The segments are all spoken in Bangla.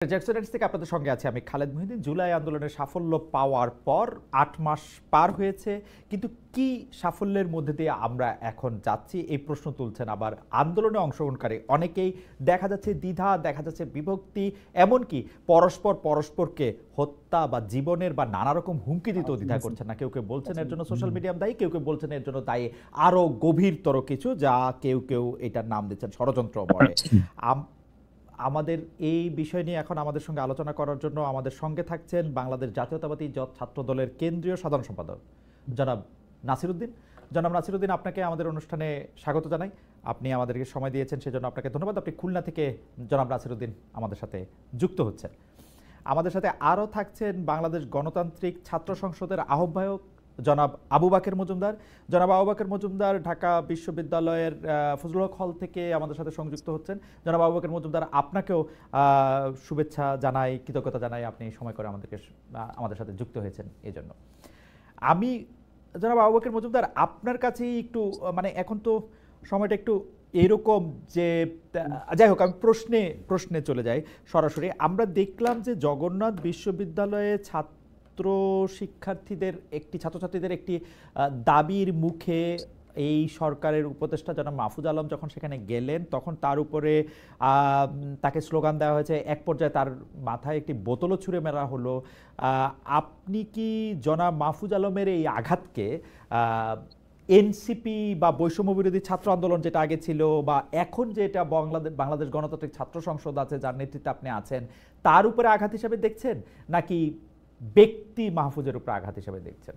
জ্যাকসন থেকে আপনাদের সঙ্গে আছে আমি খালেদ মহিউদ্দিন। জুলাই আন্দোলনের সাফল্য পাওয়ার পর ৮ মাস পার হয়েছে, কিন্তু কি সাফল্যের মধ্যে দিয়ে আমরা এখন যাচ্ছি এই প্রশ্ন তুলছেন আবার আন্দোলনে অংশগ্রহণকারী অনেকেই। দেখা যাচ্ছে দ্বিধা, দেখা যাচ্ছে বিভক্তি, এমনকি পরস্পরকে হত্যা বা জীবনের বা নানা রকম হুমকি দিতেও দ্বিধা করছেন না। কেউ কেউ বলছেন এর জন্য সোশ্যাল মিডিয়াম দায়ী, কেউ কেউ বলছেন এর জন্য দায়ী আরও গভীরতর কিছু, যা কেউ কেউ এটার নাম দিচ্ছেন ষড়যন্ত্র বলে। আমাদের এই বিষয় নিয়ে এখন আমাদের সঙ্গে আলোচনা করার জন্য আমাদের সঙ্গে থাকছেন বাংলাদেশ জাতীয়তাবাদী ছাত্র দলের কেন্দ্রীয় সাধারণ সম্পাদক জনাব নাসির উদ্দিন। জনাব নাসির উদ্দিন, আপনাকে আমাদের অনুষ্ঠানে স্বাগত জানাই। আপনি আমাদেরকে সময় দিয়েছেন, সেজন্য আপনাকে ধন্যবাদ। আপনি খুলনা থেকে জনাব নাসির উদ্দিন আমাদের সাথে যুক্ত হচ্ছেন। আমাদের সাথে আরও থাকছেন বাংলাদেশ গণতান্ত্রিক ছাত্র সংসদের আহ্বায়ক জনাব আবু বাকের মজুমদার। জনাব আবু বাকের মজুমদার ঢাকা বিশ্ববিদ্যালয়ের ফজলুল হক হল থেকে আমাদের সাথে সংযুক্ত হচ্ছেন। জনাব আবু বাকের মজুমদার, আপনাকেও শুভেচ্ছা জানাই, কৃতজ্ঞতা জানাই, আপনি সময় করে আমাদের সাথে যুক্ত হয়েছেন এই জন্য। আমি জনাব আবু বাকের মজুমদার, আপনার কাছেই একটু এখন তো সময়টা একটু এরকম যে, যাই হোক, আমি প্রশ্নে চলে যাই সরাসরি। আমরা দেখলাম যে জগন্নাথ বিশ্ববিদ্যালয়ে ছাত্রছাত্রীদের একটি দাবির মুখে এই সরকারের উপদেষ্টা জনাব মাহফুজ আলম যখন সেখানে গেলেন, তখন তার উপরে তাকে স্লোগান দেওয়া হয়েছে, এক পর্যায়ে তার মাথায় একটি বোতলও ছুঁড়ে মারা হলো। আপনি কি জনাব মাহফুজ আলমের এই আঘাতকে এনসিপি বা বৈষম্য বিরোধী ছাত্র আন্দোলন যেটা আগে ছিল, বা এখন যে এটা বাংলাদেশ গণতান্ত্রিক ছাত্র সংসদ আছে যার নেতৃত্বে আপনি আছেন, তার উপরে আঘাত হিসাবে দেখছেন, নাকি ব্যক্তি মাহফুজের উপর আঘাত হিসেবে দেখছেন?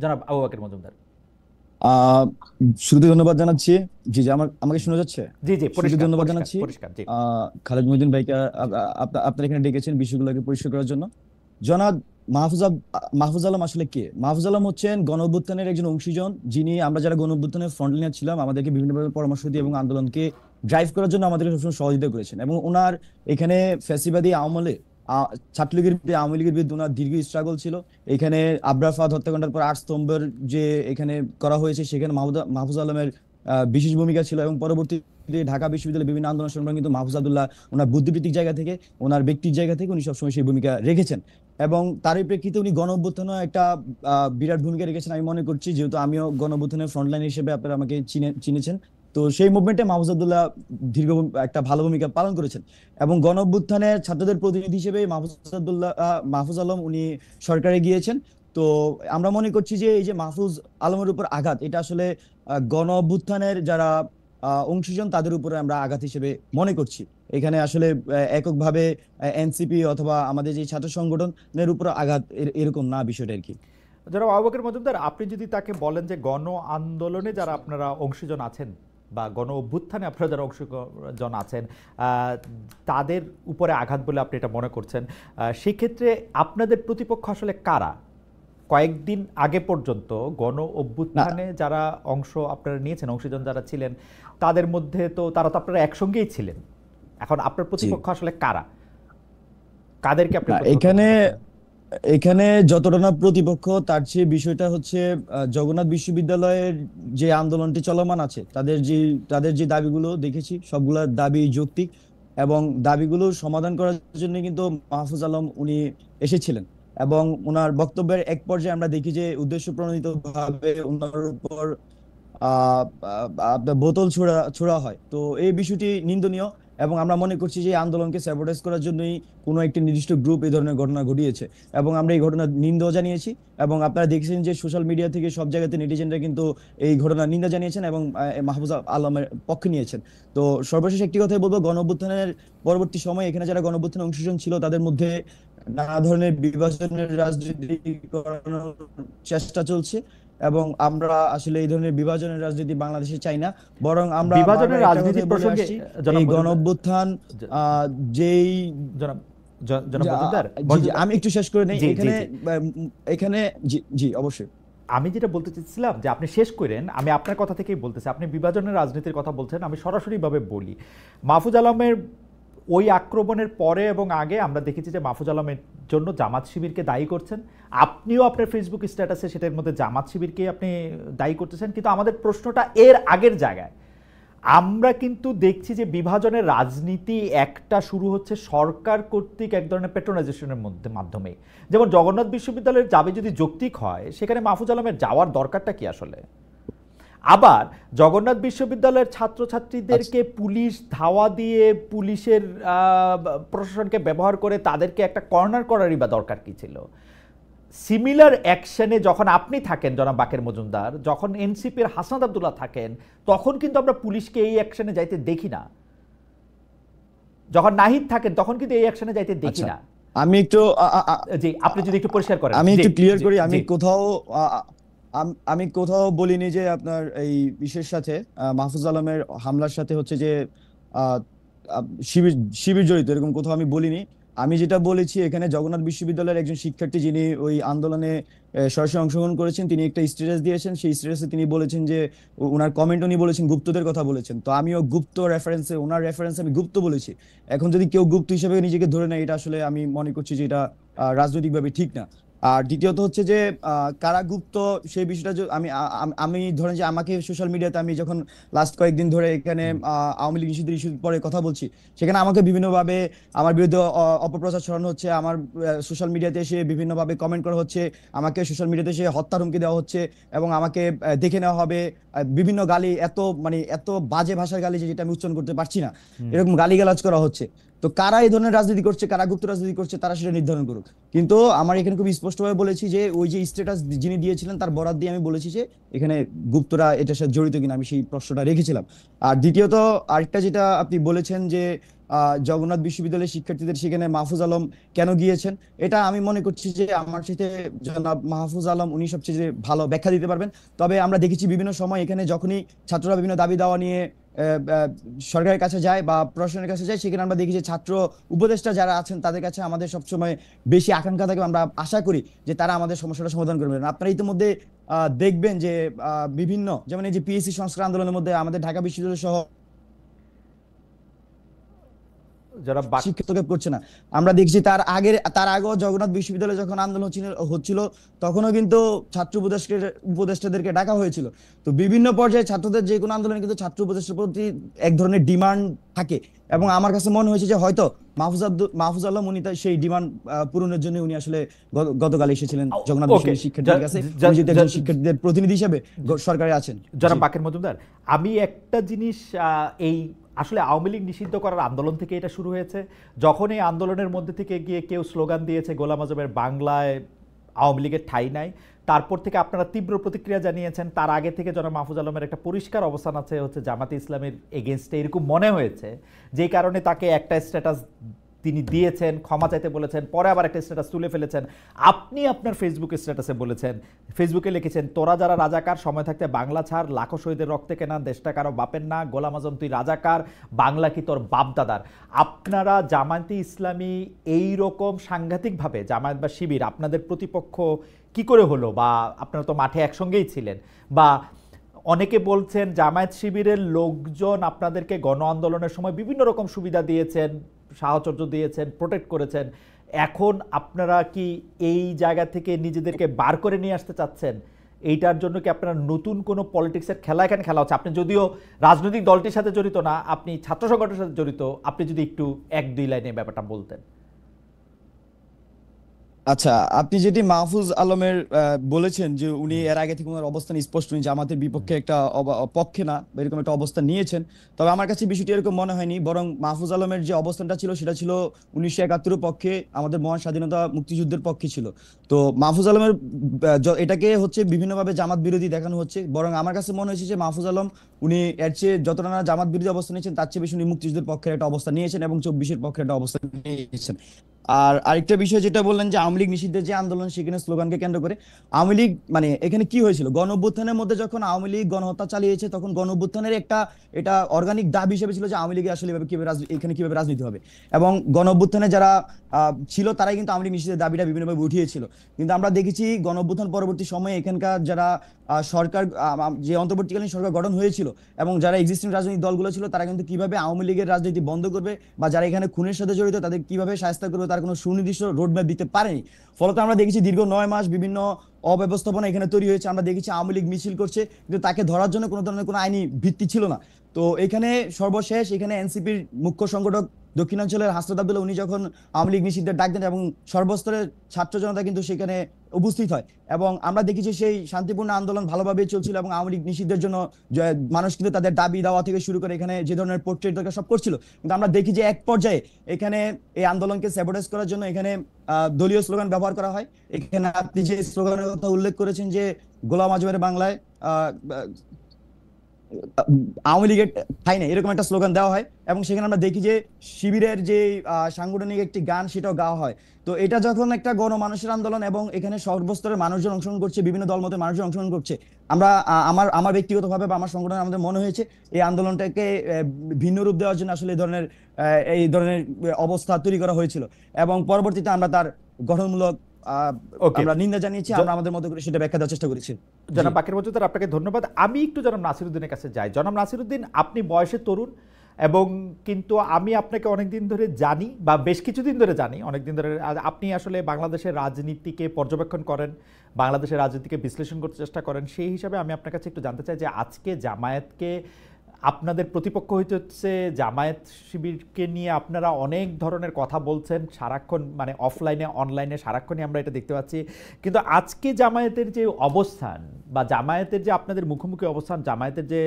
জনাব আবু বাকের মজুমদার। শুরুতে ধন্যবাদ জানাচ্ছি। জি জি, আমাকে শোনা যাচ্ছে? জি জি, পরিষ্কার, ধন্যবাদ জানাচ্ছি খালেদ মহিউদ্দিন ভাইকে, আপনারা এখানে ডেকেছেন বিষয়গুলোকে পরিষ্কার করার জন্য। জনাব মাহফুজ আলম আসলে কে? মাহফুজ আলম হচ্ছেন গণ অভ্যুত্থানের একজন অংশীজন, যিনি আমরা যারা গণ অভ্যুত্থানের ফ্রন্টলাইনে ছিলাম আমাদেরকে বিভিন্নভাবে পরামর্শ দিয়ে এবং আন্দোলনকে ড্রাইভ করার জন্য আমাদেরকে সবসময় সহযোগিতা করেছেন। এবং ওনার এখানে ফ্যাসিবাদী আমলে ছাত্রলীগের বিরুদ্ধে, আওয়ামী লীগের বিরুদ্ধে ওনার দীর্ঘ স্ট্রাগল ছিল। এখানে আবরার ফাহাদ হত্যাকাণ্ডের পর ৮ স্তম্ভের যে এখানে করা হয়েছে, সেখানে মাহফুজ আলমের বিশেষ ভূমিকা ছিল। এবং পরবর্তীতে ঢাকা বিশ্ববিদ্যালয়ে বিভিন্ন আন্দোলন সংগ্রাম কিন্তু মাহফুজ আব্দুল্লাহ ওনার বুদ্ধিবৃত্তিক জায়গা থেকে, ওনার ব্যক্তির জায়গা থেকে উনি সবসময় সেই ভূমিকা রেখেছেন। এবং তারই প্রেক্ষিতে উনি গণ অভ্যুত্থানে একটা বিরাট ভূমিকা রেখেছেন আমি মনে করছি, যেহেতু আমিও গণ অভ্যুত্থানের ফ্রন্টলাইন হিসেবে আপনারা আমাকে চিনেছেন। তো সেই মুভমেন্টে মাহফুজ আব্দুল্লাহ দীর্ঘ একটা ভালো ভূমিকা পালন করেছেন। এবং গণ অভ্যুত্থানের ছাত্রদের প্রতিনিধি হিসেবে মাহফুজ আলম উনি সরকারে গিয়েছেন। তো আমরা মনে করছি যে এই যে মাহফুজ আলমের উপর আঘাত, এটা আসলে গণ অভ্যুত্থানের যারা অংশীজন তাদের উপরে আমরা আঘাত হিসেবে মনে করছি। এখানে আসলে এককভাবে এনসিপি অথবা আমাদের যে ছাত্র সংগঠনের উপর আঘাত এরকম না বিষয়টা আর কি। জনাব আবু বাকের মজুমদার, আপনি যদি তাকে বলেন যে গণ আন্দোলনে যারা আপনারা অংশীজন আছেন বা গণ অভ্যুত্থানে আপনারা যারা অংশীজন আছেন, তাদের উপরে আঘাত বলে আপনি এটা মনে করছেন, সেক্ষেত্রে আপনাদের প্রতিপক্ষ আসলে কারা? কয়েকদিন আগে পর্যন্ত গণ অভ্যুত্থানে যারা অংশ আপনারা নিয়েছেন, অংশীজন যারা ছিলেন, তাদের মধ্যে তো তারা তো আপনারা একসঙ্গেই ছিলেন। এখন আপনার প্রতিপক্ষ আসলে কারা? কাদেরকে আপনি? এখানে যতটা না প্রতিপক্ষ, তার চেয়ে বিষয়টা হচ্ছে জগন্নাথ বিশ্ববিদ্যালয়ের যে আন্দোলনটি চলমান আছে, তাদের যে দাবিগুলো দেখেছি সবগুলোর দাবি যৌক্তিক, এবং দাবিগুলো সমাধান করার জন্য কিন্তু মাহফুজ আলম উনি এসেছিলেন। এবং ওনার বক্তব্যের এক পর্যায়ে আমরা দেখি যে উদ্দেশ্য প্রণোদিত ভাবে ওনার উপর বোতল ছোড়া হয়। তো এই বিষয়টি নিন্দনীয়, এবং আমরা মনে করছি যে আন্দোলনকে স্যাবোটাইজ করার জন্যই কোনো একটি নির্দিষ্ট গ্রুপ এই ধরনের ঘটনা ঘটিয়েছে, এবং আমরা এই ঘটনার নিন্দাও জানিয়েছি। এবং আপনারা দেখছেন যে সোশ্যাল মিডিয়া থেকে সব জায়গাতে নেটিজেনরা কিন্তু এই ঘটনার নিন্দা জানিয়েছেন এবং মাহফুজ আলমের পক্ষে নিয়েছেন। তো সর্বশেষ একটি কথাই বলবো, গণ অভ্যুত্থানের পরবর্তী সময়ে এখানে যারা গণ অভ্যুত্থানের অংশীজন ছিল তাদের মধ্যে নানা ধরনের বিভাজনের রাজনীতি করানোর চেষ্টা চলছে, এবং আমরা আসলে এই ধরনের বিভাজনের রাজনীতি বাংলাদেশে চাই না। বরং আমরা বিভাজনের রাজনীতি প্রসঙ্গে এই গণ অভ্যুত্থান যেই আমি একটু শেষ করে নেই এখানে। জি অবশ্যই, আমি যেটা বলতে চাইছিলাম যে আপনি শেষ করেন, আমি আপনার কথা থেকেই বলতেছি। আপনি বিভাজনের রাজনীতির কথা বলছেন, আমি সরাসরিভাবে বলি, মাহফুজ আলমের ওই আক্রমণের পরে এবং আগে আমরা দেখেছি যে মাহফুজ আলমের জন্য জামাত শিবিরকে দায়ী করছেন। আপনিও আপনার ফেসবুক স্ট্যাটাসে সেটার মধ্যে জামাত শিবিরকে আপনি দায়ী করতেছেন। কিন্তু আমাদের প্রশ্নটা এর আগের জায়গায়, আমরা কিন্তু দেখছি যে বিভাজনের রাজনীতি একটা শুরু হচ্ছে সরকার কর্তৃক এক ধরনের পেট্রোনাইজেশনের মাধ্যমে। যেমন জগন্নাথ বিশ্ববিদ্যালয়ের যাবে যদি যৌক্তিক হয়, সেখানে মাহফুজ আলমের যাওয়ার দরকারটা কি আসলে? আবার জগন্নাথ বিশ্ববিদ্যালয়ের ছাত্রছাত্রীদেরকে পুলিশ ধাওয়া দিয়ে, পুলিশের প্রশাসনকে ব্যবহার করে তাদেরকে একটা কর্নার করারই বা দরকার কি ছিল? সিমিলার অ্যাকশনে যখন আপনি থাকেন জনাব বাকের মজুমদার, যখন এনসিপির হাসনাত আব্দুল্লাহ থাকেন, তখন কিন্তু আমরা পুলিশকে এই অ্যাকশনে যাইতে দেখি না। যখন নাহিদ থাকেন তখন কিন্তু এই অ্যাকশনে যাইতে দেখি না। আমি একটু জি, আপনি যদি একটু পরিষ্কার করেন। আমি একটু ক্লিয়ার করি। আমি কোথাও বলিনি যে আপনার এই বিশেষ সাথে মাহফুজ আলমের হামলার সাথে হচ্ছে যে আহ, আহ, শিবির শিবির জড়িত, এরকম কোথাও আমি বলিনি। আমি যেটা বলেছি, এখানে জগন্নাথ বিশ্ববিদ্যালয়ের একজন শিক্ষার্থী যিনি ওই আন্দোলনে সরাসরি অংশগ্রহণ করেছেন, তিনি একটা স্ট্যাটাস দিয়েছেন। সেই স্ট্যাটাসে তিনি বলেছেন যে ওনার কমেন্ট উনি বলেছেন গুপ্তদের কথা বলেছেন। তো আমিও গুপ্ত রেফারেন্সে, ওনার রেফারেন্সে আমি গুপ্ত বলেছি। এখন যদি কেউ গুপ্ত হিসেবে নিজেকে ধরে নেয়, এটা আসলে আমি মনে করছি যে এটা রাজনৈতিকভাবে ঠিক না। আর দ্বিতীয়ত হচ্ছে যে কারা গুপ্ত সেই বিষয়টা আমি আমি ধরেন যে আমাকে সোশ্যাল মিডিয়াতে, আমি যখন লাস্ট কয়েকদিন ধরে এখানে আওয়ামী লীগ নিষিদ্ধের ইস্যুর পরে কথা বলছি, সেখানে আমাকে বিভিন্নভাবে আমার বিরুদ্ধে অপপ্রচার ছড়ানো হচ্ছে। আমার সোশ্যাল মিডিয়াতে এসে বিভিন্নভাবে কমেন্ট করা হচ্ছে, আমাকে সোশ্যাল মিডিয়াতে এসে হত্যার হুমকি দেওয়া হচ্ছে, এবং আমাকে দেখে নেওয়া হবে। বিভিন্ন গালি, এত বাজে ভাষার গালি যেটা আমি উচ্চারণ করতে পারছি না, এরকম গালিগালাজ করা হচ্ছে। তো কারা এই ধরনের রাজনীতি করছে, কারা গুপ্ত রাজনীতি করছে, তারা সেটা নির্ধারণ করুক। কিন্তু আমার এখানে খুব স্পষ্টভাবে বলেছি যে ওই যে স্ট্যাটাস যিনি দিয়েছিলেন তার বরাত দিয়ে আমি বলেছি যে এখানে গুপ্তরা এটার সাথে জড়িত কিনা, আমি সেই প্রশ্নটা রেখেছিলাম। আর দ্বিতীয়ত আরেকটা যেটা আপনি বলেছেন যে জগন্নাথ বিশ্ববিদ্যালয়ের শিক্ষার্থীদের সেখানে মাহফুজ আলম কেন গিয়েছেন, এটা আমি মনে করছি যে আমার সাথে জনাব মাহফুজ আলম উনি সবচেয়ে ভালো ব্যাখ্যা দিতে পারবেন। তবে আমরা দেখেছি বিভিন্ন সময় এখানে যখনই ছাত্ররা বিভিন্ন দাবি দাওয়া নিয়ে সরকারের কাছে যায় বা প্রশাসনের কাছে যায়, সেখানে আমরা দেখি যে ছাত্র উপদেষ্টা যারা আছেন তাদের কাছে আমাদের সবসময় বেশি আকাঙ্ক্ষা থাকে। আমরা আশা করি যে তারা আমাদের সমস্যাটা সমাধান করবেন। আপনারা ইতিমধ্যে দেখবেন যে বিভিন্ন, যেমন এই যে পিএসসি সংস্কার আন্দোলনের মধ্যে আমাদের ঢাকা বিশ্ববিদ্যালয় সহ যারা শিক্ষিতকে করছে না। আমরা দেখছি তার আগেও জগন্নাথ বিশ্ববিদ্যালয়ে যখন আন্দোলন হচ্ছিল, তখনও কিন্তু ছাত্র উপদেষ্টাদেরকে ডাকা হয়েছিল। তো বিভিন্ন পর্যায়ে ছাত্রদের যে কোনো আন্দোলনে কিন্তু ছাত্র উপদেষ্টার প্রতি এক ধরনের ডিমান্ড থাকে, এবং আমার কাছে মনে হয়েছে যে হয়তো মাহফুজ আলম উনি সেই ডিমান্ড পূরণের জন্য উনি আসলে গতকাল এসেছিলেন জগন্নাথ বিশ্ববিদ্যালয়ের শিক্ষার্থীদের কাছে। উনি যেহেতু একজন শিক্ষার্থীদের প্রতিনিধি হিসেবে সরকারে আছেন। যারা বাকের মজুমদার, আমি একটা জিনিস, এই আসলে আওয়ামী লীগ নিষিদ্ধ করার আন্দোলন থেকে এটা শুরু হয়েছে। যখন এই আন্দোলনের মধ্যে থেকে গিয়ে কেউ স্লোগান দিয়েছে গোলাম আজমের বাংলায় আওয়ামী লীগের ঠাঁই নাই, তারপর থেকে আপনারা তীব্র প্রতিক্রিয়া জানিয়েছেন। তার আগে থেকে জনাব মাহফুজ আলমের একটা পরিষ্কার অবস্থান আছে হচ্ছে জামাতে ইসলামের এগেনস্টে, এরকম মনে হয়েছে, যেই কারণে তাকে একটা স্ট্যাটাস তিনি দিয়েছেন, ক্ষমা চাইতে বলেছেন, পরে আবার একটা স্ট্যাটাস তুলে ফেলেছেন। আপনি আপনার ফেসবুকে স্ট্যাটাসে বলেছেন, ফেসবুকে লিখেছেন, তোরা যারা রাজাকার সময় থাকতে বাংলা ছাড়, লাখো শহীদের রক্তে কেনা দেশটা কারো বাপের না, গোলাম আজম তুই রাজাকার, বাংলা কি তোর বাপ দাদার। আপনারা জামায়াতে ইসলামী এই রকম সাংঘাতিকভাবে, জামায়াত বা শিবির আপনাদের প্রতিপক্ষ কি করে হলো? বা আপনারা তো মাঠে একসঙ্গেই ছিলেন। বা অনেকে বলছেন জামায়াত শিবিরের লোকজন আপনাদেরকে গণ আন্দোলনের সময় বিভিন্ন রকম সুবিধা দিয়েছেন, সাহচর্য দিয়েছেন, প্রোটেক্ট করেছেন। এখন আপনারা কি এই জায়গা থেকে নিজেদেরকে বার করে নিয়ে আসতে চাচ্ছেন? এইটার জন্য কি আপনারা নতুন কোনো পলিটিক্সের খেলা এখানে খেলা হচ্ছে? আপনি যদিও রাজনৈতিক দলটির সাথে জড়িত না, আপনি ছাত্র সংগঠনের সাথে জড়িত, আপনি যদি একটু এক দুই লাইনে ব্যাপারটা বলতেন। আচ্ছা, আপনি যেটি মাহফুজ আলমের বলেছেন যে উনি এর আগে থেকে ওনার অবস্থান স্পষ্ট, উনি জামাতের বিপক্ষে একটা পক্ষে না এরকম একটা অবস্থান নিয়েছেন। তবে আমার কাছে বিষয়টি এরকম মনে হয়নি, বরং মাহফুজ আলমের যে অবস্থানটা ছিল সেটা ছিল 1971 পক্ষে, আমাদের মহান স্বাধীনতা মুক্তিযুদ্ধের পক্ষে ছিল। তো মাহফুজ আলমের এটাকে হচ্ছে বিভিন্নভাবে জামাত বিরোধী দেখানো হচ্ছে। বরং আমার কাছে মনে হয়েছে যে মাহফুজ আলম উনি এর চেয়ে যতটা না জামাত বিরোধী অবস্থান নিয়েছেন, তার চেয়ে বেশি উনি মুক্তিযুদ্ধের পক্ষে একটা অবস্থান নিয়েছেন এবং 24-এর পক্ষে একটা অবস্থান নিয়েছেন। আর আরেকটা বিষয় যেটা বললেন যে আওয়ামী লীগ নিষিদ্ধের যে আন্দোলন, সেখানে স্লোগানকে কেন্দ্র করে আওয়ামী লীগ, মানে এখানে কি হয়েছিল, গণ অভ্যুত্থানের মধ্যে যখন আওয়ামী লীগ গণহত্যা চালিয়েছে, তখন গণ অভ্যুত্থানের এটা অর্গানিক দাবি হিসেবে ছিল যে আওয়ামী লীগ আসলে এখানে কিভাবে রাজনীতি হবে, এবং গণ অভ্যুত্থানে যারা ছিল তারাই কিন্তু আওয়ামী লীগ নিষিদ্ধের দাবিটা বিভিন্নভাবে উঠিয়েছিল। কিন্তু আমরা দেখেছি গণ অভ্যুত্থান পরবর্তী সময়ে এখানকার যারা সরকার, যে অন্তর্বর্তীকালীন সরকার গঠন হয়েছিল এবং যারা এক্সিস্টিং রাজনৈতিক দলগুলো ছিল, তারা কিন্তু কিভাবে আওয়ামী লীগের রাজনীতি বন্ধ করবে বা যারা এখানে খুনের সাথে জড়িত তাদের কিভাবে শায়েস্তা করবে, তার কোনো সুনির্দিষ্ট রোডম্যাপ দিতে পারেনি। ফলত আমরা দেখেছি দীর্ঘ 9 মাস বিভিন্ন অব্যবস্থাপনা এখানে তৈরি হয়েছে। আমরা দেখেছি আওয়ামী লীগ মিছিল করছে, কিন্তু তাকে ধরার জন্য কোনো ধরনের কোনো আইনি ভিত্তি ছিল না। তো এখানে সর্বশেষ এখানে এনসিপির মুখ্য সংগঠক দক্ষিণাঞ্চলের হাসনাত আব্দুল্লাহ উনি যখন আওয়ামী লীগ নিষিদ্ধের ডাক দেন এবং সর্বস্তরের ছাত্র জনতা কিন্তু সেখানে উপস্থিত হয়, এবং আমরা দেখি যে সেই শান্তিপূর্ণ আন্দোলন ভালোভাবে চলছিল এবং আওয়ামী লীগ নিষিদ্ধের জন্য মানুষ কিন্তু তাদের দাবি দাওয়া থেকে শুরু করে এখানে যে ধরনের পোর্ট্রেট দরকার সব করছিল। কিন্তু আমরা দেখি যে এক পর্যায়ে এখানে এই আন্দোলনকে স্যাবোটেজ করার জন্য এখানে দলীয় স্লোগান ব্যবহার করা হয়। এখানে আপনি যে স্লোগানের কথা উল্লেখ করেছেন যে গোলাম আজমের বাংলায় আওয়ামী লীগের ঠাই নেই, এরকম একটা স্লোগান দেওয়া হয়, এবং সেখানে আমরা দেখি যে শিবিরের যে সাংগঠনিক একটি গান সেটাও গাওয়া হয়। তো এটা যখন একটা গণমানুষের আন্দোলন এবং এখানে সর্বস্তরের মানুষজন অংশগ্রহণ করছে, বিভিন্ন দলমতের মানুষজন অংশগ্রহণ করছে, আমরা আমার আমার ব্যক্তিগতভাবে বা আমার সংগঠনে আমাদের মনে হয়েছে এই আন্দোলনটাকে ভিন্ন রূপ দেওয়ার জন্য আসলে এই ধরনের অবস্থা তৈরি করা হয়েছিল, এবং পরবর্তীতে আমরা তার গঠনমূলক ওকে, আমরা নিন্দা জানিয়েছি, আমরা আমাদের মতো করে সেটা ব্যাখ্যা দেওয়ার চেষ্টা করেছি। জনাব বাকের মজুমদার, আপনাকে ধন্যবাদ। আমি একটু জনাব নাসিরউদ্দিনের কাছে যাই। জনাব নাসিরউদ্দিন, আপনি বয়সে তরুণ, এবং কিন্তু আমি আপনাকে অনেকদিন ধরে জানি, বা বেশ কিছুদিন ধরে জানি, অনেকদিন ধরে আপনি আসলে বাংলাদেশের রাজনীতিকে পর্যবেক্ষণ করেন, বাংলাদেশের রাজনীতিকে বিশ্লেষণ করতে চেষ্টা করেন। সেই হিসাবে আমি আপনার কাছে একটু জানতে চাই যে আজকে জামায়াতকে, আপনাদের প্রতিপক্ষ হচ্ছে জামায়াত শিবিরকে নিয়ে আপনারা অনেক ধরনের কথা বলছেন সারাক্ষণ, মানে অফলাইনে অনলাইনে সারাক্ষণই আমরা এটা দেখতে পাচ্ছি। কিন্তু আজকে জামায়াতের যে অবস্থান, বা জামায়াতের যে আপনাদের মুখোমুখি অবস্থান, জামায়াতের যে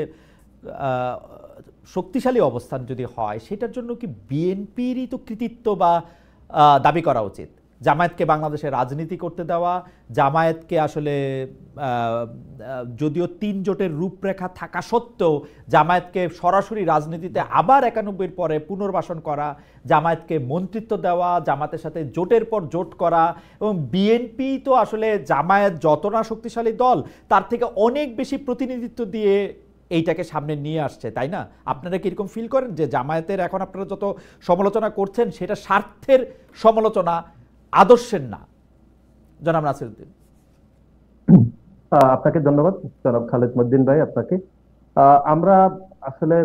শক্তিশালী অবস্থান যদি হয়, সেটার জন্য কি বিএনপিরই তো কৃতিত্ব বা দাবি করা উচিত? জামায়াতকে বাংলাদেশে রাজনীতি করতে দেওয়া, জামায়াতকে আসলে যদিও ৩ জোটের রূপরেখা থাকা সত্ত্বেও জামায়াতকে সরাসরি রাজনীতিতে আবার ৯১-এর পরে পুনর্বাসন করা, জামায়াতকে মন্ত্রিত্ব দেওয়া, জামাতের সাথে জোটের পর জোট করা, এবং বিএনপি তো আসলে জামায়াত যত না শক্তিশালী দল তার থেকে অনেক বেশি প্রতিনিধিত্ব দিয়ে এইটাকে সামনে নিয়ে আসছে, তাই না? আপনারা কি এরকম ফিল করেন যে জামায়াতের এখন আপনারা যত সমালোচনা করছেন সেটা স্বার্থের সমালোচনা, আদর্শের না? জনাব নাসিরউদ্দিন। আপনাকে ধন্যবাদ জনাব খালেদ মহিউদ্দিন ভাই, আপনাকে। আমরা আসলে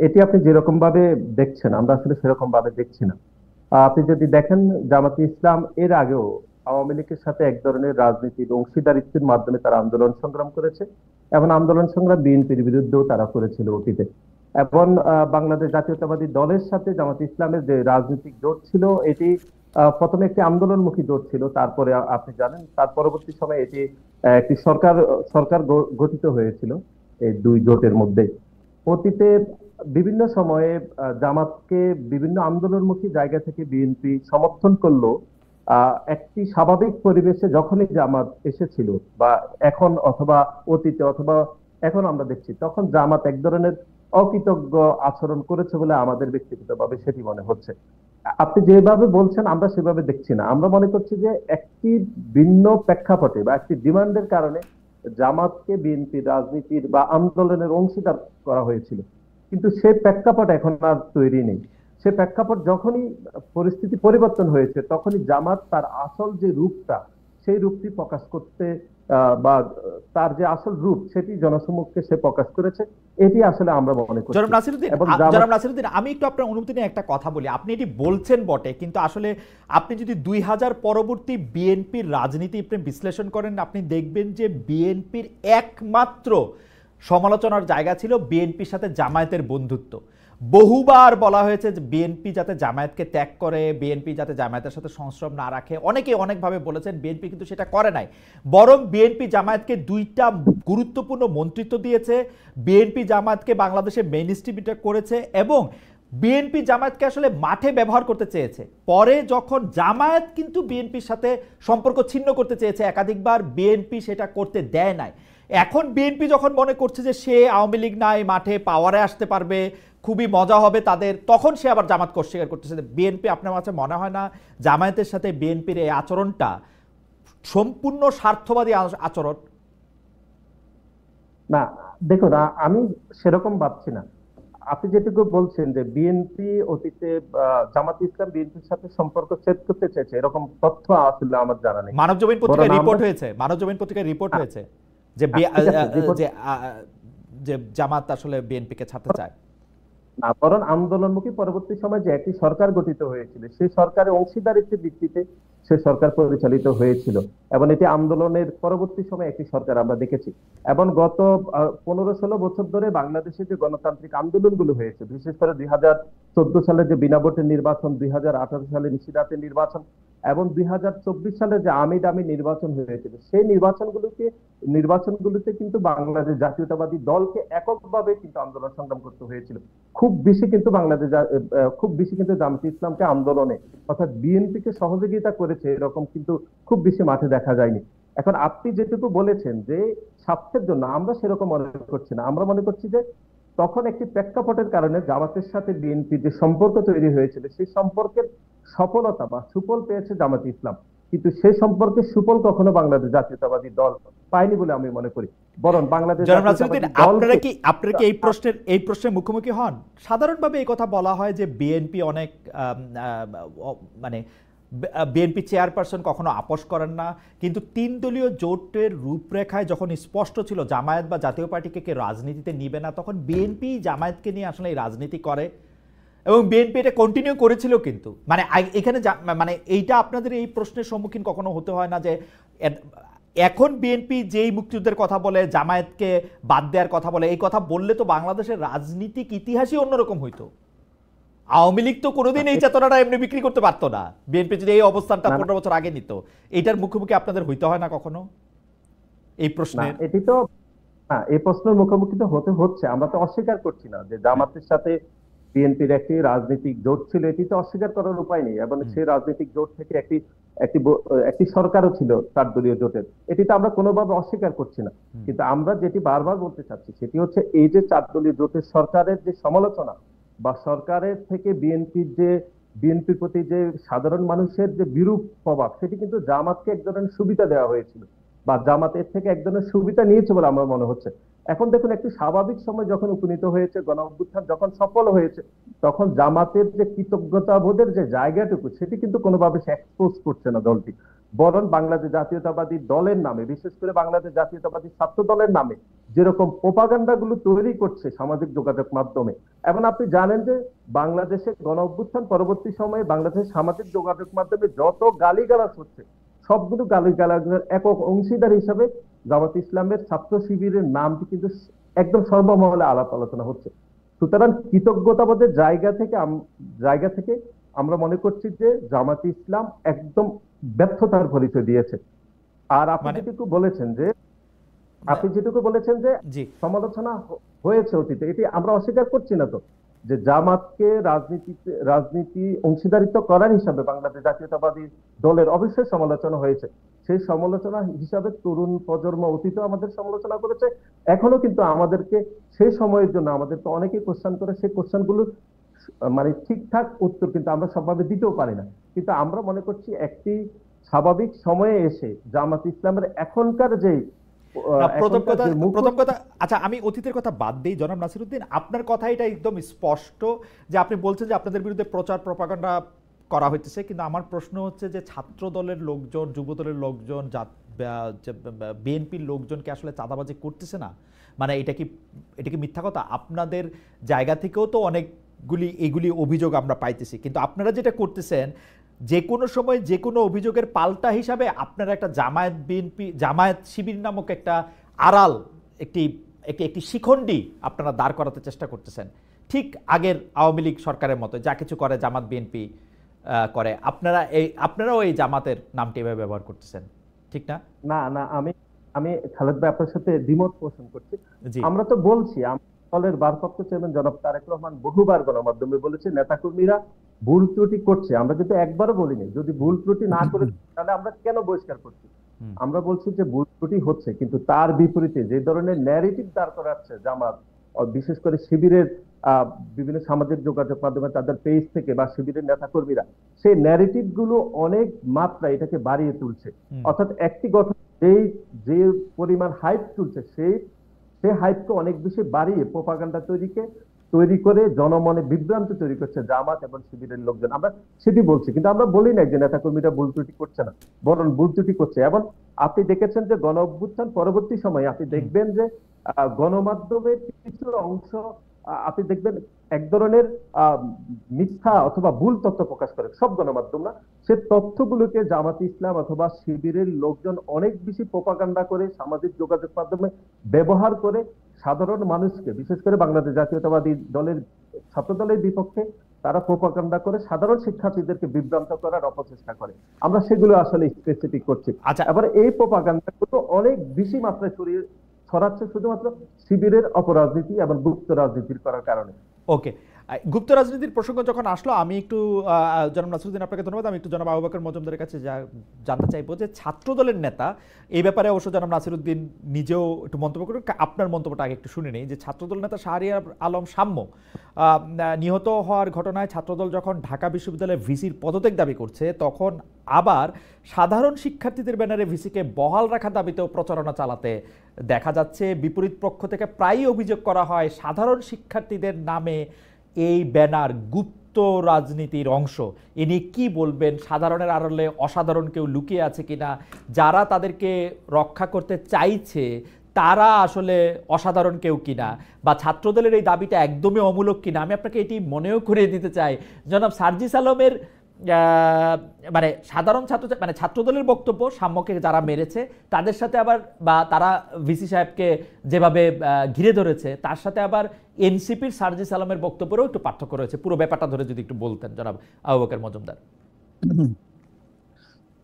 এটি আপনি যেরকম ভাবে দেখছেন আমরা আসলে সেরকম ভাবে দেখছি না। আপনি যদি দেখেন জামাতে ইসলাম এর আগেও আওয়ামী লীগের সাথে এক ধরনের রাজনীতির অংশীদারিত্বের মাধ্যমে তারা আন্দোলন সংগ্রাম করেছে, এবং আন্দোলন সংগ্রাম বিএনপির বিরুদ্ধেও তারা করেছিল অতীতে। এবং বাংলাদেশ জাতীয়তাবাদী দলের সাথে জামাতে ইসলামের যে রাজনৈতিক জোট ছিল, এটি প্রথমে একটি আন্দোলনমুখী জোট ছিল, তারপরে আপনি জানেন তার পরবর্তী সময়ে এটি একটি সরকার গঠিত হয়েছিল এই দুই জোটের মধ্যে। অতীতে বিভিন্ন সময়ে জামাতকে বিভিন্ন আন্দোলনমুখী জায়গা থেকে বিএনপি সমর্থন করলো। একটি স্বাভাবিক পরিবেশে যখনই জামাত এসেছিল, বা এখন অথবা অতীতে অথবা এখন আমরা দেখছি, তখন জামাত এক ধরনের অকৃতজ্ঞ আচরণ করেছে বলে আমাদের ব্যক্তিগতভাবে সেটি মনে হচ্ছে। আপনি যেভাবে বলছেন আমরা সেভাবে দেখছি না। আমরা মনে করছি যে একটি ভিন্ন প্রেক্ষাপটে বা একটি ডিমান্ডের কারণে জামাতকে বিএনপির রাজনীতির বা আন্দোলনের অংশীদার করা হয়েছিল, কিন্তু সেই প্রেক্ষাপট এখন আর তৈরি নেই। সে প্রেক্ষাপট যখনই পরিস্থিতি পরিবর্তন হয়েছে, তখনই জামাত তার আসল যে রূপটা, সেই রূপটি প্রকাশ করতে বা তার যে আসল রূপ সেটি জনসমক্ষে সে প্রকাশ করেছে। এটি আসলে আমরা মনে করি। জনাব নাসিরউদ্দিন, আমি একটু আপনার অনুমতি নিয়ে একটা কথা বলি। আপনি এটি বলছেন বটে, কিন্তু আসলে আপনি যদি ২০০০ পরবর্তী বিএনপির রাজনীতি আপনি বিশ্লেষণ করেন, আপনি দেখবেন যে বিএনপির একমাত্র সমালোচনার জায়গা ছিল বিএনপির সাথে জামায়াতের বন্ধুত্ব। বহুবার বলা হয়েছে যে বিএনপি যাতে জামায়াতকে ত্যাগ করে, বিএনপি যাতে জামায়াতের সাথে সংস্রব না রাখে, অনেকে অনেকভাবে বলেছেন। বিএনপি কিন্তু সেটা করে নাই, বরং বিএনপি জামায়াতকে ২টা গুরুত্বপূর্ণ মন্ত্রিত্ব দিয়েছে, বিএনপি জামায়াতকে বাংলাদেশে মেইন স্ট্রিমটা করেছে, এবং বিএনপি জামায়াতকে আসলে মাঠে ব্যবহার করতে চেয়েছে। পরে যখন জামায়াত কিন্তু বিএনপির সাথে সম্পর্ক ছিন্ন করতে চেয়েছে একাধিকবার, বিএনপি সেটা করতে দেয় নাই। এখন বিএনপি যখন মনে করছে যে সে আওয়ামী লীগ নাই, মাঠে পাওয়ারে আসতে পারবে, খুবই মজা হবে তাদের, তখন সে আবার জামাতকে অস্বীকার করতেছে। বিএনপি, আপনার কাছে মনে হয় না জামায়াতের সাথে বিএনপির এই আচরণটা সম্পূর্ণ স্বার্থবাদী আচরণ? না, দেখুন, আমি সেরকম ভাবছি না। আপনি যেটুকু বলছেন যে বিএনপি অতীতে জামাত ইসলাম বিএনপির সাথে সম্পর্ক ছেদ করতে চেয়েছে, এরকম তথ্য আসলে আমার জানা নেই। মানবজমিন পত্রিকায় রিপোর্ট হয়েছে, মানবজমিন পত্রিকায় রিপোর্ট হয়েছে যে জামাত আসলে বিএনপিকে ছাড়তে চায় না, বরং আন্দোলনমুখী পরবর্তী সময় যে একটি সরকার গঠিত হয়েছিল, সেই সরকারের অংশীদারিত্বের ভিত্তিতে সে সরকার পরিচালিত হয়েছিল, এবং এটি আন্দোলনের পরবর্তী সময়ে একটি সরকার আমরা দেখেছি। এবং গত 15-16 বছর ধরে বাংলাদেশে যে গণতান্ত্রিক আন্দোলনগুলো হয়েছে, বিশেষ করে 2014 সালে যে বিনা ভোটের নির্বাচন, 2018 সালে নিশিরাতের নির্বাচন, এবং 2024 সালে যে আমির নির্বাচন হয়েছিল, সেই নির্বাচনগুলোতে কিন্তু বাংলাদেশ জাতীয়তাবাদী দলকে এককভাবে কিন্তু আন্দোলন সংগ্রাম করতে হয়েছিল। খুব বেশি কিন্তু জামায়াতে ইসলামকে আন্দোলনে, অর্থাৎ বিএনপিকে সহযোগিতা করেছে এরকম কিন্তু খুব বেশি মাঠে দেখা যায়নি। এখন আপনি যেটুকু বলেছেন যে স্বার্থের জন্য, আমরা সেরকম মনে করছি না। আমরা মনে করছি যে তখন একটি প্রেক্ষাপটের কারণে জামাতের সাথে বিএনপি যে সম্পর্ক তৈরি হয়েছিল, সেই সম্পর্কের সফলতা বা সুফল পেয়েছে জামাতে ইসলাম, কিন্তু সেই সম্পর্কে সুফল কখনো বাংলাদেশ জাতীয়তাবাদী দল পায়নি বলে আমি মনে করি। বরং বাংলাদেশ জনাব নাসিরউদ্দিন, আপনারা কি এই প্রশ্নের মুখোমুখি হন? সাধারণভাবে এই কথা বলা হয় যে বিএনপি অনেক মানে বিএনপি চেয়ারপারসন কখনো আপোষ করেন না, কিন্তু 3 দলীয় জোটের রূপরেখায় যখন স্পষ্ট ছিল জামায়াত বা জাতীয় পার্টিকে কে রাজনীতিতে নিবে না, তখন বিএনপি জামায়াতকে নিয়ে আসলে এই রাজনীতি করে এবং বিএনপি এটা কন্টিনিউ করেছিল। কিন্তু মানে এখানে মানে এইটা আপনাদের এই প্রশ্নের সম্মুখীন কখনো হতে হয় না যে এখন বিএনপি যেই মুক্তিযুদ্ধের কথা বলে, জামায়াতকে বাদ দেওয়ার কথা বলে, এই কথা বললে তো বাংলাদেশের রাজনীতিক ইতিহাসই অন্যরকম হইতো। আওয়ামী লীগ তো কোনোদিন এই চেতনাটা এমনি বিক্রি করতে পারতো না, বিএনপি যদি এই অবস্থানটা 15 বছর আগে নিত। এটার মুখোমুখি আপনাদের হইতে হয় না কখনো এই প্রশ্নে? এটি তো এই প্রশ্নের মুখোমুখি তো হতে হচ্ছে। আমরা তো অস্বীকার করছি না যে জামাতের সাথে বিএনপির একটি রাজনৈতিক জোট ছিল, এটি তো অস্বীকার করার উপায় নেই। এবং সেই রাজনৈতিক জোট থেকে একটি সরকারও ছিল 4 দলীয় জোটের, এটি তো আমরা কোনোভাবে অস্বীকার করছি না। কিন্তু আমরা যেটি বারবার বলতে চাচ্ছি সেটি হচ্ছে এই যে 4 দলীয় জোটের সরকারের যে সমালোচনা বা সরকারের থেকে বিএনপির প্রতি যে সাধারণ মানুষের যে বিরূপ প্রভাব, সেটি কিন্তু জামাতকে এক ধরনের সুবিধা দেওয়া হয়েছিল বা জামাতের থেকে এক ধরনের সুবিধা নিয়েছে বলে আমার মনে হচ্ছে। এখন দেখুন, একটি স্বাভাবিক সময় যখন উপনীত হয়েছে, গণ অভ্যুত্থান যখন সফল হয়েছে, তখন জামাতের যে কৃতজ্ঞতাবোধের যে জায়গাটুকু, সেটি কিন্তু কোনোভাবে সে এক্সপোজ করছে না দলটি। বরং বাংলাদেশ জাতীয়তাবাদী দলের নামে, বিশেষ করে বাংলাদেশ জাতীয়তাবাদী ছাত্র দলের নামে যেরকম প্রোপাগান্ডা গুলো তৈরি করছে সামাজিক যোগাযোগ মাধ্যমে, এবং আপনি জানেন যে বাংলাদেশে গণ অভ্যুত্থান পরবর্তী সময়ে বাংলাদেশের সামাজিক যোগাযোগ মাধ্যমে যত গালিগালাজ হচ্ছে, সবগুলো গালিগালাজের একক অংশীদার হিসাবে জামাত ইসলামের ছাত্র শিবিরের নামটি কিন্তু একদম সর্বমহলে আলাপ আলোচনা হচ্ছে। সুতরাং কৃতজ্ঞতাবোধের জায়গা থেকে আমরা মনে করছি যে জামাত ইসলাম একদম ব্যর্থতার পরিচয় দিয়েছে। আর আপনি যেটুকু বলেছেন যে সমালোচনা হয়েছে অতীতে, এটি আমরা অস্বীকার করছি না তো, যে জামাতকে রাজনীতি অংশীদারিত্ব করার হিসাবে বাংলাদেশ জাতীয়তাবাদী দলের অবশ্যই সমালোচনা হয়েছে। সেই সমালোচনা হিসাবে তরুণ প্রজন্ম অতীত আমাদের সমালোচনা করেছে, এখনো কিন্তু আমাদেরকে সেই সময়ের জন্য আমাদেরকে অনেকেই কোশ্চেন করে, সেই কোশ্চেনগুলো মানে ঠিকঠাক উত্তর কিন্তু আমরা সবভাবে দিতেও পারি না। কিন্তু আমরা মনে করছি একটি স্বাভাবিক সময়ে এসে জামাত ইসলামের এখনকার যে প্রথম কথা, আচ্ছা আমি অতীতের কথা বাদ দিই। জনাব নাসিরউদ্দিন, আপনার কথা এটা একদম স্পষ্ট যে আপনি বলছেন যে আপনাদের বিরুদ্ধে প্রচার প্রপাগান্ডা করা হইতেছে, কিন্তু আমার প্রশ্ন হচ্ছে যে ছাত্র দলের লোকজন, যুব দলের লোকজন, বিএনপির লোকজনকে আসলে চাঁদাবাজি করতেছে না? মানে এটা কি মিথ্যা কথা? আপনাদের জায়গা থেকেও তো অনেকগুলি এগুলি অভিযোগ আমরা পাইতেছি, কিন্তু আপনারা যেটা করতেছেন যে কোনো সময় যে কোনো অভিযোগের পাল্টা হিসাবে আপনারা একটা জামায়াত শিবির নামক একটা আড়াল, একটি শিখণ্ডি আপনারা দাঁড় করাতে চেষ্টা করতেছেন, ঠিক আগের আওয়ামী লীগ সরকারের মতো যা কিছু করে জামাত বিএনপি করে, আপনারাও এই জামাতের নামটি এভাবে ব্যবহার করতেছেন, ঠিক না? না, আমি খালেদ ভাই আপনার সাথে দ্বিমত পোষণ করছি। আমরা তো বলছি, দলের ভারপ্রাপ্ত চেয়ারম্যান জনাব তারেক রহমান বহুবার গণমাধ্যমে বলেছে নেতাকর্মীরা ভুল ত্রুটি করছে, আমরা কিন্তু একবারও বলিনি যদি ভুল ত্রুটি না করে তাহলে আমরা কেন বহিষ্কার করছি। আমরা বলছি যে ভুল ত্রুটি হচ্ছে, কিন্তু তার বিপরীতে যে ধরনের ন্যারেটিভ দাঁড় করাচ্ছে জামাত, বিশেষ করে শিবিরের বিভিন্ন সামাজিক যোগাযোগ মাধ্যমে তাদের পেজ থেকে বা শিবিরের নেতাকর্মীরা, সেই ন্যারেটিভ গুলো অনেক মাত্রা এটাকে বাড়িয়ে তুলছে। অর্থাৎ একটি ঘটনা যে পরিমাণ হাইপ তুলছে, সেই হাইপকে অনেক বেশি বাড়িয়ে প্রোপাগান্ডা তৈরি করে জনমনে বিভ্রান্তি তৈরি করছে জামাত এবং শিবিরের লোকজন। আমরা সেটি বলছি, কিন্তু আমরা বলি না যে নেতাকর্মীরা ভুল ত্রুটি করছে না, বরং ভুল ত্রুটি করছে। এবং আপনি দেখেছেন যে গণ অভ্যুত্থান পরবর্তী সময়ে আপনি দেখবেন যে গণমাধ্যমের কিছু অংশ আপনি দেখবেন এক ধরনের আহ, মিথ্যা অথবা ভুল তথ্য প্রকাশ করে, সব গণমাধ্যম না, সে তথ্যগুলোকে জামাতে ইসলাম অথবা শিবিরের লোকজন অনেক বেশি প্রোপাগান্ডা করে সামাজিক যোগাযোগ মাধ্যমে ব্যবহার করে সাধারণ মানুষকে, বিশেষ করে বাংলাদেশ জাতীয়তাবাদী দলের ছাত্র দলের বিপক্ষে তারা প্রোপাগান্ডা করে সাধারণ শিক্ষার্থীদেরকে বিভ্রান্ত করার অপচেষ্টা করে। আমরা সেগুলো আসলে স্পেসিফিক করছি। আচ্ছা, এবার এই প্রোপাগান্ডা গুলো অনেক বেশি মাত্রায় ছড়াচ্ছে শুধুমাত্র শিবিরের অপরাজনীতি এবং গুপ্ত রাজনীতির করার কারণে। ওকে, গুপ্ত রাজনীতির প্রসঙ্গ যখন আসলো, আমি একটু জনাব নাসিরউদ্দিন আপনাকে ধন্যবাদ। আমি একটু জনাব আবু বকর মজুমদারের কাছে জানতে চাইবো যে ছাত্র দলের নেতা, এই ব্যাপারে অবশ্য জনাব নাসিরউদ্দিন নিজেও একটু মন্তব্য করুন, আপনার মন্তব্যটা আগে একটু শুনে নেই। যে ছাত্রদল নেতা শাহরিয়ার আলম সাম্য নিহত হওয়ার ঘটনায় ছাত্রদল যখন ঢাকা বিশ্ববিদ্যালয়ে ভিসির পদত্যাগ দাবি করছে, তখন আবার সাধারণ শিক্ষার্থীদের ব্যানারে ভিসিকে বহাল রাখার দাবিতেও প্রচারণা চালাতে দেখা যাচ্ছে। বিপরীত পক্ষ থেকে প্রায়ই অভিযোগ করা হয় সাধারণ শিক্ষার্থীদের নামে এই ব্যানার গুপ্ত রাজনীতির অংশ। এ নিয়ে কি বলবেন? সাধারণের আড়ালে অসাধারণ কেউ লুকিয়ে আছে কিনা? যারা তাদেরকে রক্ষা করতে চাইছে তারা আসলে অসাধারণ কেউ কিনা, বা ছাত্রদলের এই দাবিটা একদমই অমূলক কিনা? আমি আপনাকে এটি মনেও করিয়ে দিতে চাই, জনাব সার্জিস আলমের মানে সাধারণ ছাত্রদলের বক্তব্য সাম্যকে যারা মেরেছে তাদের সাথে আবার, বা তারা ভিসি সাহেবকে যেভাবে ঘিরে ধরেছে তার সাথে আবার এনসিপির সার্জিস আলমের বক্তব্যেরও একটু পার্থক্য রয়েছে। পুরো ব্যাপারটা ধরে যদি একটু বলতেন জনাব আবু বকর মজুমদার।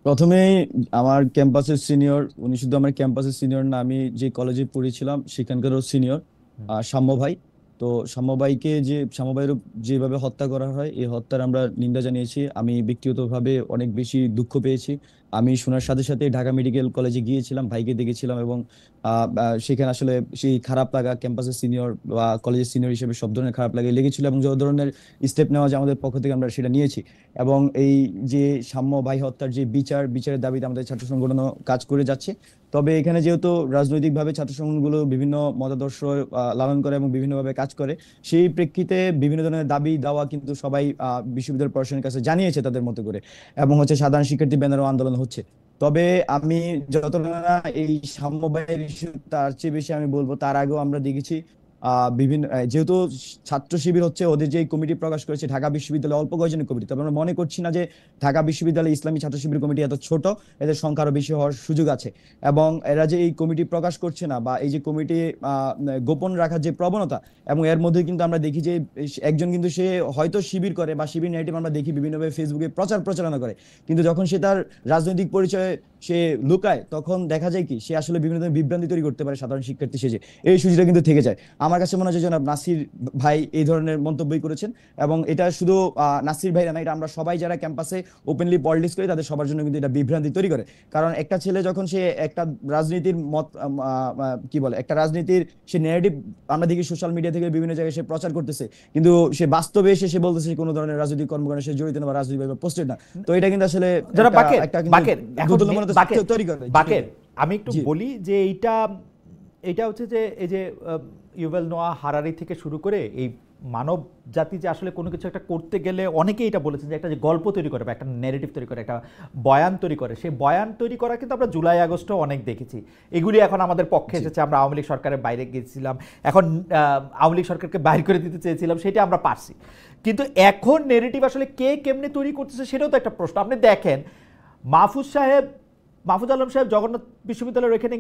প্রথমেই আমার ক্যাম্পাসের সিনিয়র, উনি শুধু আমার ক্যাম্পাসের সিনিয়র না, আমি যে কলেজে পড়েছিলাম সেখানকারও সিনিয়র, সাম্য ভাই। তো সাম্য ভাইকে সাম্য ভাইয়ের যেভাবে হত্যা করা হয়, এই হত্যার আমরা নিন্দা জানিয়েছি। আমি ব্যক্তিগতভাবে অনেক বেশি দুঃখ পেয়েছি। আমি শোনার সাথে সাথে ঢাকা মেডিকেল কলেজে গিয়েছিলাম, ভাইকে দেখেছিলাম, এবং সেখানে আসলে সেই খারাপ লাগা, ক্যাম্পাসের সিনিয়র বা কলেজের সিনিয়র হিসেবে সব ধরনের খারাপ লাগে লেগেছিল, এবং যত ধরনের স্টেপ নেওয়া যায় আমাদের পক্ষ থেকে আমরা সেটা নিয়েছি। এবং এই যে সাম্য ভাই হত্যার যে বিচারের দাবিতে আমাদের ছাত্র সংগঠনও কাজ করে যাচ্ছে। তবে এখানে যেহেতু রাজনৈতিকভাবে ছাত্র সংগঠনগুলো বিভিন্ন মতাদর্শ লালন করে এবং বিভিন্নভাবে কাজ করে, সেই প্রেক্ষিতে বিভিন্ন ধরনের দাবি দাওয়া কিন্তু সবাই বিশ্ববিদ্যালয় প্রশাসনের কাছে জানিয়েছে তাদের মতো করে, এবং সাধারণ শিক্ষার্থী ব্যানারও আন্দোলন হচ্ছে। তবে আমি যতটা না এই সাম্য ভাইয়ের ইস্যু, তার চেয়ে বেশি আমি বলবো তার আগেও আমরা দেখেছি বিভিন্ন, যেহেতু ছাত্র শিবির ওদের যে কমিটি প্রকাশ করেছে ঢাকা বিশ্ববিদ্যালয়ে অল্প কয়েকজনের কমিটি, তবে আমরা মনে করছি না যে ঢাকা বিশ্ববিদ্যালয়ে ইসলামী ছাত্র শিবির কমিটি এত ছোট, এদের সংখ্যা আরো বেশি হওয়ার সুযোগ আছে। এবং এরা যে এই কমিটি প্রকাশ করছে না, বা এই যে কমিটি গোপন রাখার যে প্রবণতা, এবং এর মধ্যে কিন্তু আমরা দেখি যে একজন কিন্তু সে হয়তো শিবির করে বা শিবির নেগেটিভ আমরা দেখি বিভিন্নভাবে ফেসবুকে প্রচারণা করে, কিন্তু যখন সে তার রাজনৈতিক পরিচয়ে সে লুকায়, তখন দেখা যায় কি সে আসলে বিভিন্ন ধরনের বিভ্রান্তি তৈরি করতে পারে সাধারণ শিক্ষার্থী সেজে। এই সুযোগটা কিন্তু থেকে যায়। আমার কাছে মনে হয় জনাব নাসির ভাই এই ধরনের মন্তব্যই করেছেন, এবং এটা শুধু নাসির ভাই না, এটা আমরা সবাই যারা ক্যাম্পাসে ওপেনলি পলিটিক্স করি তাদের সবার জন্য কিন্তু এটা বিভ্রান্তি তৈরি করে। কারণ একটা ছেলে যখন সে একটা রাজনীতির মত কি বলে একটা রাজনীতির সে নেগেটিভ আমরা দেখি সোশ্যাল মিডিয়া থেকে বিভিন্ন জায়গায় সে প্রচার করতেছে, কিন্তু সে বাস্তবে এসে সে বলতেছে কোনো ধরনের রাজনৈতিক কর্মকাণ্ডে সে জড়িত না বা রাজনৈতিকভাবে পোস্টেড না। তো এটা কিন্তু আসলে আমি একটু বলি যে এইটা হচ্ছে যে এই যে ইউভেল নোয়া হারারি থেকে শুরু করে এই মানব জাতি যে আসলে কোনো কিছু একটা করতে গেলে অনেকেই এটা বলেছেন যে একটা যে গল্প তৈরি করে বা একটা ন্যারেটিভ তৈরি করে, একটা বয়ান তৈরি করে, সেই বয়ান তৈরি করা কিন্তু আমরা জুলাই আগস্টও অনেক দেখেছি। এগুলি এখন আমাদের পক্ষে এসেছে। আমরা আওয়ামী লীগ সরকারের বাইরে গিয়েছিলাম, এখন আওয়ামী লীগ সরকারকে বাইর করে দিতে চেয়েছিলাম, সেটা আমরা পারছি। কিন্তু এখন ন্যারেটিভ আসলে কে কেমনে তৈরি করতেছে সেটাও তো একটা প্রশ্ন। আপনি দেখেন মাহফুজ আলম সাহেব জগন্নাথ বিশ্ববিদ্যালয়ের ওইখানে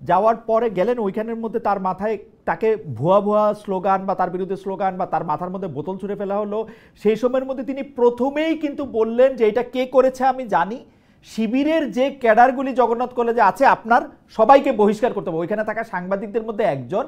যাওয়ার পরে গেলেন, ওইখানের মধ্যে তার মাথায় তাকে ভুয়া স্লোগান বা তার বিরুদ্ধে স্লোগান বা তার মাথার মধ্যে বোতল ছুঁড়ে ফেলা হলো। সেই সময়ের মধ্যে তিনি প্রথমেই কিন্তু বললেন যে এটা কে করেছে আমি জানি, শিবিরের যে ক্যাডারগুলি জগন্নাথ কলেজে আছে আপনার সবাইকে বহিষ্কার করতে হবে। ওইখানে থাকা সাংবাদিকদের মধ্যে একজন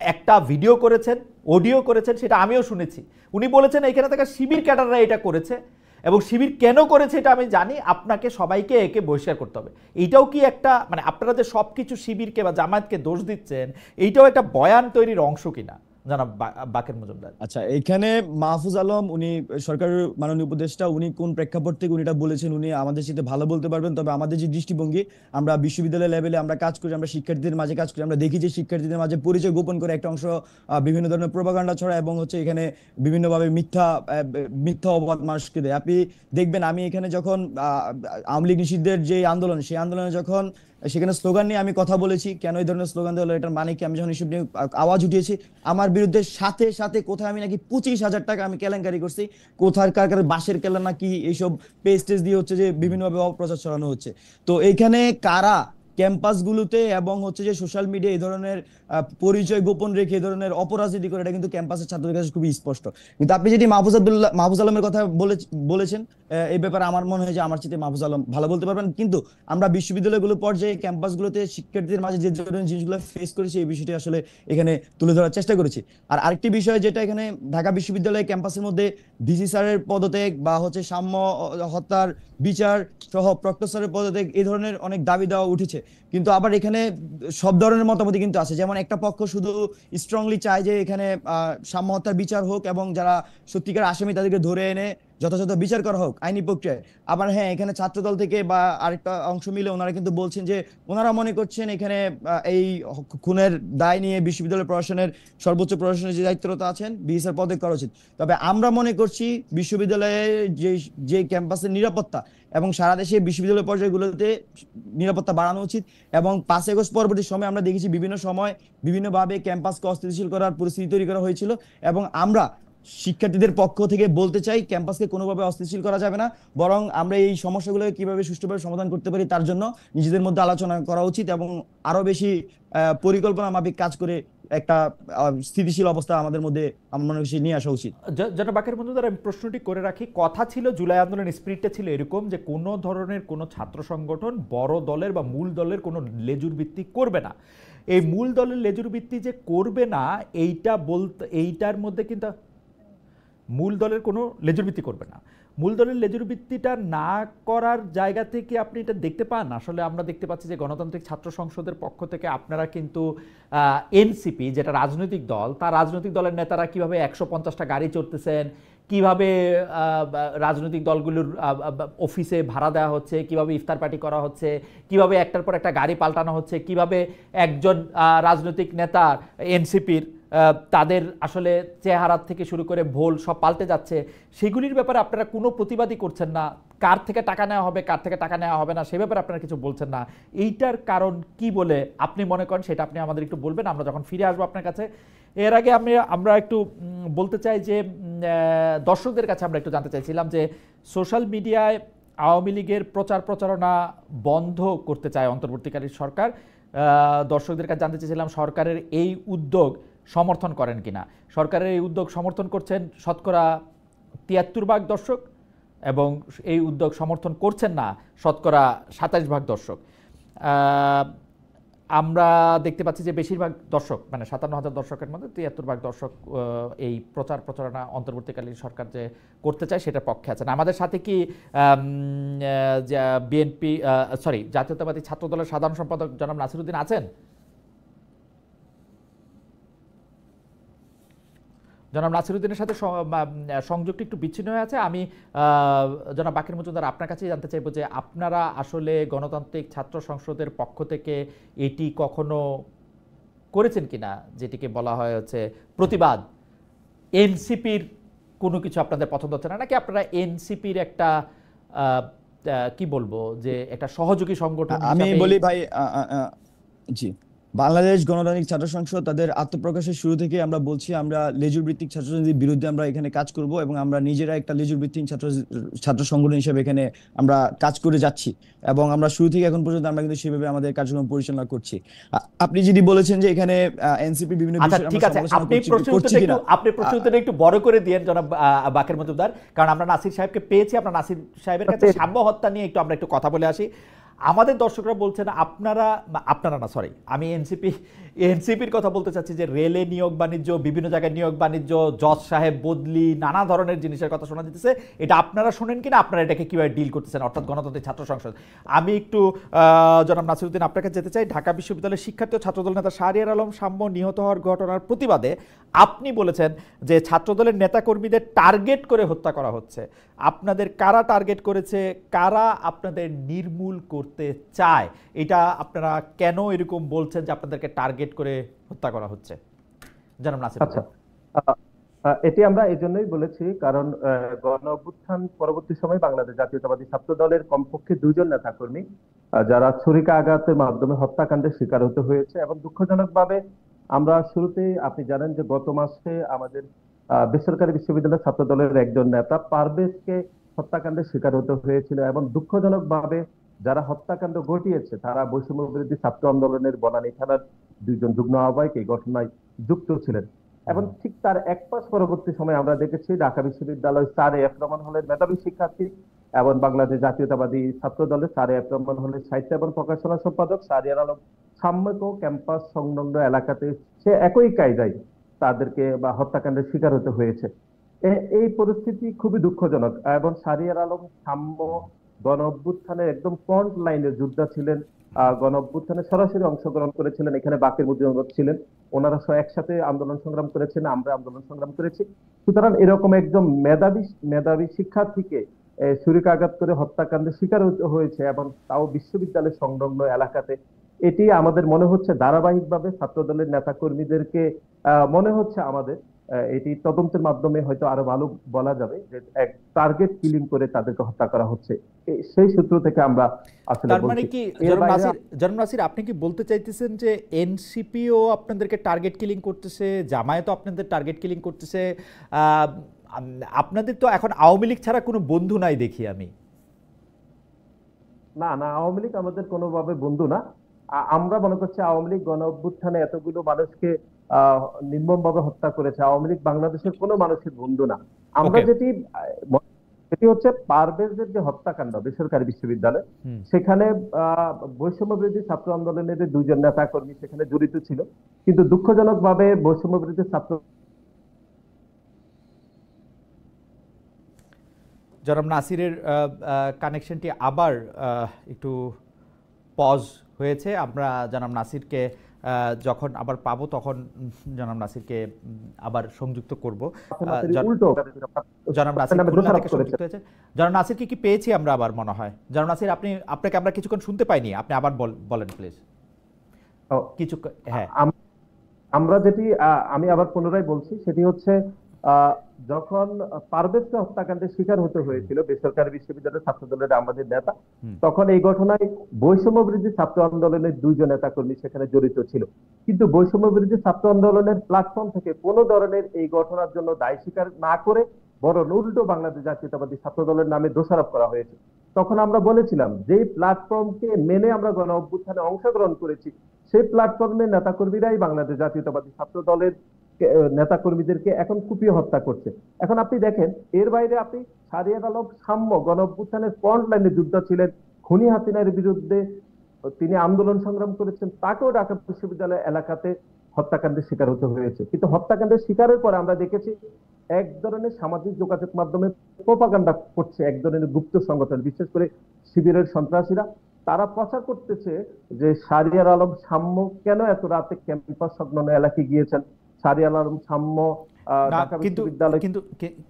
একটা ভিডিও করেছেন, অডিও করেছেন, সেটা আমিও শুনেছি। উনি বলেছেন এখানে থাকা শিবির ক্যাডাররা এটা করেছে এবং শিবির কেন করেছে এটা আমি জানি, আপনাকে সবাইকে একে বহিষ্কার করতে হবে। এইটাও কি একটা আপনারা যে সব কিছু শিবিরকে বা জামায়াতকে দোষ দিচ্ছেন, এইটাও একটা বয়ান তৈরির অংশ কিনা জনাব বাকের মজুমদার? আচ্ছা, এখানে মাহফুজ আলম উনি সরকারের মাননীয় উপদেষ্টা, উনি কোন প্রেক্ষাপট থেকে উনি এটা বলেছেন উনি আমাদের সাথে ভালো বলতে পারবেন। তবে আমাদের যে দৃষ্টিভঙ্গি, আমরা বিশ্ববিদ্যালয় লেভেলে আমরা কাজ করি, আমরা শিক্ষার্থীদের মাঝে কাজ করি, আমরা দেখি যে শিক্ষার্থীদের মাঝে পরিচয় গোপন করে একটা অংশ বিভিন্ন ধরনের প্রোপাগান্ডা ছড়ায় এবং এখানে বিভিন্নভাবে মিথ্যা অপবাদ মানুষকে দেয়। আপনি দেখবেন আমি এখানে যখন আওয়ামী লীগ নিষিদ্ধের যে আন্দোলন, সেই আন্দোলনে যখন সেখানে স্লোগান নিয়ে আমি কথা বলেছি, কেন এই ধরনের স্লোগান দেওয়া হলো, এটার মানে কি, আমি যখন এসব নিয়ে আওয়াজ উঠিয়েছি, আমার বিরুদ্ধে সাথে সাথে কোথায় আমি নাকি 25,000 টাকা আমি কেলেঙ্কারি করছি, কোথায় কার কার বাঁশের কেলা নাকি এইসব পেজ টেজ দিয়ে হচ্ছে যে বিভিন্নভাবে অপপ্রচার ছড়ানো হচ্ছে। তো এইখানে কারা ক্যাম্পাসগুলোতে এবং হচ্ছে যে সোশ্যাল মিডিয়া এই ধরনের পরিচয় গোপন রেখে এই ধরনের অপরাজনীতি করে, এটা কিন্তু ক্যাম্পাসের ছাত্রদের কাছে খুবই স্পষ্ট। কিন্তু আপনি যদি মাহফুজ আলমের কথা বলেছেন, এই ব্যাপারে আমার মনে হয় যে আমার চেয়ে মাহফুজ আলম ভালো বলতে পারবেন। কিন্তু আমরা বিশ্ববিদ্যালয়গুলো পর্যায়ে ক্যাম্পাসগুলোতে শিক্ষার্থীদের মাঝে যে ধরনের জিনিসগুলো ফেস করেছি, এই বিষয়টি আসলে এখানে তুলে ধরার চেষ্টা করেছি। আর আরেকটি বিষয় যেটা এখানে ঢাকা বিশ্ববিদ্যালয় ক্যাম্পাসের মধ্যে ভিসি স্যারের পদত্যাগ বা হচ্ছে সাম্য হত্যার বিচার সহ প্রক্টর স্যারের পদত্যাগ, এই ধরনের অনেক দাবি দেওয়া উঠেছে। কিন্তু আবার এখানে সব ধরনের মতামত কিন্তু আছে। যেমন একটা পক্ষ শুধু স্ট্রংলি চায় যে এখানে সাম্য হত্যার বিচার হোক এবং যারা সত্যিকার আসামি তাদেরকে ধরে এনে যথাযথ বিচার করা হোক আইনি প্রক্রিয়ায়। আবার হ্যাঁ, এখানে ছাত্রদল থেকে বা আরেকটা অংশ মিলে ওনারা কিন্তু বলছেন যে ওনারা মনে করছেন এখানে এই খুনের দায় নিয়ে বিশ্ববিদ্যালয় প্রশাসনের সর্বোচ্চ প্রশাসনের যে দায়িত্বরত আছেন বিএসআর পদত্যাগ করা উচিত। তবে আমরা মনে করছি বিশ্ববিদ্যালয়ের যে ক্যাম্পাসের নিরাপত্তা এবং সারা দেশে বিশ্ববিদ্যালয় পর্যায়গুলোতে নিরাপত্তা বাড়ানো উচিত। এবং 5 আগস্ট পরবর্তী সময় আমরা দেখেছি বিভিন্ন সময় বিভিন্নভাবে ক্যাম্পাসকে অস্থিতিশীল করার পরিস্থিতি তৈরি করা হয়েছিল, এবং আমরা শিক্ষার্থীদের পক্ষ থেকে বলতে চাই ক্যাম্পাসকে কোনোভাবে অস্থিতিশীল করা যাবে না, বরং আমরা এই সমস্যাগুলোকে কিভাবে সুষ্ঠুভাবে সমাধান করতে পারি তার জন্য নিজেদের মধ্যে আলোচনা করা উচিত এবং আরো বেশি পরিকল্পনা মাফিক কাজ করে একটা স্থিতিশীল অবস্থা আমাদের মধ্যে আমার মনে হয় নিয়ে আসা উচিত। জনাব বাকের মজুমদার, আমি প্রশ্নটি করে রাখি। কথা ছিল জুলাই আন্দোলনের স্পিরিটটা ছিল এরকম যে কোনো ধরনের কোনো ছাত্র সংগঠন বড় দলের বা মূল দলের কোনো লেজুর ভিত্তি করবে না। এই মূল দলের লেজুর ভিত্তি যে করবে না এইটার মধ্যে কিন্তু মূল দলের কোনো লেজুর ভিত্তি করবে না, মূল দলের লেজুর ভিত্তিটা না করার জায়গা থেকে আপনি এটা দেখতে পান। আসলে আমরা দেখতে পাচ্ছি যে গণতান্ত্রিক ছাত্র সংসদের পক্ষ থেকে আপনারা কিন্তু এনসিপি যেটা রাজনৈতিক দল, তার রাজনৈতিক দলের নেতারা কিভাবে 150টা গাড়ি চড়তেছেন, কিভাবে রাজনৈতিক দলগুলোর অফিসে ভাড়া দেওয়া হচ্ছে, কিভাবে ইফতার পার্টি করা হচ্ছে, কিভাবে একটার পর একটা গাড়ি পাল্টানো হচ্ছে, কিভাবে একজন রাজনৈতিক নেতা এনসিপির তাদের আসলে চেহারা থেকে শুরু করে ভোল সব পাল্টে যাচ্ছে, সেগুলির ব্যাপারে আপনারা কোনো প্রতিবাদই করছেন না। কার থেকে টাকা নেওয়া হবে, কার থেকে টাকা নেওয়া হবে না, সে ব্যাপারে আপনারা কিছু বলছেন না। এইটার কারণ কি বলে আপনি মনে করেন সেটা আপনি আমাদের একটু বলবেন, আমরা যখন ফিরে আসবো আপনার কাছে। এর আগে আমরা একটু বলতে চাই যে দর্শকদের কাছে আমরা একটু জানতে চাইছিলাম যে সোশ্যাল মিডিয়ায় আওয়ামী লীগের প্রচারণা বন্ধ করতে চায় অন্তর্বর্তীকালীন সরকার। দর্শকদের কাছে জানতে চেয়েছিলাম সরকারের এই উদ্যোগ সমর্থন করেন কিনা। সরকারের এই উদ্যোগ সমর্থন করছেন শতকরা 73% দর্শক, এবং এই উদ্যোগ সমর্থন করছেন না শতকরা 27% দর্শক। আমরা দেখতে পাচ্ছি যে বেশিরভাগ দর্শক, মানে 57,000 দর্শকের মধ্যে 73% দর্শক এই প্রচারণা অন্তর্বর্তীকালীন সরকার যে করতে চায় সেটার পক্ষে আছেন। আমাদের সাথে কি জাতীয়তাবাদী ছাত্র দলের সাধারণ সম্পাদক জনাব নাসিরউদ্দিন আছেন? জনাব নাসিরউদ্দিনের সাথে সংযোগটি একটু বিচ্ছিন্ন হয়ে আছে। আমি জনাব বাকের মজুমদার আপনার কাছেই জানতে চাইবো যে আপনারা আসলে গণতান্ত্রিক ছাত্র সংসদের পক্ষ থেকে এটি কখনো করেছেন কিনা, যেটিকে বলা হয় হচ্ছে প্রতিবাদ, এনসিপির কোনো কিছু আপনাদের পছন্দ হচ্ছে না, নাকি আপনারা এনসিপির একটা কি বলবো যে একটা সহযোগী সংগঠন? আমি বলি ভাই, জি, বাংলাদেশ গণতান্ত্রিক ছাত্র সংসদ তাদের আত্মপ্রকাশের শুরু থেকে আমরা বলছি আমরা লেজুর ভিত্তিক ছাত্ররাজনীতির বিরুদ্ধে আমরা এখানে কাজ করব, এবং আমরা নিজেরা একটা লেজুর ভিত্তিক ছাত্র সংগঠন হিসেবে এখানে আমরা কাজ করে যাচ্ছি, এবং আমরা শুরু থেকে এখন পর্যন্ত আমরা কিন্তু সেভাবে আমাদের কার্যক্রম পরিচালনা করছি। আপনি যদি বলেছেন যে এখানে এনসিপি বিভিন্ন বিষয়ে ঠিক আছে, আপনি প্রশ্নটা একটু বড় করে দিয়েন জনাব বাকের মজুমদার, কারণ আমরা নাসির সাহেবকে পেয়েছি। আমরা নাসির সাহেবের কাছে সাম্য হত্যা নিয়ে আমরা একটু কথা বলে আসি। আমাদের দর্শকরা বলছেন আমি এনসিপির কথা বলতে চাচ্ছি যে রেলে নিয়োগ বাণিজ্য, বিভিন্ন জায়গায় নিয়োগ বাণিজ্য, জজ সাহেব বদলি, নানা ধরনের জিনিসের কথা শোনা যেতেছে। এটা আপনারা শোনেন কিনা, আপনারা এটাকে কিভাবে ডিল করতেছেন, অর্থাৎ গণতান্ত্রিক ছাত্র সংসদ? আমি একটু জনাব নাসিরউদ্দিন আপনার কাছে যেতে চাই। ঢাকা বিশ্ববিদ্যালয়ের শিক্ষার্থী ও ছাত্রদল নেতা শাহরিয়ার আলম সাম্য নিহত হওয়ার ঘটনার প্রতিবাদে আপনি বলেছেন যে ছাত্রদলের নেতাকর্মীদের টার্গেট করে হত্যা করা হচ্ছে। আপনাদের কারা টার্গেট করেছে, কারা আপনাদের নির্মূল করতে চায়, এটা আপনারা কেন এরকম বলছেন যে আপনাদেরকে টার্গেট করে হত্যা করা হচ্ছে? জানাব নাসির। আচ্ছা, এটি আমরা এই জন্যই বলেছি কারণ গণ অভ্যুত্থান পরবর্তী সময়ে বাংলাদেশ জাতীয়তাবাদী ছাত্র দলের কমপক্ষে দুইজন নেতাকর্মী যারা ছুরিকাঘাতের মাধ্যমে হত্যাকাণ্ডের শিকার হতে হয়েছে, এবং দুঃখজনকভাবে আমরা শুরুতেই আপনি জানেন যে গত মাসে আমাদের বেসরকারি বিশ্ববিদ্যালয়ের ছাত্র দলের একজন নেতা পারভেজকে হত্যাকাণ্ডের শিকার হতে হয়েছিল, এবং দুঃখজনকভাবে যারা হত্যাকাণ্ড ঘটিয়েছে তারা বৈষম্য বিরোধী ছাত্র আন্দোলনের বনানী থানার দুইজন যুগ্ম আহ্বায়ক এই ঘটনায় যুক্ত ছিলেন। এবং ঠিক তার এক মাস পরবর্তী সময় আমরা দেখেছি ঢাকা বিশ্ববিদ্যালয় স্যার এফ রহমান হলের মেধাবী শিক্ষার্থী এবং বাংলাদেশ জাতীয়তাবাদী ছাত্র দলের স্যার এফ রহমান হলের সাহিত্য এবং প্রকাশনা সম্পাদক সারিয়ার আলম সাম্যক ক্যাম্পাস সংলগ্ন এলাকাতে সে একই কায়দায় তাদেরকে বা হত্যাকাণ্ডের শিকার হতে হয়েছে। এই পরিস্থিতি খুবই দুঃখজনক, এবং সারিয়ার আলম সাম্য গণ অভ্যুত্থানের একদম ফ্রন্ট লাইনের যোদ্ধা ছিলেন। গণ অভ্যুত্থানে সরাসরি অংশগ্রহণ করেছিলেন, এখানে বাকের মুজিবুর ছিলেন, ওনারা একসাথে আন্দোলন সংগ্রাম করেছেন, আমরা আন্দোলন সংগ্রাম করেছি। সুতরাং এরকম একজন মেধাবী শিক্ষার্থীকে ছুরিকাঘাত করে হত্যাকাণ্ডের শিকার হয়েছে, এবং তাও বিশ্ববিদ্যালয় সংলগ্ন এলাকাতে। এটি আমাদের মনে হচ্ছে ধারাবাহিকভাবে ছাত্র দলের নেতা কর্মীদেরকে মনে হচ্ছে আমাদের এটি তদন্তের মাধ্যমে হয়তো আরো ভালো বলা যাবে যে এক টার্গেট কিলিং করে তাদেরকে হত্যা করা হচ্ছে। সেই সূত্র থেকে আমরা আসলে তার মানে বলছি। কি এর বাইরে জনাব নাসির, আপনি কি বলতে চাইতেছেন যে এনসিপিও আপনাদেরকে টার্গেট কিলিং করতেছে, জামায়াতও আপনাদের টার্গেট কিলিং করতেছে? আপনাদের তো এখন আওয়ামী লীগ ছাড়া কোনো বন্ধু নাই দেখি আমি। না না, আওয়ামী লীগ আমাদের কোনোভাবে বন্ধু না। আমরা মনে করছি আওয়ামী লীগ গণ অভ্যুত্থানে এতগুলো মানুষকে নির্মমভাবে হত্যা করেছে, আওয়ামী লীগ বাংলাদেশের কোনো মানুষের বন্ধু না। আমরা ওকে, যেটি হচ্ছে পারভেজের যে হত্যাকাণ্ড বেসরকারি বিশ্ববিদ্যালয়, সেখানে বৈষম্য বিরোধী ছাত্র আন্দোলনের দুইজন নেতা কর্মী সেখানে জড়িত ছিল, কিন্তু দুঃখজনকভাবে বৈষম্য বিরোধী ছাত্র জনাব নাসিরের কানেকশনটি আবার একটু পজ হয়েছে। আমরা জনাব নাসিরকে যখন আবার পাবো তখন জনাব নাসিরকে আবার সংযুক্ত করব। উল্টো জনাব নাসির খুলনা থেকে সংযুক্ত হয়েছে। জনাব নাসিরকে কি পেয়েছি আমরা আবার মনে হয়? জনাব নাসির, আপনাকে আমরা কিছুক্ষণ শুনতে পাইনি, আপনি আবার বলেন প্লিজ কিছু। হ্যাঁ, আমরা যেটি আমি আবার পুনরায় বলছি সেটি হচ্ছে যখন পারভেজকে হত্যাকাণ্ডের শিকার হতে হয়েছিল বেসরকারি বিশ্ববিদ্যালয়ের ছাত্র দলের আমাদের নেতা, তখন এই ঘটনায় বৈষম্য বিরোধী ছাত্র আন্দোলনের দুইজন নেতা কর্মী সেখানে জড়িত ছিল, কিন্তু বৈষম্য বিরোধী ছাত্র আন্দোলনের প্ল্যাটফর্ম থেকে কোনো ধরনের এই ঘটনার জন্য দায় স্বীকার না করে বরং উল্টো বাংলাদেশ জাতীয়তাবাদী ছাত্র দলের নামে দোষারোপ করা হয়েছে। তখন আমরা বলেছিলাম যে প্ল্যাটফর্মকে মেনে আমরা গণ অভ্যুত্থানে অংশগ্রহণ করেছি, সেই প্ল্যাটফর্মের নেতাকর্মীরাই বাংলাদেশ জাতীয়তাবাদী ছাত্র দলের নেতা কর্মীদেরকে এখন কুপিয়ে হত্যা করছে। এখন আপনি দেখেন, এর বাইরে আপনি সারিয়ার আলম সাম্য গণ অভ্যুত্থানের ফ্রন্ট লাইনে যুদ্ধ ছিলেন, খুনি হাসিনার বিরুদ্ধে তিনি আন্দোলন সংগ্রাম করেছেন, তাকেও ঢাকা বিশ্ববিদ্যালয় এলাকাতে হত্যাকাণ্ডের শিকার হতে হয়েছে। কিন্তু হত্যাকাণ্ডের শিকারের পরে আমরা দেখেছি এক ধরনের সামাজিক যোগাযোগ মাধ্যমে প্রোপাগান্ডা করছে এক ধরনের গুপ্ত সংগঠন, বিশেষ করে শিবিরের সন্ত্রাসীরা। তারা প্রচার করতেছে যে সারিয়ার আলম সাম্য কেন এত রাতে ক্যাম্পাস সংলগ্ন এলাকায় গিয়েছেন, সারিয়ার আলম সাম্য ঢাকা বিশ্ববিদ্যালয়।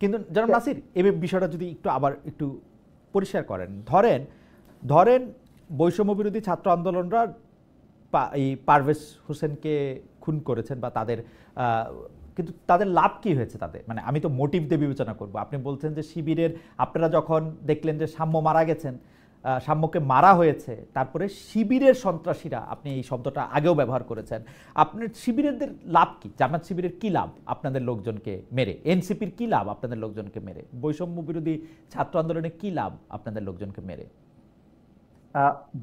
কিন্তু জনাব নাসির, এই বিষয়টা যদি আবার একটু পরিষ্কার করেন। ধরেন বৈষম্য বিরোধী ছাত্র আন্দোলনরা এই পারভেজ হোসেনকে খুন করেছেন বা কিন্তু তাদের লাভ কি হয়েছে তাদের? মানে আমি তো মোটিভ দিয়ে বিবেচনা করব। আপনি বলছেন যে শিবিরের, আপনারা যখন দেখলেন যে সাম্য মারা গেছেন, সাম্যকে মারা হয়েছে, তারপরে শিবিরের সন্ত্রাসীরা, আপনি এই শব্দটা আগেও ব্যবহার করেছেন, আপনার শিবিরের লাভ কি? জামাত শিবিরের কি লাভ আপনাদের লোকজনকে মেরে? এনসিপির কি লাভ আপনাদের লোকজনকে মেরে? বৈষম্য বিরোধী ছাত্র আন্দোলনের কি লাভ আপনাদের লোকজনকে মেরে?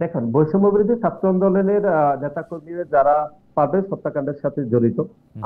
দেখুন, বৈষম্য বিরোধী ছাত্র আন্দোলনের নেতা কর্মীরা যারা পারভেজ হত্যাকাণ্ডের সাথে জড়িত,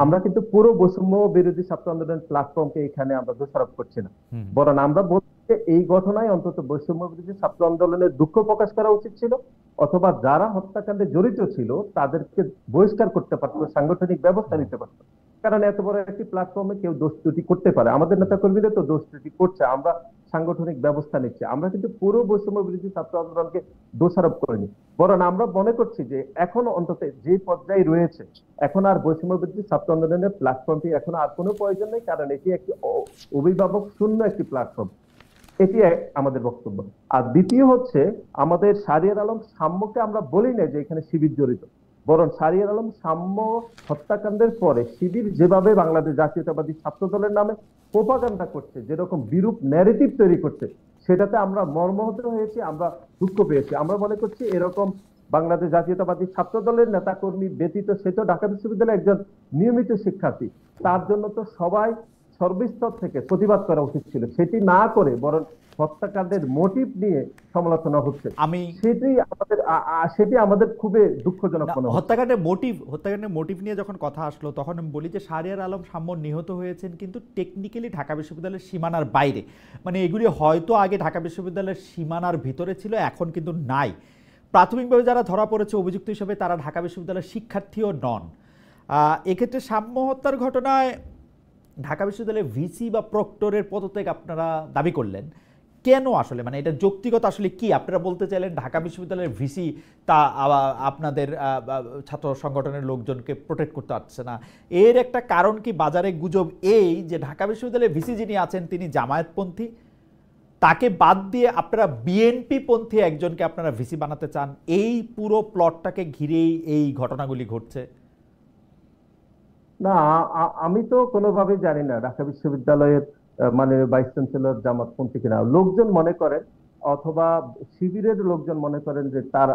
আমরা কিন্তু পুরো বৈষম্য বিরোধী ছাত্র আন্দোলনের প্ল্যাটফর্মকে এখানে আমরা দোষারোপ করছি না, বরং আমরা বলছি যে এই ঘটনায় অন্তত বৈষম্য বিরোধী ছাত্র আন্দোলনের দুঃখ প্রকাশ করা উচিত ছিল, অথবা যারা হত্যাকাণ্ডে জড়িত ছিল তাদেরকে বহিষ্কার করতে পারতো, সাংগঠনিক ব্যবস্থা নিতে পারতো। কারণ এত বড় একটি প্ল্যাটফর্মে কেউ দোষ ত্রুটি করতে পারে, আমাদের নেতা কর্মীরা তো দোষ ত্রুটি করছে, আমরা সাংগঠনিক ব্যবস্থা নিচ্ছি। আমরা কিন্তু পুরো বৈষম্য বিরোধী ছাত্র আন্দোলনকে দোষারোপ করিনি, বরং আমরা মনে করছি যে এখন অন্তত যে পর্যায়ে রয়েছে, এখন আর বৈষম্য বিরোধী ছাত্র আন্দোলনের প্ল্যাটফর্মটি এখন আর কোনো প্রয়োজন নেই, কারণ এটি একটি অভিভাবক শূন্য একটি প্ল্যাটফর্ম। এটি আমাদের বক্তব্য। আর দ্বিতীয় হচ্ছে, আমাদের সারিয়ার আলম সাম্যকে আমরা বলি না যে এখানে শিবির জড়িত, বরং শাহরিয়ার আলম সাম্য হত্যাকাণ্ডের পরে শিবির যেভাবে বাংলাদেশ জাতীয়তাবাদী ছাত্র দলের নামে প্রোপাগান্ডা করছে, যেরকম বিরূপ ন্যারেটিভ তৈরি করছে, সেটাতে আমরা মর্মাহত হয়েছি, আমরা দুঃখ পেয়েছি। আমরা মনে করছি এরকম বাংলাদেশ জাতীয়তাবাদী ছাত্র দলের নেতা কর্মী ব্যতীত, সে তো ঢাকা বিশ্ববিদ্যালয়ের একজন নিয়মিত শিক্ষার্থী, তার জন্য তো সবাই সর্বস্তর থেকে প্রতিবাদ করা উচিত ছিল। সেটি না করে বরং হত্যাকাণ্ডের মোটিভ নিয়ে সমালোচনা হচ্ছে, আমি সেটি আমাদের খুবই দুঃখজনক না, মনে হচ্ছে। হত্যাকাণ্ডের মোটিভ নিয়ে যখন কথা আসলো তখন আমি বলি যে শাহরিয়ার আলম সাম্য নিহত হয়েছেন কিন্তু টেকনিক্যালি ঢাকা বিশ্ববিদ্যালয়ের সীমানার বাইরে, মানে এগুলি হয়তো আগে ঢাকা বিশ্ববিদ্যালয়ের সীমানার ভিতরে ছিল, এখন কিন্তু নাই। প্রাথমিকভাবে যারা ধরা পড়েছে অভিযুক্ত হিসেবে তারা ঢাকা বিশ্ববিদ্যালয়ের শিক্ষার্থীও নন। এক্ষেত্রে সাম্য হত্যার ঘটনায় ঢাকা বিশ্ববিদ্যালয়ের ভিসি বা প্রক্টরের পদত্যাগ আপনারা দাবি করলেন কেন? আসলে মানে এটা যৌক্তিকতা আসলে কি? আপনারা বলতে চাইলেন ঢাকা বিশ্ববিদ্যালয়ের ভিসি তা আপনাদের ছাত্র সংগঠনের লোকজনকে প্রোটেক্ট করতে পারছে না, এর একটা কারণ কি? বাজারে গুজব এই যে ঢাকা বিশ্ববিদ্যালয়ের ভিসি যিনি আছেন তিনি জামায়াতপন্থী, তাকে বাদ দিয়ে আপনারা বিএনপি পন্থী একজনকে আপনারা ভিসি বানাতে চান। এই পুরো প্লটটাকে ঘিরেই এই ঘটনাগুলি ঘটছে। না, আমি তো কোনোভাবেই জানি না ঢাকা বিশ্ববিদ্যালয়ের মানে ভাইস চ্যান্সেলর জামাতপন্থী কিনা। লোকজন মনে করেন, অথবা শিবিরের লোকজন মনে করেন যে তার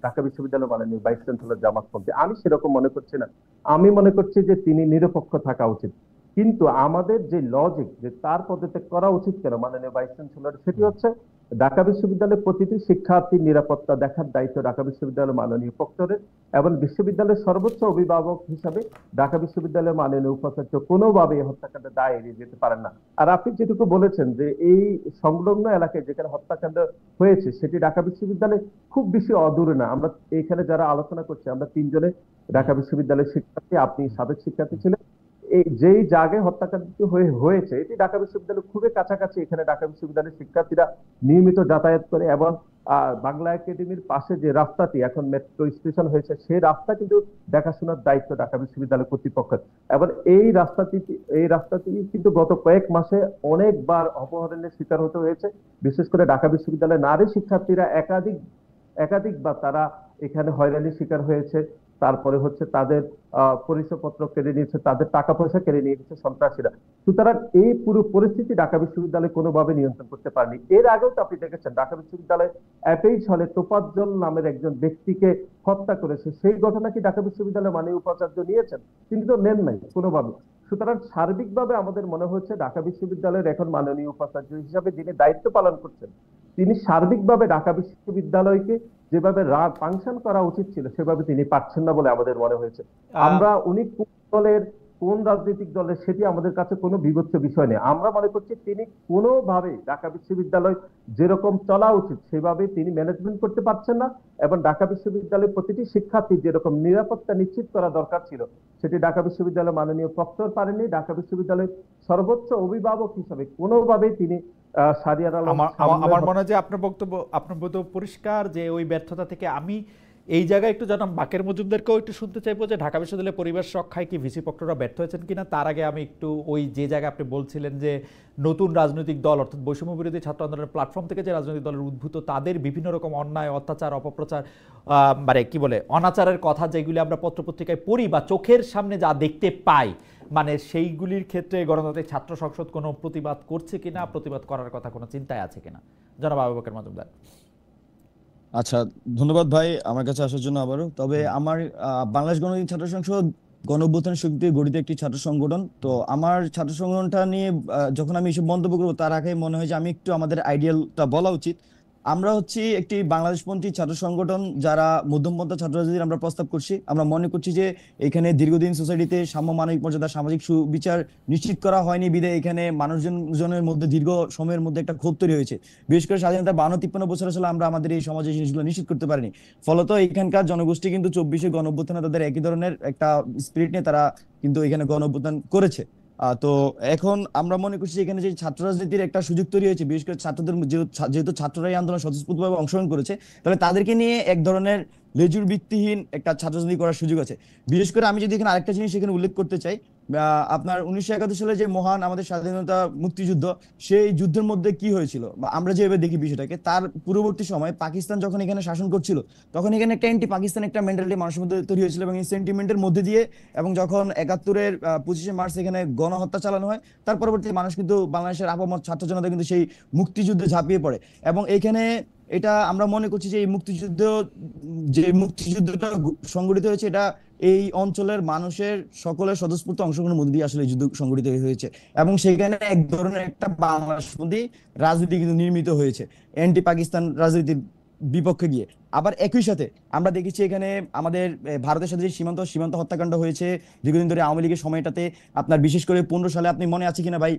ঢাকা বিশ্ববিদ্যালয় মাননীয় ভাইস চ্যান্সেলর জামাতপন্থী। আমি সেরকম মনে করছি না। আমি মনে করছি যে তিনি নিরপেক্ষ থাকা উচিত। কিন্তু আমাদের যে লজিক যে তার পদত্যাগ করা উচিত কেন মাননীয় ভাইস চ্যান্সেলর, সেটি হচ্ছে ঢাকা বিশ্ববিদ্যালয়ের প্রতিটি শিক্ষার্থীর নিরাপত্তা দেখার দায়িত্ব ঢাকা বিশ্ববিদ্যালয়ের মাননীয় প্রক্টরের, এবং বিশ্ববিদ্যালয়ের সর্বোচ্চ অভিভাবক হিসাবে ঢাকা বিশ্ববিদ্যালয়ের মাননীয় উপাচার্য কোনোভাবে এই হত্যাকাণ্ডের দায় এড়িয়ে যেতে পারেন না। আর আপনি যেটুকু বলেছেন যে এই সংলগ্ন এলাকায় যেখানে হত্যাকাণ্ড হয়েছে সেটি ঢাকা বিশ্ববিদ্যালয়ে খুব বেশি অদূরে না। আমরা এইখানে যারা আলোচনা করছি আমরা তিনজনে ঢাকা বিশ্ববিদ্যালয়ের শিক্ষার্থী, আপনি সাবেক শিক্ষার্থী ছিলেন। এই যেই জায়গায় হত্যাকাণ্ড হয়েছে এটি ঢাকা বিশ্ববিদ্যালয়ের খুবই কাছাকাছি। এখানে ঢাকা বিশ্ববিদ্যালয়ের শিক্ষার্থীরা নিয়মিত যাতায়াত করে, এবং বাংলা একাডেমির পাশে যে রাস্তাটি এখন মেট্রো স্টেশন হয়েছে সেই রাস্তা কিন্তু দেখাশোনার দায়িত্ব ঢাকা বিশ্ববিদ্যালয় কর্তৃপক্ষের। এবং এই রাস্তাটি কিন্তু গত কয়েক মাসে অনেকবার অপহরণের শিকার হতে হয়েছে। বিশেষ করে ঢাকা বিশ্ববিদ্যালয়ের নারী শিক্ষার্থীরা একাধিকবার তারা এখানে হয়রানির শিকার হয়েছে। তারপরে হচ্ছে তাদের পরিচয়পত্র কেড়ে নিয়েছে, তাদের টাকা পয়সা কেড়ে নিয়ে গেছে সন্ত্রাসীরা। সুতরাং এই পুরো পরিস্থিতি ঢাকা বিশ্ববিদ্যালয় কোনোভাবে নিয়ন্ত্রণ করতে পারেনি। এর আগেও তো আপনি দেখেছেন ঢাকা বিশ্ববিদ্যালয়ে অ্যাপেইজ হলে তোফাজ্জল নামের একজন ব্যক্তিকে হত্যা করেছে। সেই ঘটনা কি ঢাকা বিশ্ববিদ্যালয়ের মাননীয় উপাচার্য নিয়েছেন? তিনি তো নেন নাই কোনোভাবে। সুতরাং সার্বিকভাবে আমাদের মনে হচ্ছে ঢাকা বিশ্ববিদ্যালয়ের এখন মাননীয় উপাচার্য হিসাবে যিনি দায়িত্ব পালন করছেন, তিনি সার্বিকভাবে ঢাকা বিশ্ববিদ্যালয়কে যেভাবে ফাংশন করা উচিত ছিল সেভাবে তিনি পারছেন না বলে আমাদের মনে হয়েছে। আমরা উনি কোন দলের, কোন রাজনৈতিক দলের, সেটি আমাদের কাছে কোনো বিবেচ্য বিষয় নেই। আমরা মনে করছি তিনি কোনোভাবে ঢাকা বিশ্ববিদ্যালয় যেরকম চলা উচিত সেভাবে তিনি ম্যানেজমেন্ট করতে পারছেন না, এবং ঢাকা বিশ্ববিদ্যালয়ের প্রতিটি শিক্ষার্থী যেরকম নিরাপত্তা নিশ্চিত করা দরকার ছিল সেটি ঢাকা বিশ্ববিদ্যালয় মাননীয় প্রক্টর পারেননি। ঢাকা বিশ্ববিদ্যালয়ের সর্বোচ্চ অভিভাবক হিসাবে কোনোভাবেই তিনি শাহরিয়ার আলম আমার মনে হয় যে আপনার বক্তব্য পরিষ্কার যে ওই ব্যর্থতা থেকে আমি এই জায়গায় একটু জানাম বাকের মজুমদারকেও একটু শুনতে চাইবো যে ঢাকা বিশ্ববিদ্যালয়ের পরিবেশ রক্ষায় কি ভিসি প্রক্টররা ব্যর্থ হয়েছেন কিনা। তার আগে আমি একটু ওই যে জায়গায় আপনি বলছিলেন যে নতুন রাজনৈতিক দল অর্থাৎ বৈষম্য বিরোধী ছাত্র আন্দোলনের প্ল্যাটফর্ম থেকে যে রাজনৈতিক দলের উদ্ভূত তাদের বিভিন্ন রকম অন্যায়, অত্যাচার, অপপ্রচার, মানে কি বলে অনাচারের কথা যেগুলি আমরা পত্রপত্রিকায় পড়ি বা চোখের সামনে যা দেখতে পাই, মানে সেইগুলির ক্ষেত্রে গণতান্ত্রিক ছাত্র সংসদ কোনো প্রতিবাদ করছে কিনা, প্রতিবাদ করার কথা কোনো চিন্তায় আছে কিনা? জনাব আবু বকর মজুমদার। আচ্ছা, ধন্যবাদ ভাই আমার কাছে আসার জন্য আবারও। তবে আমার বাংলাদেশ গণতান্ত্রিক ছাত্র সংসদ গণঅভ্যুত্থানের শক্তি গঠিত একটি ছাত্র সংগঠন। তো আমার ছাত্র সংগঠনটা নিয়ে যখন আমি এসব মন্তব্য করবো তার আগে মনে হয় যে আমি একটু আমাদের আইডিয়ালটা বলা উচিত। আমরা হচ্ছি একটি বাংলাদেশপন্থী ছাত্র সংগঠন যারা মধ্যমপন্থা ছাত্র রাজনীতির আমরা প্রস্তাব করছি। আমরা মনে করছি যে এখানে দীর্ঘদিন সোসাইটিতে সাম্য, মানবিক মর্যাদা, সামাজিক সুবিচার নিশ্চিত করা হয়নি বিধায় এখানে মানুষজনের মধ্যে দীর্ঘ সময়ের মধ্যে একটা ক্ষোভ তৈরি হয়েছে। বিশেষ করে স্বাধীনতা 52-53 বছর আসলে আমরা আমাদের এই সমাজে জিনিসগুলো নিশ্চিত করতে পারিনি। ফলত এখানকার জনগোষ্ঠী কিন্তু 24শে গণঅভ্যুত্থানে তাদের একই ধরনের একটা স্পিরিট নিয়ে তারা কিন্তু এখানে গণঅভ্যুত্থান করেছে। তো এখন আমরা মনে করছি এখানে যে ছাত্র রাজনীতির একটা সুযোগ তৈরি হয়েছে, বিশেষ করে ছাত্রদের যেহেতু ছাত্ররাই আন্দোলন স্বতঃস্ফূর্তভাবে অংশগ্রহণ করেছে, তাহলে তাদেরকে নিয়ে এক ধরনের লেজুর ভিত্তিহীন একটা ছাত্র রাজনীতি করার সুযোগ আছে। বিশেষ করে আমি যদি এখানে আরেকটা জিনিস এখানে উল্লেখ করতে চাই, আপনার 1971 সালে যে মহান আমাদের স্বাধীনতা মুক্তিযুদ্ধ, সেই যুদ্ধের মধ্যে কি হয়েছিল বা আমরা যেভাবে দেখি বিষয়টাকে, তার পূর্ববর্তী সময় পাকিস্তান যখন এখানে শাসন করছিল তখন এখানে একটা অ্যান্টি পাকিস্তান একটা মেন্টালিটি মানুষের মধ্যে তৈরি হয়েছিল, এবং এই সেন্টিমেন্টের মধ্যে দিয়ে এবং যখন 71-এর 25শে মার্চ এখানে গণহত্যা চালানো হয়, তার পরবর্তী মানুষ কিন্তু বাংলাদেশের আপামর ছাত্র জনতা কিন্তু সেই মুক্তিযুদ্ধে ঝাঁপিয়ে পড়ে। এবং এইখানে এটা আমরা মনে করছি যে এই মুক্তিযুদ্ধটা সংগঠিত হয়েছে, এটা এই অঞ্চলের মানুষের সকলের স্বতঃস্ফূর্ত অংশগ্রহণের মধ্যে দিয়ে আসলে এই যুদ্ধ সংগঠিত হয়েছে। এবং সেখানে এক ধরনের একটা বাংলাদেশপন্থী রাজনীতি কিন্তু নির্মিত হয়েছে অ্যান্টি পাকিস্তান রাজনীতির বিপক্ষে গিয়ে। আবার একই সাথে আমরা দেখেছি এখানে আমাদের ভারতের সাথে যে সীমান্ত হত্যাকাণ্ড হয়েছে দীর্ঘদিন ধরে আওয়ামী লীগের সময়টাতে, আপনার বিশেষ করে 15 সালে, আপনি মনে আছে কিনা ভাই,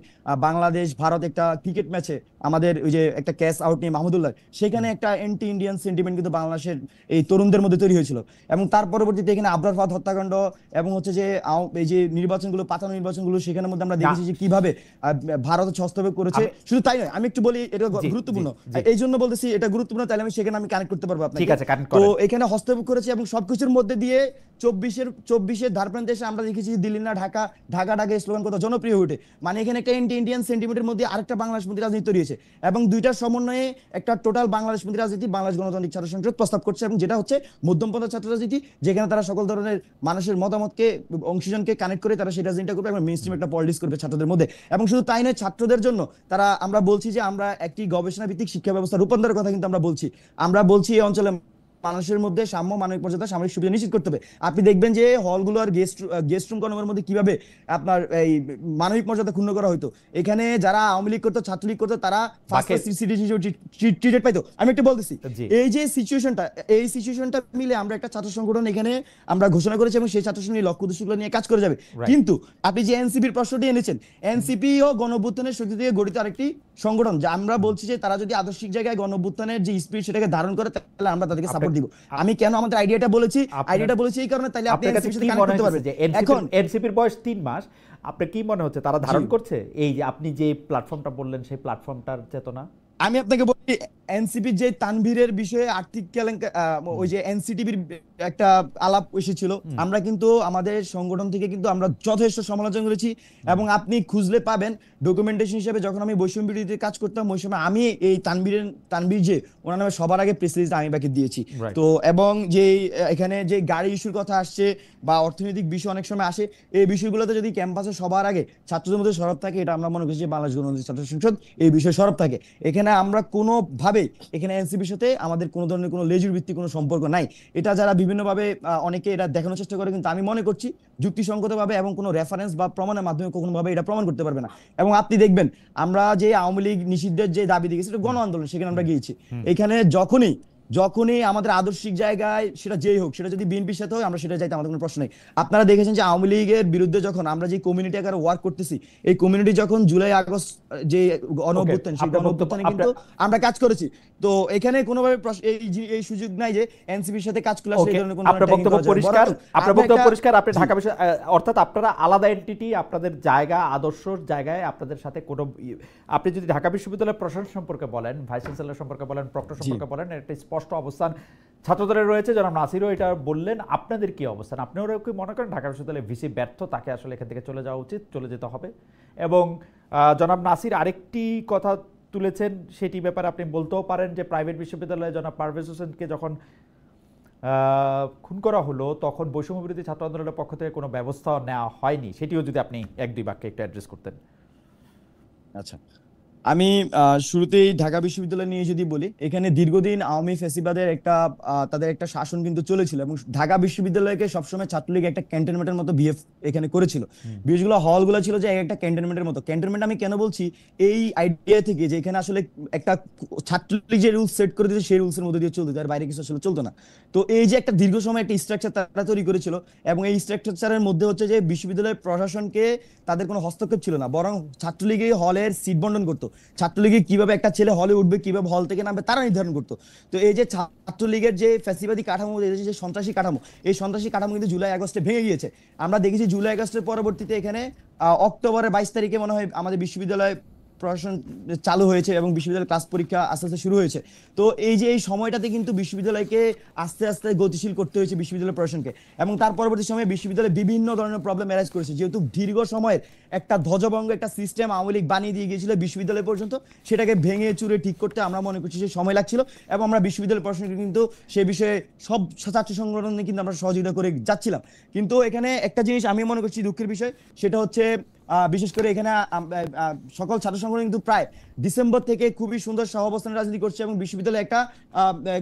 বাংলাদেশ ভারত একটা ক্রিকেট ম্যাচে আমাদের ওই যে একটা ক্যাচ আউট নিয়ে মাহমুদুল্লাহ, সেখানে একটা অ্যান্টি ইন্ডিয়ান সেন্টিমেন্ট কিন্তু বাংলাদেশের এই তরুণদের মধ্যে তৈরি হয়েছিল। এবং তার পরবর্তীতে এখানে আবরার ফাহাদ হত্যাকাণ্ড এবং হচ্ছে যে এই যে নির্বাচনগুলো, পাতানো নির্বাচনগুলো, সেখানের মধ্যে আমরা দেখেছি যে কিভাবে ভারত হস্তক্ষেপ করেছে। শুধু তাই নয়, আমি একটু বলি, এটা গুরুত্বপূর্ণ, এই জন্য বলতেছি এটা গুরুত্বপূর্ণ, তাহলে আমি সেখানে আমি কানেক্ট করতে পারবো আপনাকে। ঠিক আছে, কানেক্ট তো করেন। এখানে হস্তক্ষেপ করেছে এবং সবকিছুর মধ্যে দিয়ে 24-এর ধারপ্রান্তে এসে আমরা দেখেছি দিল্লি না ঢাকা, ঢাকা ঢাকা স্লোগান কত জনপ্রিয় ওঠে। মানে এখানে একটা অ্যান্টি ইন্ডিয়ান সেন্টিমেন্টের মধ্যে আরেকটা বাংলাদেশপন্থী রাজনীতি তৈরি হয়েছে, এবং দুইটার সমন্বয়ে একটা টোটাল বাংলাদেশপন্থী রাজনীতি বাংলাদেশ গণতান্ত্রিক ছাত্র সংসদ প্রস্তাব করছে, এবং যেটা হচ্ছে মধ্যমপন্থা ছাত্র রাজনীতি, যেখানে তারা সকল ধরনের মানুষের মতামতকে, অংশীজনকে কানেক্ট করে তারা সেই রাজনীতিটা করবে এবং মেইনস্ট্রিম একটা পলিটিক্স করবে ছাত্রদের মধ্যে। এবং শুধু তাই নয়, ছাত্রদের জন্য আমরা বলছি যে আমরা একটি গবেষণা ভিত্তিক শিক্ষা ব্যবস্থা রূপান্তরের কথা কিন্তু আমরা বলছি এই অঞ্চলে মানুষের মধ্যে সাম্য, মানবিক মর্যাদা, সামরিক সুবিধা নিশ্চিত করতে হবে। আপনি দেখবেন যে হলগুলো আর গেস্ট রুম কর্মের মধ্যে কিভাবে আপনার এই মানবিক মর্যাদা ক্ষুণ্ণ করা হতো। এখানে যারা আওয়ামী লীগ করতো, ছাত্রলীগ করতো, তারা ফার্স্ট ক্লাস সিটিজেন হিসেবে ট্রিটেড পাইতো। আমি একটু বলতেছি, এই যে সিচুয়েশনটা মিলে আমরা একটা ছাত্র সংগঠন এখানে আমরা ঘোষণা করেছি, এবং সেই ছাত্র সংগঠন লক্ষ্য উদ্দেশ্যগুলো নিয়ে কাজ করে যাবে। কিন্তু আপনি যে এনসিপির প্রশ্নটি এনেছেন, এনসিপি ও গণঅভ্যুত্থানের শক্তি থেকে গঠিত আরেকটি সংগঠন, যা আমরা বলছি যে তারা যদি আদর্শিক জায়গায় গণঅভ্যুত্থানের যে স্পিরিট সেটাকে ধারণ করে, তাহলে আমরা তাদেরকে সাপোর্ট দিব। আমি কেন আমাদের আইডিয়াটা বলেছি এই কারণে, তাহলে আপনি এনসিপির সাথে কানেক্ট করতে পারবেন। এখন এনসিপির বয়স 3 মাস, আপনার কি মনে হচ্ছে তারা ধারণ করছে এই যে আপনি যে প্ল্যাটফর্মটা বললেন সেই প্ল্যাটফর্মটার চেতনা? আমি আপনাকে বলি, এনসিপির যে তানভীরের বিষয়ে আর্থিক ওই যে এনসিটিভির একটা আলাপ এসেছিল, আমরা কিন্তু আমাদের সংগঠন থেকে কিন্তু আমরা যথেষ্ট সমালোচনা করেছি, এবং আপনি খুঁজলে পাবেন ডকুমেন্টেশন হিসেবে। যখন আমি বৈষম্য বিরোধী কাজ করতাম ওই সময় আমি এই তানভীর যে ওনার নামে সবার আগে প্রেস রিলিজ আমি বাকি দিয়েছি। তো এবং যে এখানে যে গাড়ি ইস্যুর কথা আসছে বা অর্থনৈতিক বিষয় অনেক সময় আসে, এই বিষয়গুলোতে যদি ক্যাম্পাসে সবার আগে ছাত্রদের মধ্যে সরব থাকে, এটা আমরা মনে করছি বাংলাদেশ গণতান্ত্রিক ছাত্র সংসদ এই বিষয়ে সরব থাকে। এখানে আমরা কোনোভাবে এখানে এনসিপির সাথে আমাদের কোনো ধরনের কোনো লেজুর ভিত্তিক কোনো সম্পর্ক নাই। এটা যারা বিভিন্নভাবে অনেকে এটা দেখানোর চেষ্টা করে, কিন্তু আমি মনে করছি যুক্তিসঙ্গতভাবে এবং কোনো রেফারেন্স বা প্রমাণের মাধ্যমে কোনোভাবে এটা প্রমাণ করতে পারবে না। এবং আপনি দেখবেন আমরা যে আওয়ামী লীগ নিষিদ্ধের যে দাবি দিয়েছি, সেটা গণ আন্দোলন, সেখানে আমরা গিয়েছি। এখানে যখনই আমাদের আদর্শিক জায়গায় সেটা যেই হোক, সেটা যদি বিএনপির সাথে হয় আমরা সেটা যাইতে আমাদের কোনো প্রশ্ন নেই। আপনারা দেখেছেন যে আওয়ামী লীগের বিরুদ্ধে যখন আমরা যে কমিউনিটি আকারে ওয়ার্ক করতেছি, এই কমিউনিটি যখন জুলাই আগস্ট যে গণঅভ্যুত্থান, সেই গণঅভ্যুত্থানে কিন্তু আমরা কাজ করেছি। তো এখানে কোনোভাবে এই সুযোগ নাই যে এনসিপির সাথে কাজ করলে সেই ধরনের কোনো আপনার বক্তব্য পরিষ্কার। আপনি ঢাকা বিষয়, অর্থাৎ আপনারা আলাদা এন্টিটি, আপনাদের জায়গা, আদর্শ জায়গায় আপনাদের সাথে কোনো, আপনি যদি ঢাকা বিশ্ববিদ্যালয়ের প্রশাসন সম্পর্কে বলেন, ভাইস চ্যান্সেলর সম্পর্কে বলেন, প্রক্টর সম্পর্কে বলেন, একটা স্পষ্ট অবস্থান ছাত্রদের রয়েছে। জনাব নাসিরও এটা বললেন। আপনাদের কি অবস্থান? আপনারা কি মনে করেন ঢাকা বিশ্ববিদ্যালয়ের ভিসি ব্যর্থ, তাকে আসলে এখান থেকে চলে যাওয়া উচিত, চলে যেতে হবে? এবং জনাব নাসির আরেকটি কথা তুলেছেন, সেটি ব্যাপারে আপনি বলতেও পারেন যে প্রাইভেট বিশ্ববিদ্যালয়ে জনাব পারভেজ হোসেনকে যখন খুন করা হলো তখন বৈষম্য বিরোধী ছাত্র আন্দোলনের পক্ষ থেকে কোনো ব্যবস্থা নেওয়া হয়নি, সেটিও যদি আপনি 1-2 বাক্যে একটু অ্যাড্রেস করতেন। আচ্ছা, আমি শুরুতেই ঢাকা বিশ্ববিদ্যালয় নিয়ে যদি বলি, এখানে দীর্ঘদিন আওয়ামী ফ্যাসিবাদের তাদের একটা শাসন কিন্তু চলেছিল, এবং ঢাকা বিশ্ববিদ্যালয়কে সবসময় ছাত্রলীগ একটা ক্যান্টনমেন্টের মতো বিহেভ এখানে করেছিল। বিশেষগুলো হলগুলো ছিল যে একটা ক্যান্টনমেন্টের মতো। ক্যান্টনমেন্ট আমি কেন বলছি, এই আইডিয়া থেকে যে এখানে আসলে একটা ছাত্রলীগ যে রুলস সেট করে দিয়েছে সেই রুলসের মধ্যে দিয়ে চলতো, তার বাইরে কিছু আসলে চলতো না। তো এই যে একটা দীর্ঘ সময় একটা স্ট্রাকচার তারা তৈরি করেছিল, এবং এই স্ট্রাকচারের মধ্যে হচ্ছে যে বিশ্ববিদ্যালয়ের প্রশাসনকে তাদের কোনো হস্তক্ষেপ ছিল না, বরং ছাত্রলীগ হলের সিট বন্টন করতো। ছাত্রলীগে কিভাবে একটা ছেলে হলে উঠবে, কিভাবে হল থেকে নামবে, তারা নির্ধারণ করতো। তো এই যে ছাত্রলীগের যে ফ্যাসিবাদী কাঠামো, যে সন্ত্রাসী কাঠামো, এই সন্ত্রাসী কাঠামো কিন্তু জুলাই আগস্টে ভেঙে গিয়েছে। আমরা দেখেছি জুলাই আগস্টের পরবর্তীতে এখানে অক্টোবরের 22 তারিখে মনে হয় আমাদের বিশ্ববিদ্যালয় প্রশাসন চালু হয়েছে এবং বিশ্ববিদ্যালয়ের ক্লাস পরীক্ষা আস্তে আস্তে শুরু হয়েছে। তো এই যে এই সময়টাতে কিন্তু বিশ্ববিদ্যালয়কে আস্তে আস্তে গতিশীল করতে হয়েছে বিশ্ববিদ্যালয় প্রশাসনকে, এবং তার পরবর্তী সময়ে বিশ্ববিদ্যালয়ে বিভিন্ন ধরনের প্রবলেম অ্যারাইজ করেছে, যেহেতু দীর্ঘ সময়ের একটা ধ্বজভঙ্গ একটা সিস্টেম আওয়ামী লীগ বানিয়ে দিয়ে গিয়েছিল বিশ্ববিদ্যালয় পর্যন্ত, সেটাকে ভেঙে চুরে ঠিক করতে আমরা মনে করছি যে সময় লাগছিল, এবং আমরা বিশ্ববিদ্যালয় প্রশাসনকে কিন্তু সে বিষয়ে সব ছাত্র সংগঠনে কিন্তু আমরা সহযোগিতা করে যাচ্ছিলাম। কিন্তু এখানে একটা জিনিস আমি মনে করছি দুঃখের বিষয়, সেটা হচ্ছে বিশেষ করে এখানে সকল ছাত্র সংগঠন কিন্তু প্রায় ডিসেম্বর থেকে খুবই সুন্দর সহাবস্থানের রাজনীতি করছে এবং বিশ্ববিদ্যালয়ে একটা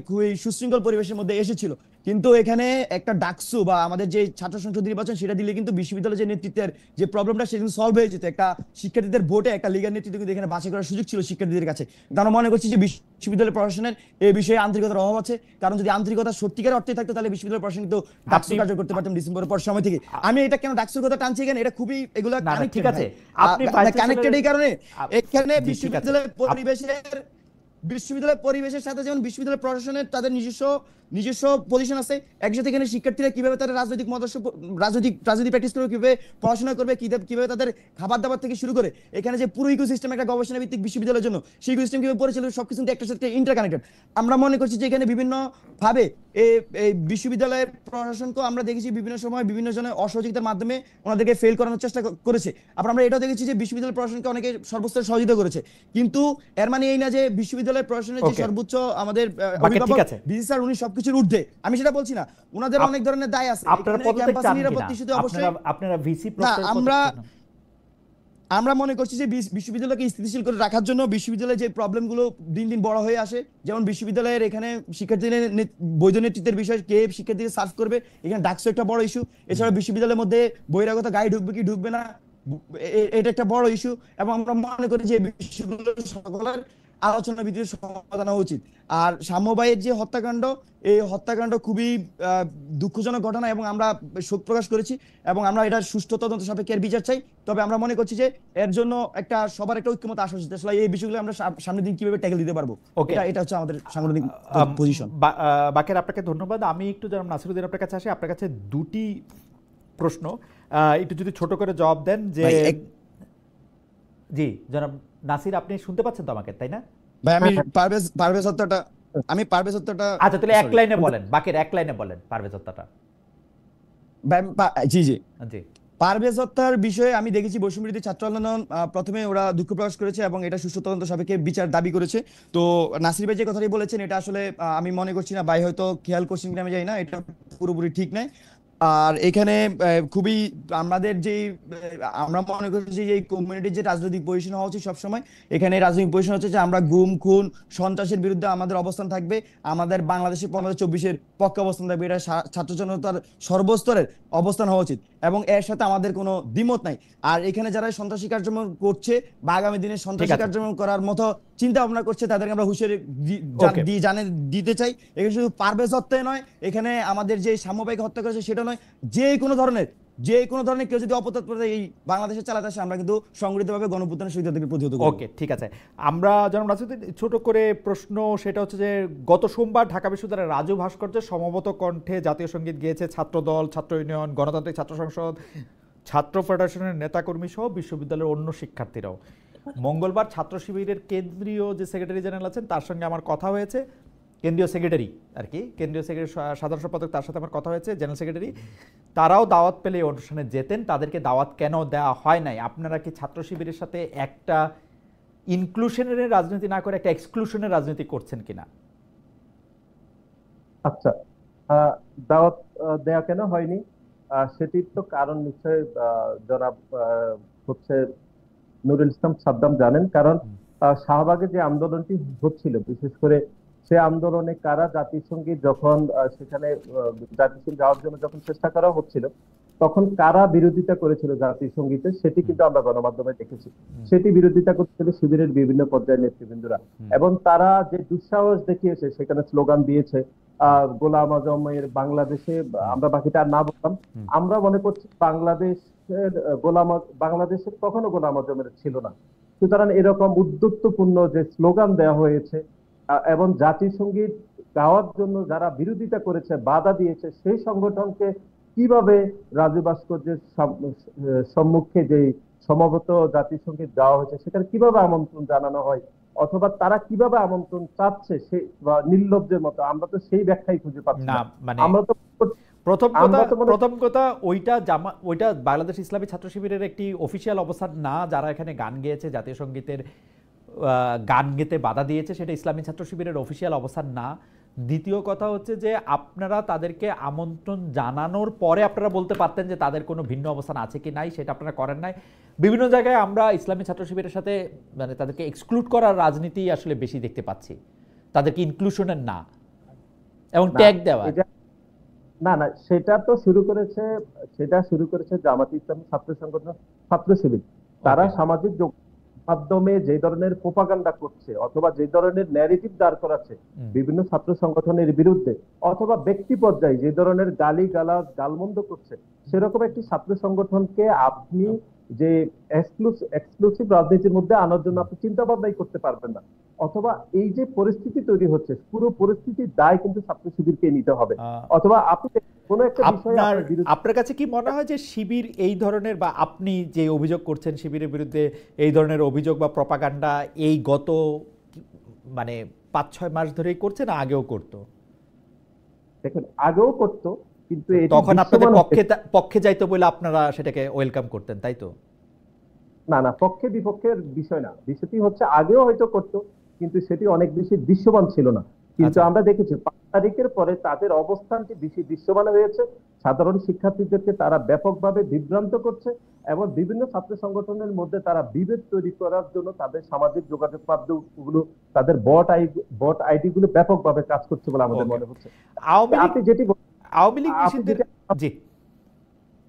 খুবই সুশৃঙ্খল পরিবেশের মধ্যে এসেছিল। কিন্তু এখানে একটা ডাকসু বা আমাদের যে ছাত্র সংসদ নির্বাচন সেটা দিলে কিন্তু বিশ্ববিদ্যালয়ের যে নেতৃত্বের যে প্রবলেমটা সেটা কিন্তু সলভ হয়ে যেত। একটা শিক্ষার্থীদের ভোটে একটা লিগার নেতৃত্ব কিন্তু এখানে বাছাই করার সুযোগ ছিল শিক্ষার্থীদের কাছে। আমরা মনে করছি যে বিশ্ববিদ্যালয় প্রশাসনের এই বিষয়ে আন্তরিকতার অভাব আছে, কারণ যদি আন্তরিকতা সত্যিকার অর্থে থাকতো তাহলে বিশ্ববিদ্যালয় প্রশাসন কিন্তু ডাকসু কার্য করতে পারতাম ডিসেম্বরের পর সময় থেকে। আমি এটা কেন ডাকসুর কথা টানছি এখানে, এটা খুবই এগুলো ঠিক আছে, আপনি কানেক্টেড এই কারণে এখানে বিশ্ববিদ্যালয়ের পরিবেশের সাথে যেমন বিশ্ববিদ্যালয় প্রশাসনের তাদের নিজস্ব পজিশন আছে, একসাথে এখানে শিক্ষার্থীরা কিভাবে তাদের রাজনৈতিক মতাদর্শ রাজনীতি প্র্যাকটিস করবে, কিভাবে পড়াশোনা করবে, কিভাবে তাদের খাবার দাবার থেকে শুরু করে এখানে যে পুরো ইকোসিস্টেম একটা গবেষণা ভিত্তিক বিশ্ববিদ্যালয়ের জন্য সেই ইকোসিস্টেম কিভাবে পরিচালিত সবকিছু একটার সাথে ইন্টারকানেক্টেড। আমরা মনে করছি যে এখানে বিভিন্ন ভাবে এই বিশ্ববিদ্যালয়ের প্রশাসনকে আমরা দেখেছি বিভিন্ন সময় বিভিন্ন জনের অসহযোগিতার মাধ্যমে ওনাদেরকে ফেল করানোর চেষ্টা করেছে। আবার আমরা এটাও দেখেছি যে বিশ্ববিদ্যালয় প্রশাসনকে অনেকে সর্বস্তরে সহযোগিতা করেছে। কিন্তু এর মানে এই না যে বিশ্ববিদ্যালয় প্রশাসনের যে সর্বোচ্চ আমাদের অভিভাবক বিসি স্যার উনি সবকিছুর ঊর্ধ্বে, আমি সেটা বলছি না, ওনাদের অনেক ধরনের দায় আছে। আপনারা ভিসি আমরা মনে করছি যে বিশ্ববিদ্যালয়কে স্থিতিশীল করে রাখার জন্য বিশ্ববিদ্যালয়ের যে প্রবলেমগুলো দিন দিন বড় হয়ে আসে, যেমন বিশ্ববিদ্যালয়ের এখানে শিক্ষার্থীদের বৈধ নেতৃত্বের বিষয় কে শিক্ষার্থীদের সার্ভ করবে, এখানে ডাকসু একটা বড় ইস্যু। এছাড়া বিশ্ববিদ্যালয়ের মধ্যে বহিরাগত গাড়ি ঢুকবে কি ঢুকবে না এটা একটা বড় ইস্যু, এবং আমরা মনে করি যে বিষয়গুলো সকলের আলোচনা ভিত্তিতে সমাধান হওয়া উচিত। আর সাম্য ভাইয়ের যে হত্যাকাণ্ড, এই হত্যাকাণ্ড খুবই দুঃখজনক ঘটনা এবং আমরা শোক প্রকাশ করেছি এবং আমরা এটা সুষ্ঠু তদন্ত সাপেক্ষে এর বিচার চাই। তবে আমরা মনে করছি যে এর জন্য সবার একটা ঐক্যমত আসা উচিত, আসলে এই বিষয়গুলো আমরা সামনের দিন কিভাবে ট্যাকেল দিতে পারবো, এটা হচ্ছে আমাদের সাংগঠনিক পজিশন। বাকের আপনাকে ধন্যবাদ। আমি একটু জনাব নাসিরউদ্দিন আপনার কাছে আসি। আপনার কাছে দুটি প্রশ্ন, একটু যদি ছোট করে জবাব দেন। যে জি জনাব নাসির, আপনি শুনতে পাচ্ছেন তো আমাকে, তাই না? ভাই আমি পারভেজ হত্যাটা আচ্ছা তাহলে এক লাইনে বলেন, বাকির এক লাইনে বলেন পারভেজ হত্যাটা। জি জি জি পারভেজ হত্যার বিষয়ে আমি দেখেছি বৈষম্যবিরোধী ছাত্র আন্দোলন প্রথমে ওরা দুঃখ প্রকাশ করেছে এবং এটা সুষ্ঠু তদন্ত সাপেক্ষে বিচার দাবি করেছে। তো নাসির ভাই যে কথাটি বলেছেন এটা আসলে আমি মনে করছি না, ভাই হয়তো খেয়াল করছেন কিনা আমি জানি না, এটা পুরোপুরি ঠিক নাই। আর এখানে খুবই আমাদের যে আমরা মনে করছি যে এই কমিউনিটির যে রাজনৈতিক পজিশন হওয়া উচিত সবসময়, এখানে রাজনৈতিক পজিশন হচ্ছে যে আমরা গুম খুন সন্ত্রাসের বিরুদ্ধে আমাদের অবস্থান থাকবে, আমাদের বাংলাদেশের 2024-এর পক্ষে অবস্থান থাকবে, এটা ছাত্র জনতার সর্বস্তরের অবস্থান হওয়া উচিত এবং এর সাথে আমাদের কোনো দ্বিমত নাই। আর এখানে যারা সন্ত্রাসী কার্যক্রম করছে বা আগামী দিনে সন্ত্রাসী কার্যক্রম করার মতো চিন্তা ভাবনা করছে তাদেরকে আমরা হুঁশিয়ারি দিতে চাই। এখানে শুধু পারভেজ হত্যায় নয়, এখানে আমাদের যে সাম্যবাহিক হত্যা করেছে সেটা নয়, যে কোনো ধরনের কেউ যদি অপতৎপরতা এই বাংলাদেশে চালাতে আসে আমরা কিন্তু সংগঠিতভাবে গণঅভ্যুত্থানের সহিত তাদেরকে প্রতিহত করব। ওকে, ঠিক আছে। আমরা জনাব নাসিরউদ্দিন ছোট করে প্রশ্ন, সেটা হচ্ছে যে গত সোমবার ঢাকা বিশ্ববিদ্যালয়ের রাজু ভাস্কর্যের সমবেত কণ্ঠে জাতীয় সঙ্গীত গেয়েছে ছাত্রদল, ছাত্র ইউনিয়ন, গণতান্ত্রিক ছাত্র সংসদ, ছাত্র ফেডারেশনের নেতাকর্মী সহ বিশ্ববিদ্যালয়ের অন্য শিক্ষার্থীরাও। মঙ্গলবার ছাত্র শিবিরের কেন্দ্রীয় যে সেক্রেটারি জেনারেল আছেন তার সঙ্গে আমার কথা হয়েছে, কেন্দ্রীয় সেক্রেটারি সাধারণ সম্পাদক, তার সাথে আমার কথা হয়েছে, জেনারেল সেক্রেটারি, তারাও দাওয়াত পেলে এই অনুষ্ঠানে যেতেন, তাদেরকে দাওয়াত কেন দেওয়া হয় নাই? আপনারা কি ছাত্র শিবিরের সাথে একটা ইনক্লুশনের রাজনীতি না করে একটা এক্সক্লুশনের রাজনীতি করছেন কিনা? আচ্ছা, দাওয়াত দেয়া কেন হয়নি সেটির তো কারণ নিশ্চয়ই জনাব হচ্ছে নুরুল ইসলাম সাদ্দাম জানেন। কারণ শাহবাগে যে আন্দোলনটি হচ্ছিল, বিশেষ করে সে আন্দোলনে কারা জাতিসংগীত যখন সেখানে জাতিসংগীত গাওয়ার জন্য যখন চেষ্টা করা হচ্ছিল তখন কারা বিরোধিতা করেছিল জাতিসংগীতের, সেটি কিন্তু আমরা গণমাধ্যমে দেখেছি। সেটি বিরোধিতা করছিল শিবিরের বিভিন্ন পর্যায়ের নেতৃবৃন্দরা এবং তারা যে দুঃসাহস দেখিয়েছে, সেখানে স্লোগান দিয়েছে গোলাম আজমের বাংলাদেশে, আমরা বাকিটা আর না বললাম। আমরা মনে করছি বাংলাদেশের কখনো গোলাম আজমের ছিল না। সুতরাং এরকম উদ্যুত্তপূর্ণ যে স্লোগান দেওয়া হয়েছে এবং জাতিসংগীত গাওয়ার জন্য যারা বিরোধিতা করেছে, বাধা দিয়েছে, সেই সংগঠনকে কিভাবে রাজু ভাস্কর্যের সম্মুখে যে সম্ভবত জাতিসংঘে যাওয়া হয়েছে, সেখানে কিভাবে আমন্ত্রণ জানানো হয়, অথবা তারা কিভাবে আমন্ত্রণ চাচ্ছে, সে বা নির্লজ্জের মতো আমরা তো সেই ব্যাখ্যাই খুঁজে পাচ্ছি না না। মানে আমরা তো আমরা তো মনে প্রথম কথা ওইটা বাংলাদেশ ইসলামী ছাত্র শিবিরের একটি অফিসিয়াল অবস্থান না। যারা এখানে গান গেয়েছে, জাতীয় সঙ্গীতের গান গেতে বাধা দিয়েছে, সেটা ইসলামী ছাত্র শিবিরের অফিসিয়াল অবস্থান না। দ্বিতীয় কথা হচ্ছে যে আপনারা তাদেরকে আমন্ত্রণ জানানোর পরে আপনারা বলতে পারতেন যে তাদের কোনো ভিন্ন অবস্থান আছে কি নাই, সেটা আপনারা করেন নাই। বিভিন্ন জায়গায় আমরা ইসলামী ছাত্র শিবিরের সাথে মানে তাদেরকে এক্সক্লুড করার রাজনীতি আসলে বেশি দেখতে পাচ্ছি, তাদেরকে ইনক্লুশনের না, এবং না, ট্যাগ দেওয়া। না না, সেটা শুরু করেছে জামাত ইসলামী ছাত্র সংগঠন, ছাত্র শিবির। তারা Okay. সামাজিক মাধ্যমে যে ধরনের প্রোপাগান্ডা করছে, অথবা যে ধরনের ন্যারেটিভ দাঁড় করাচ্ছে বিভিন্ন ছাত্র সংগঠনের বিরুদ্ধে, অথবা ব্যক্তি পর্যায়ে যে ধরনের গালি গালাজ গালমন্দ করছে, সেরকম একটি ছাত্র সংগঠনকে আপনি যে এক্সক্লুসিভ রাজনীতির মধ্যে আনার জন্য আপনি চিন্তা ভাবনাই করতে পারবেন না। অথবা এই যে পরিস্থিতি তৈরি হচ্ছে, পুরো পরিস্থিতির দায় কিন্তু ছাত্র শিবিরকে নিতে হবে। অথবা আপনি কোনো একটা বিষয়ে আপনার কাছে কি মনে হয় যে শিবির এই ধরনের, বা আপনি যে অভিযোগ করছেন শিবিরের বিরুদ্ধে, এই ধরনের অভিযোগ বা প্রপাগান্ডা এই গত মানে 5-6 মাস ধরেই করছে, না আগেও করতো? দেখেন, আগেও করতো, কিন্তু তখন আপনাদের পক্ষে যাইতো বলে আপনারা সেটাকে ওয়েলকাম করতেন, তাই তো? না না, পক্ষে বিপক্ষের বিষয় না, বিষয়টি হচ্ছে আগেও হয়তো করতো, কিন্তু সেটি অনেক বেশি দৃশ্যমান ছিল না। কিন্তু আমরা দেখেছি 5 তারিখের পরে তাদের অবস্থানটি বেশি দৃশ্যমান হয়েছে। সাধারণ শিক্ষার্থীদেরকে তারা ব্যাপকভাবে বিভ্রান্ত করছে, এবং বিভিন্ন ছাত্র সংগঠনের মধ্যে তারা বিভেদ তৈরি করার জন্য তাদের সামাজিক যোগাযোগ মাধ্যমগুলো, তাদের বট আইডি গুলো ব্যাপকভাবে কাজ করছে বলে আমাদের মনে হচ্ছে। আপনি যেটি আওয়ামী লীগ নিষিদ্ধের, জি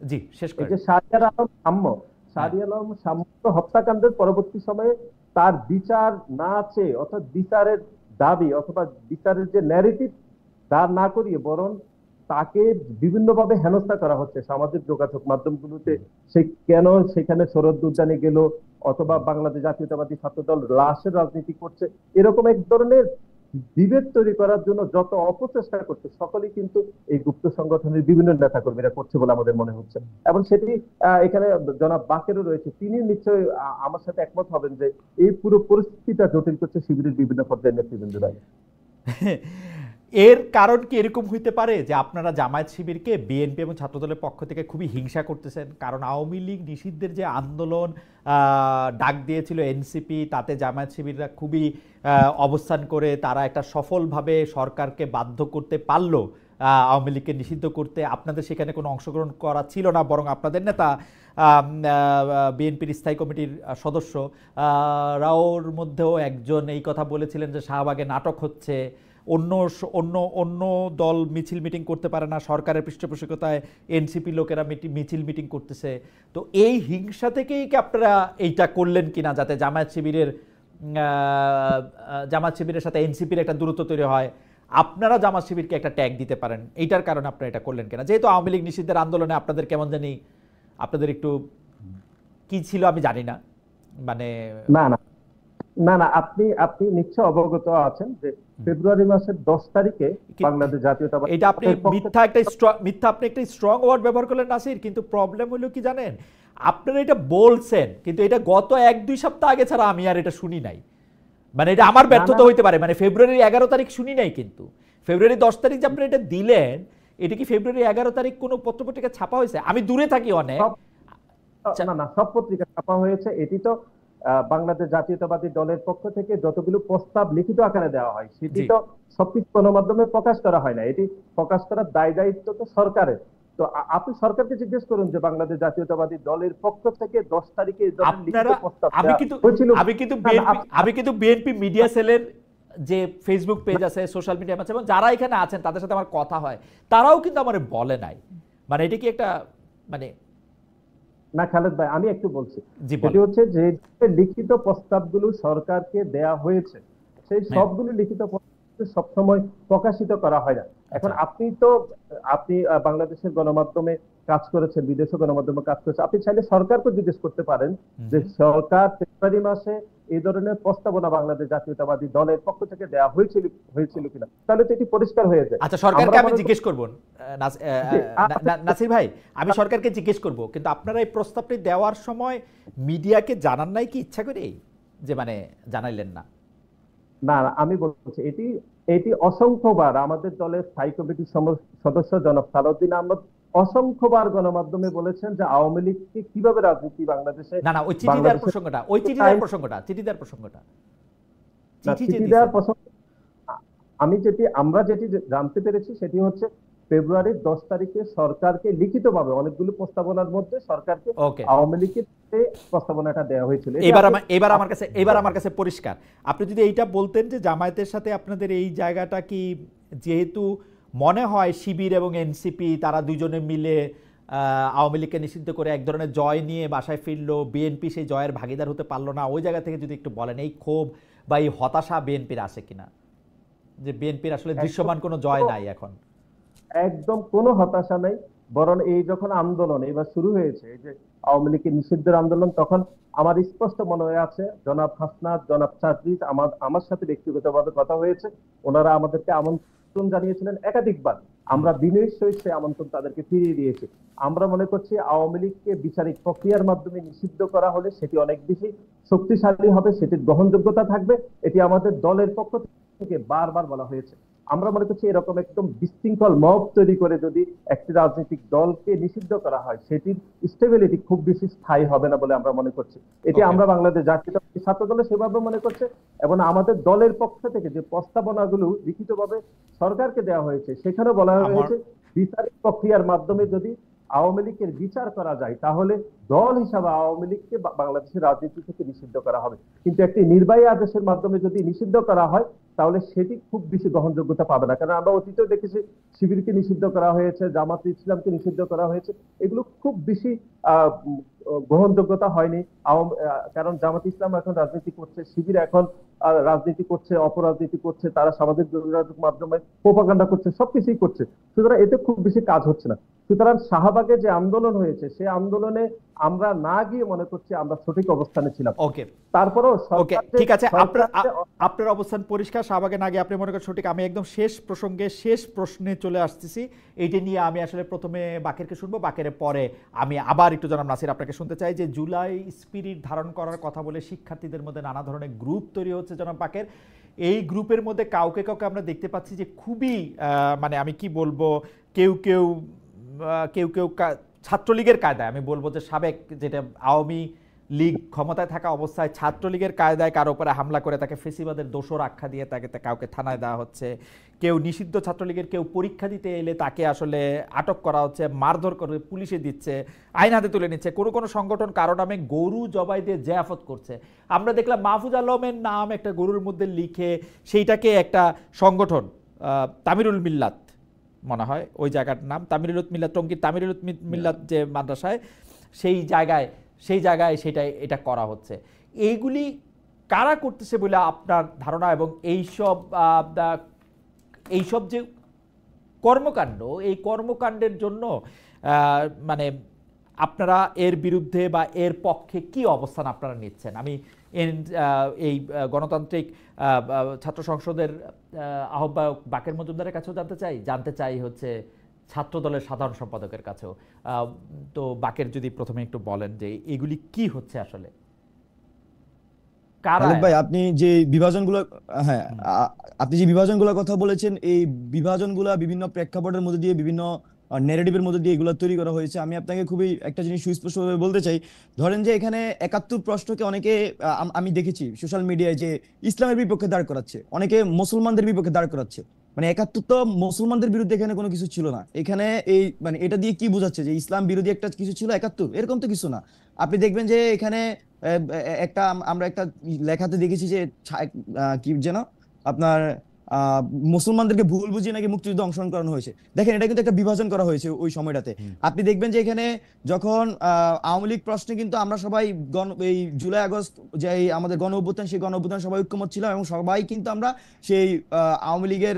জি শেষ করেন। এই যে শাহরিয়ার আলম শাম্য হত্যাকাণ্ডের পরবর্তী সময়ে তার বিচার না আছে, অর্থাৎ বিচারের দাবি অথবা বিচারের যে ন্যারেটিভ দাঁড় না করিয়ে, বরং তাকে বিভিন্নভাবে হেনস্থা করা হচ্ছে সামাজিক যোগাযোগ মাধ্যমগুলোতে। সে কেন সেখানে শরৎ উদ্যানে গেল, অথবা বাংলাদেশ জাতীয়তাবাদী ছাত্রদল লাশের রাজনীতি করছে, এরকম এক ধরনের বিভেদ তৈরি করার জন্য যত অপচেষ্টা করছে, সকলেই কিন্তু এই গুপ্ত সংগঠনের বিভিন্ন নেতাকর্মীরা করছে বলে আমাদের মনে হচ্ছে। এবং সেটি এখানে জনাব বাকেরও রয়েছে, তিনি নিশ্চয়ই আমার সাথে একমত হবেন যে এই পুরো পরিস্থিতিটা জটিল করছে শিবিরের বিভিন্ন পর্যায়ের নেতৃবৃন্দরা। এর কারণ কি এরকম হইতে পারে যে আপনারা জামায়াত শিবিরকে বিএনপি এবং ছাত্রদলের পক্ষ থেকে খুবই হিংসা করতেছেন? কারণ আওয়ামী লীগ নিষিদ্ধের যে আন্দোলন ডাক দিয়েছিল এনসিপি, তাতে জামায়াত শিবিররা খুবই অবস্থান করে তারা একটা সফলভাবে সরকারকে বাধ্য করতে পারলো আওয়ামী লীগকে নিষিদ্ধ করতে। আপনাদের সেখানে কোনো অংশগ্রহণ করা ছিল না, বরং আপনাদের নেতা বিএনপির স্থায়ী কমিটির সদস্য রাওর মধ্যেও একজন এই কথা বলেছিলেন যে শাহবাগে নাটক হচ্ছে, অন্য অন্য অন্য দল মিছিল মিটিং করতে পারে না, সরকারের পৃষ্ঠপোষকতায় এনসিপি লোকেরা মিছিল মিটিং করতেছে। তো এই হিংসা থেকেই কি আপনারা এইটা করলেন কিনা, যাতে জামায়াত শিবিরের সাথে এনসিপির একটা দূরত্ব তৈরি হয়, আপনারা জামায়াত শিবিরকে একটা ট্যাগ দিতে পারেন, এইটার কারণে আপনারা এটা করলেন কিনা? যেহেতু আওয়ামী লীগ নিষিদ্ধের আন্দোলনে আপনাদের কেমন জানি আপনাদের একটু কি ছিল আমি জানি না, মানে না না না না, আপনি নিশ্চয় অবগত আছেন যে ফেব্রুয়ারি মাসের 10 তারিখে বাংলাদেশ জাতীয়তাবাদী, এটা আপনি মিথ্যা আপনি একটা স্ট্রং ওয়ার্ড ব্যবহার করলেন নাসির, কিন্তু প্রবলেম হলো কি জানেন, আপনারা এটা বলছেন কিন্তু এটা গত 1-2 সপ্তাহ আগে ছাড়া আমি আর এটা শুনি নাই। মানে এটা আমার ব্যর্থতা হইতে পারে, মানে ফেব্রুয়ারি 11 তারিখ শুনি নাই, কিন্তু ফেব্রুয়ারি 10 তারিখ যে আপনারা এটা দিলেন, এটা কি ফেব্রুয়ারি 11 তারিখ কোনো পত্রপত্রিকা ছাপা হয়েছে? আমি দূরে থাকি অনেক। না না, সব পত্রিকা ছাপা হয়েছে। এটি তো বাংলাদেশ জাতীয়তাবাদী দলের পক্ষ থেকে যতগুলো প্রস্তাব লিখিত আকারে দেওয়া হয়, সেটি তো সবকিছু গণমাধ্যমে প্রকাশ করা হয় না। এটি প্রকাশ করার দায় দায়িত্ব তো সরকারের। তো আপনি সরকারকে জিজ্ঞেস করুন যে বাংলাদেশ জাতীয়তাবাদী দলের পক্ষ থেকে 10 তারিখে আমি কিন্তু বিএনপি মিডিয়া সেলের যে ফেসবুক পেজ আছে, সোশ্যাল মিডিয়া আছে, এবং যারা এখানে আছেন তাদের সাথে আমার কথা হয়, তারাও কিন্তু আমার বলে নাই। মানে এটা কি একটা মানে না খালেদ ভাই, আমি একটু বলছি, যেটি হচ্ছে যে লিখিত প্রস্তাবগুলো সরকারকে দেয়া হয়েছে, সেই সবগুলো লিখিত প্রস্তাব সবসময় প্রকাশিত করা হয় না। এখন আপনি বাংলাদেশের গণমাধ্যমে কাজ করেছে, বিদেশে গণমাধ্যমে কাজ করেছে, আপনি চাইলে সরকারকে জিজ্ঞেস করতে পারেন যে সরকার ফেব্রুয়ারি মাসে এই ধরনের প্রস্তাবনা বাংলাদেশ জাতীয়তাবাদী দলের পক্ষ থেকে দেওয়া হয়েছিল কিনা, তাহলে তো এটি পরিষ্কার হয়ে যায়। আচ্ছা, সরকারকে আমি জিজ্ঞেস করব, নাসির ভাই, আমি সরকারকে জিজ্ঞেস করব, কিন্তু আপনারা এই প্রস্তাবটি দেওয়ার সময় মিডিয়াকে জানান নাই কি ইচ্ছা করে, যে মানে জানাইলেন না? না, আমি বলছি এটি এটি অসংখ্যবার আমাদের দলের স্থায়ী কমিটির সদস্য জনাব সালাউদ্দিন আহমদ অসংখ্যবার গণমাধ্যমে বলেছেন যে আওয়ামী লীগকে কিভাবে রাজনীতি বাংলাদেশে, না না, ওই চিঠি দেওয়ার প্রসঙ্গটা, চিঠি দেওয়ার প্রসঙ্গ আমরা যেটি জানতে পেরেছি সেটি হচ্ছে ফেব্রুয়ারির 10 তারিখে সরকারকে লিখিতভাবে অনেকগুলো প্রস্তাবনার মধ্যে সরকারকে আওয়ামী লীগের প্রস্তাবনাটা দেওয়া হয়েছিল। এবার আমার কাছে পরিষ্কার। আপনি যদি এইটা বলতেন যে জামায়াতের সাথে আপনাদের এই জায়গাটা কি, যেহেতু মনে হয় শিবির এবং এনসিপি তারা দুজনে মিলে আওয়ামী লীগকে নিষিদ্ধ করে এক ধরনের জয় নিয়ে বাসায় ফিরলো, বিএনপি সেই জয়ের ভাগিদার হতে পারলো না, ওই জায়গা থেকে যদি একটু বলেন এই ক্ষোভ বা এই হতাশা বিএনপির আসে কিনা, যে বিএনপির আসলে দৃশ্যমান কোনো জয় নাই এখন? একদম কোনো হতাশা নাই, বরং এই যখন আন্দোলন এবার শুরু হয়েছে, এই যে আওয়ামী লীগের নিষিদ্ধের আন্দোলন, তখন আমার স্পষ্ট মনে হয়ে আছে জনাব হাসনাত, জনাব সাদরিস আমার সাথে ব্যক্তিগতভাবে কথা হয়েছে, ওনারা আমাদেরকে আমন্ত্রণ জানিয়েছিলেন একাধিকবার, আমরা বিনয়ের সহিত সেই আমন্ত্রণ তাদেরকে ফিরিয়ে দিয়েছি। আমরা মনে করছি আওয়ামী লীগকে বিচারিক প্রক্রিয়ার মাধ্যমে নিষিদ্ধ করা হলে সেটি অনেক বেশি শক্তিশালী হবে, সেটির গ্রহণযোগ্যতা থাকবে, এটি আমাদের দলের পক্ষ থেকে বারবার বলা হয়েছে। আমরা মনে করছি এরকম একদম বিশৃঙ্খল মব তৈরি করে যদি একটি রাজনৈতিক দলকে নিষিদ্ধ করা হয়, সেটির স্টেবিলিটি খুব বেশি স্থায়ী হবে না বলে আমরা মনে করছি। এটি আমরা বাংলাদেশ জাতীয়তাবাদী ছাত্র দলে সেভাবে মনে করছে, এবং আমাদের দলের পক্ষ থেকে যে প্রস্তাবনাগুলো লিখিতভাবে সরকারকে দেওয়া হয়েছে সেখানে বলা হয়েছে বিচারিক প্রক্রিয়ার মাধ্যমে যদি আওয়ামী লীগের বিচার করা যায় তাহলে দল হিসাবে আওয়ামী লীগকে বাংলাদেশের রাজনীতি থেকে নিষিদ্ধ করা হবে, কিন্তু একটি নির্বাহী আদেশের মাধ্যমে যদি নিষিদ্ধ করা হয় তাহলে সেটি খুব বেশি গ্রহণযোগ্যতা পাবে না। কারণ আমরা অতীতেও দেখেছি শিবিরকে নিষিদ্ধ করা হয়েছে, জামাত ইসলামকে নিষিদ্ধ করা হয়েছে, এগুলো খুব বেশি গ্রহণযোগ্যতা হয়নি। কারণ জামাত ইসলাম এখন রাজনীতি করছে, শিবির এখন রাজনীতি করছে, অপরাজনীতি করছে, তারা সামাজিক যোগাযোগ মাধ্যমে প্রোপাগান্ডা করছে, সবকিছুই করছে, সুতরাং এতে খুব বেশি কাজ হচ্ছে না। সুতরাং শাহবাগে যে আন্দোলন হয়েছে সেই আন্দোলনে আমরা না গিয়ে মনে করছি আমরা সঠিক অবস্থানে ছিলাম। তারপরেও ঠিক আছে, আপনার অবস্থান পরিষ্কার, শাহবাগে না গিয়ে আপনি মনে করেন সঠিক। আমি একদম শেষ প্রসঙ্গে, শেষ প্রশ্নে চলে আসতেছি, এইটা নিয়ে আমি আসলে প্রথমে বাকেরকে শুনবো, বাকের পরে আমি আবার একটু জনাব নাসির আপনাকে শুনতে চাই। যে জুলাই স্পিরিট ধারণ করার কথা বলে শিক্ষার্থীদের মধ্যে নানা ধরনের গ্রুপ তৈরি হচ্ছে জনাব বাকের, এই গ্রুপের মধ্যে কাউকে কাউকে আমরা দেখতে পাচ্ছি যে খুবই মানে আমি কি বলবো, কেউ কেউ ছাত্রলীগের কায়দায়, আমি বলবো যে সাবেক, যেটা আওয়ামী লীগ ক্ষমতায় থাকা অবস্থায় ছাত্রলীগের কায়দায় কারো উপরে হামলা করে তাকে ফেসিবাদের দোষর আখ্যা দিয়ে তাকে কাউকে থানায় দেওয়া হচ্ছে, কেউ নিষিদ্ধ ছাত্রলীগের কেউ পরীক্ষা দিতে এলে তাকে আসলে আটক করা হচ্ছে, মারধর করে পুলিশে দিচ্ছে, আইন হাতে তুলে নিচ্ছে, কোনো কোনো সংগঠন কারো নামে গরু জবাই দিয়ে জিয়াফত করছে। আমরা দেখলাম মাহফুজ আলমের নাম একটা গরুর মধ্যে লিখে সেইটাকে একটা সংগঠন, তামিরুল মিল্লাত মনে হয় ওই জায়গার নাম, তামিরুল মিল্লাত, টঙ্গীর তামিরুল মিল্লাত যে মাদ্রাসায়, সেই জায়গায় এটা করা হচ্ছে। এইগুলি কারা করতেছে বলে আপনার ধারণা? এবং এইসব যে কর্মকাণ্ড, এই কর্মকাণ্ডের জন্য মানে আপনারা এর বিরুদ্ধে বা এর পক্ষে কি অবস্থান আপনারা নিচ্ছেন? আমি এই গণতান্ত্রিক ছাত্র সংসদের আহ্বায়ক বাকের মজুমদারের কাছেও জানতে চাই হচ্ছে ছাত্র দলের সাধারণ সম্পাদকের কাছেও। তো বাকের যদি প্রথমে একটু বলেন যে এগুলি কি হচ্ছে আসলে, ভাই আপনি যে বিভাজনগুলোর কথা বলেছেন, এই বিভাজনগুলো বিভিন্ন প্রেক্ষাপটের মধ্যে দিয়ে, বিভিন্ন ন্যারেটিভের মধ্যে দিয়ে এগুলো তৈরি করা হয়েছে। আমি আপনাকে খুবই একটা জিনিস সুস্পষ্টভাবে বলতে চাই, ধরেন যে এখানে ৭১ প্রশ্নকে অনেকে আমি দেখেছি সোশ্যাল মিডিয়ায় যে ইসলামের বিপক্ষে দাঁড় করাচ্ছে, অনেকে মুসলমানদের বিপক্ষে দাঁড় করাচ্ছে। মানে ৭১ তো মুসলমানদের বিরুদ্ধে এখানে কোনো কিছু ছিল না। এখানে এই মানে এটা দিয়ে কি বোঝাচ্ছে যে ইসলাম বিরোধী একটা কিছু ছিল ৭১? এরকম তো কিছু না। আপনি দেখবেন যে এখানে আমরা একটা লেখাতে দেখেছি যে কি যেন আপনার মুসলমানদেরকে ভুল বুঝিয়ে নাকি মুক্তিযুদ্ধে অংশগ্রহণ করানো হয়েছে। দেখেন, এটা কিন্তু একটা বিভাজন করা হয়েছে ওই সময়টাতে। আপনি দেখবেন যে এখানে যখন আওয়ামী লীগ প্রশ্নে কিন্তু আমরা সবাই এই জুলাই আগস্ট যে আমাদের গণ অভ্যুত্থান, সেই গণ অভ্যুত্থান সবাই ঐক্যমত ছিলাম, এবং সবাই কিন্তু আমরা সেই আওয়ামী লীগের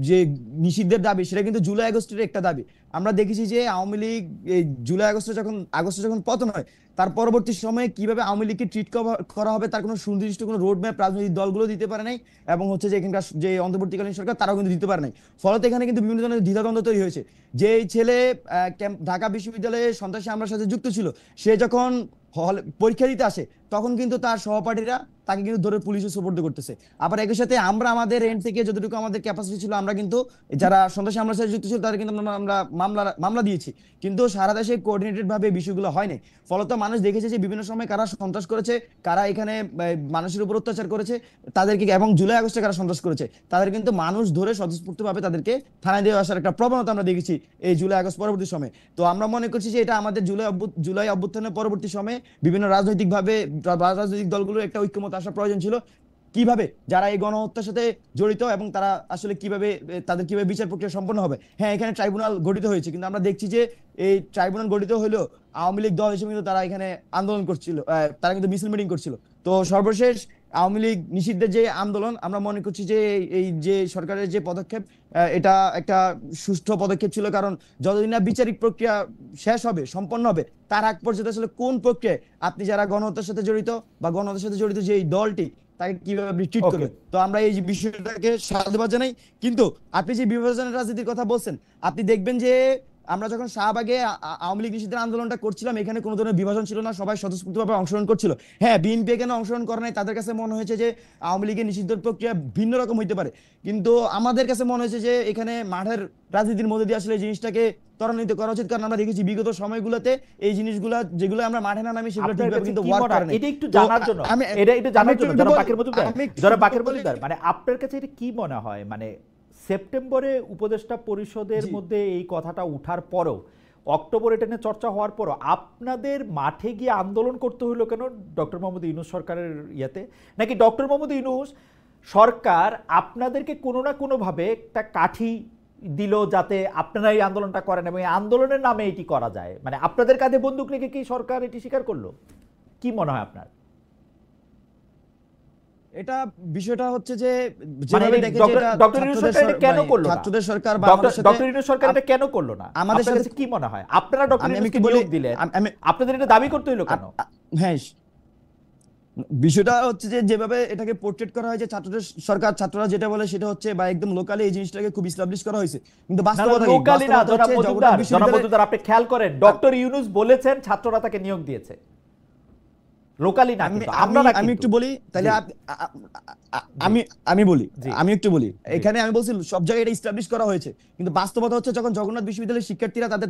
যে নিষিদ্ধের দাবি, সেটা কিন্তু জুলাই আগস্টের একটা দাবি। আমরা দেখেছি যে আওয়ামী লীগ এই জুলাই আগস্টে যখন পতন হয়, তার পরবর্তী সময়ে কিভাবে আওয়ামী লীগকে ট্রিট করা হবে তার কোনো সুনির্দিষ্ট কোনো রোড ম্যাপ রাজনৈতিক দলগুলো দিতে পারে নাই, এবং হচ্ছে যে এখানকার যে অন্তর্বর্তীকালীন সরকার তারাও কিন্তু দিতে পারে নাই। ফলত এখানে কিন্তু বিভিন্ন ধরনের দ্বিধাদ্বন্দ্ব তৈরি হয়েছে। যে ছেলে ঢাকা বিশ্ববিদ্যালয়ে সন্ত্রাসী হামলার সাথে যুক্ত ছিল, সে যখন হল পরীক্ষা দিতে আসে তখন কিন্তু তার সহপাঠীরা তাকে কিন্তু ধরে পুলিশে সোপর্দ করতেছে। আবার একই সাথে আমরা আমাদের এন্ড থেকে যতটুকু আমাদের ক্যাপাসিটি ছিল, আমরা কিন্তু যারা সন্ত্রাসী হামলার সাথে যুক্ত ছিল তাদের কিন্তু আমরা মামলা দিয়েছি, কিন্তু সারা দেশে কোঅর্ডিনেটেড ভাবে বিষয়গুলো হয় নাই। ফলত মানুষ দেখেছে যে বিভিন্ন সময় কারা সন্ত্রাস করেছে, কারা এখানে মানুষের উপর অত্যাচার করেছে তাদেরকে, এবং জুলাই আগস্টে কারা সন্ত্রাস করেছে তাদের কিন্তু মানুষ ধরে স্বতঃস্ফূর্তভাবে তাদেরকে থানায় দিয়ে আসার একটা প্রবণতা আমরা দেখেছি এই জুলাই আগস্ট পরবর্তী সময়ে। তো আমরা মনে করছি যে এটা আমাদের জুলাই অভ্যুত্থানের পরবর্তী সময়ে বিভিন্ন রাজনৈতিক দলগুলোর একটা ঐক্যমত আসা প্রয়োজন ছিল, কিভাবে যারা এই গণহত্যার সাথে জড়িত এবং তারা আসলে কিভাবে তাদের কিভাবে বিচার প্রক্রিয়া সম্পন্ন হবে। হ্যাঁ, এখানে ট্রাইব্যুনাল গঠিত হয়েছে, কিন্তু আমরা দেখছি যে এই ট্রাইব্যুনাল গঠিত হলেও আওয়ামী লীগ দল হিসেবে কিন্তু তারা এখানে আন্দোলন করছিল, তারা কিন্তু মিছিল মিটিং করছিল। তো সর্বশেষ আওয়ামী লীগ নিষিদ্ধের যে আন্দোলন, আমরা মনে করছি যে এই যে সরকারের যে পদক্ষেপ, এটা একটা সুষ্ঠু পদক্ষেপ ছিল, কারণ যতদিন না বিচারিক প্রক্রিয়া শেষ হবে, সম্পন্ন হবে, তার আগ পর্যন্ত আসলে কোন প্রক্রিয়ায় আপনি যারা গণহত্যার সাথে জড়িত বা গণহত্যার সাথে জড়িত যে এই দলটি, তাকে কিভাবে আপনি ট্রিট করবেন। তো আমরা এই বিষয়টাকে সাধুবাদ জানাই। কিন্তু আপনি যে বিভাজনের রাজনীতির কথা বলছেন, আপনি দেখবেন যে আমরা যখন শাহবাগে আওয়ামী লীগ নিষিদ্ধের আন্দোলনটা করছিলাম, এখানে কোনো ধরনের বিভাজন ছিল না, সবাই স্বতঃস্ফূর্তভাবে অংশগ্রহণ করছিল। হ্যাঁ, বিএনপি এখানে অংশগ্রহণ করে নাই, তাদের কাছে মনে হয়েছে যে আওয়ামী লীগের নিষিদ্ধের প্রক্রিয়া ভিন্ন রকম হইতে পারে, কিন্তু আমাদের কাছে মনে হয়েছে যে এখানে মাঠের রাজনীতির মধ্যে দিয়ে আসলে এই জিনিসটাকে ত্বরান্বিত করা উচিত, কারণ আমরা দেখেছি বিগত সময়গুলোতে এই জিনিসগুলো যেগুলো আমরা মাঠে না নামি সেগুলো ঠিকভাবে কিন্তু ওয়ার্ক করে না। এটা একটু জানার জন্য যারা বাকের মজুমদার, মানে আপনার কাছে এটা কি মনে হয়, মানে সেপ্টেম্বরে উপদেষ্টা পরিষদের মধ্যে এই কথাটা উঠার পরও, অক্টোবরে এটা নিয়ে চর্চা হওয়ার পরও আপনাদের মাঠে গিয়ে আন্দোলন করতে হলো কেন ডক্টর মোহাম্মদ ইউনূস সরকারের ইয়াতে? নাকি ডক্টর মোহাম্মদ ইউনূস সরকার আপনাদেরকে কোনো না কোনোভাবে একটা কাঠি দিল যাতে আপনারা এই আন্দোলনটা করেন এবং এই আন্দোলনের নামে এটি করা যায়? মানে আপনাদের কাঁধে বন্দুক রেখে কি সরকার এটি স্বীকার করলো? কি মনে হয় আপনার? এটা বিষয়টা হচ্ছে যে যেভাবে দেখে যে এটা ডক্টর ইউনূস সরকার এটা কেন করলো না? ছাত্রদের সরকার বা আমাদের সাথে ডক্টর ইউনূস সরকার এটা কেন করলো না? আমাদের কাছে কি মনে হয়? আপনারা ডক্টর ইউনূসকে নিয়োগ দিলেন, আপনাদের এটা দাবি করতে হলো কেন? হ্যাঁ, বিষয়টা হচ্ছে যে যেভাবে এটাকে পোর্ট্রেট করা হয় যে ছাত্রদের সরকার, ছাত্ররা যেটা বলে সেটা হচ্ছে বা একদম লোকালি এই জিনিসটাকে খুব এস্টাবলিশ করা হয়েছে, কিন্তু বাস্তবতা লোকালি না। জনাব মজুমদার, আপনি খেয়াল করেন, ডক্টর ইউনূস বলেছেন ছাত্ররা তাকে নিয়োগ দিয়েছে, লোকালি না। আমি একটু বলি তাহলে, আমি একটু বলি এখানে আমি বলছি সব জায়গায় এটা এস্টাবলিশ করা হয়েছে, কিন্তু বাস্তবতা হচ্ছে যখন জগন্নাথ বিশ্ববিদ্যালয়ের শিক্ষার্থীরা তাদের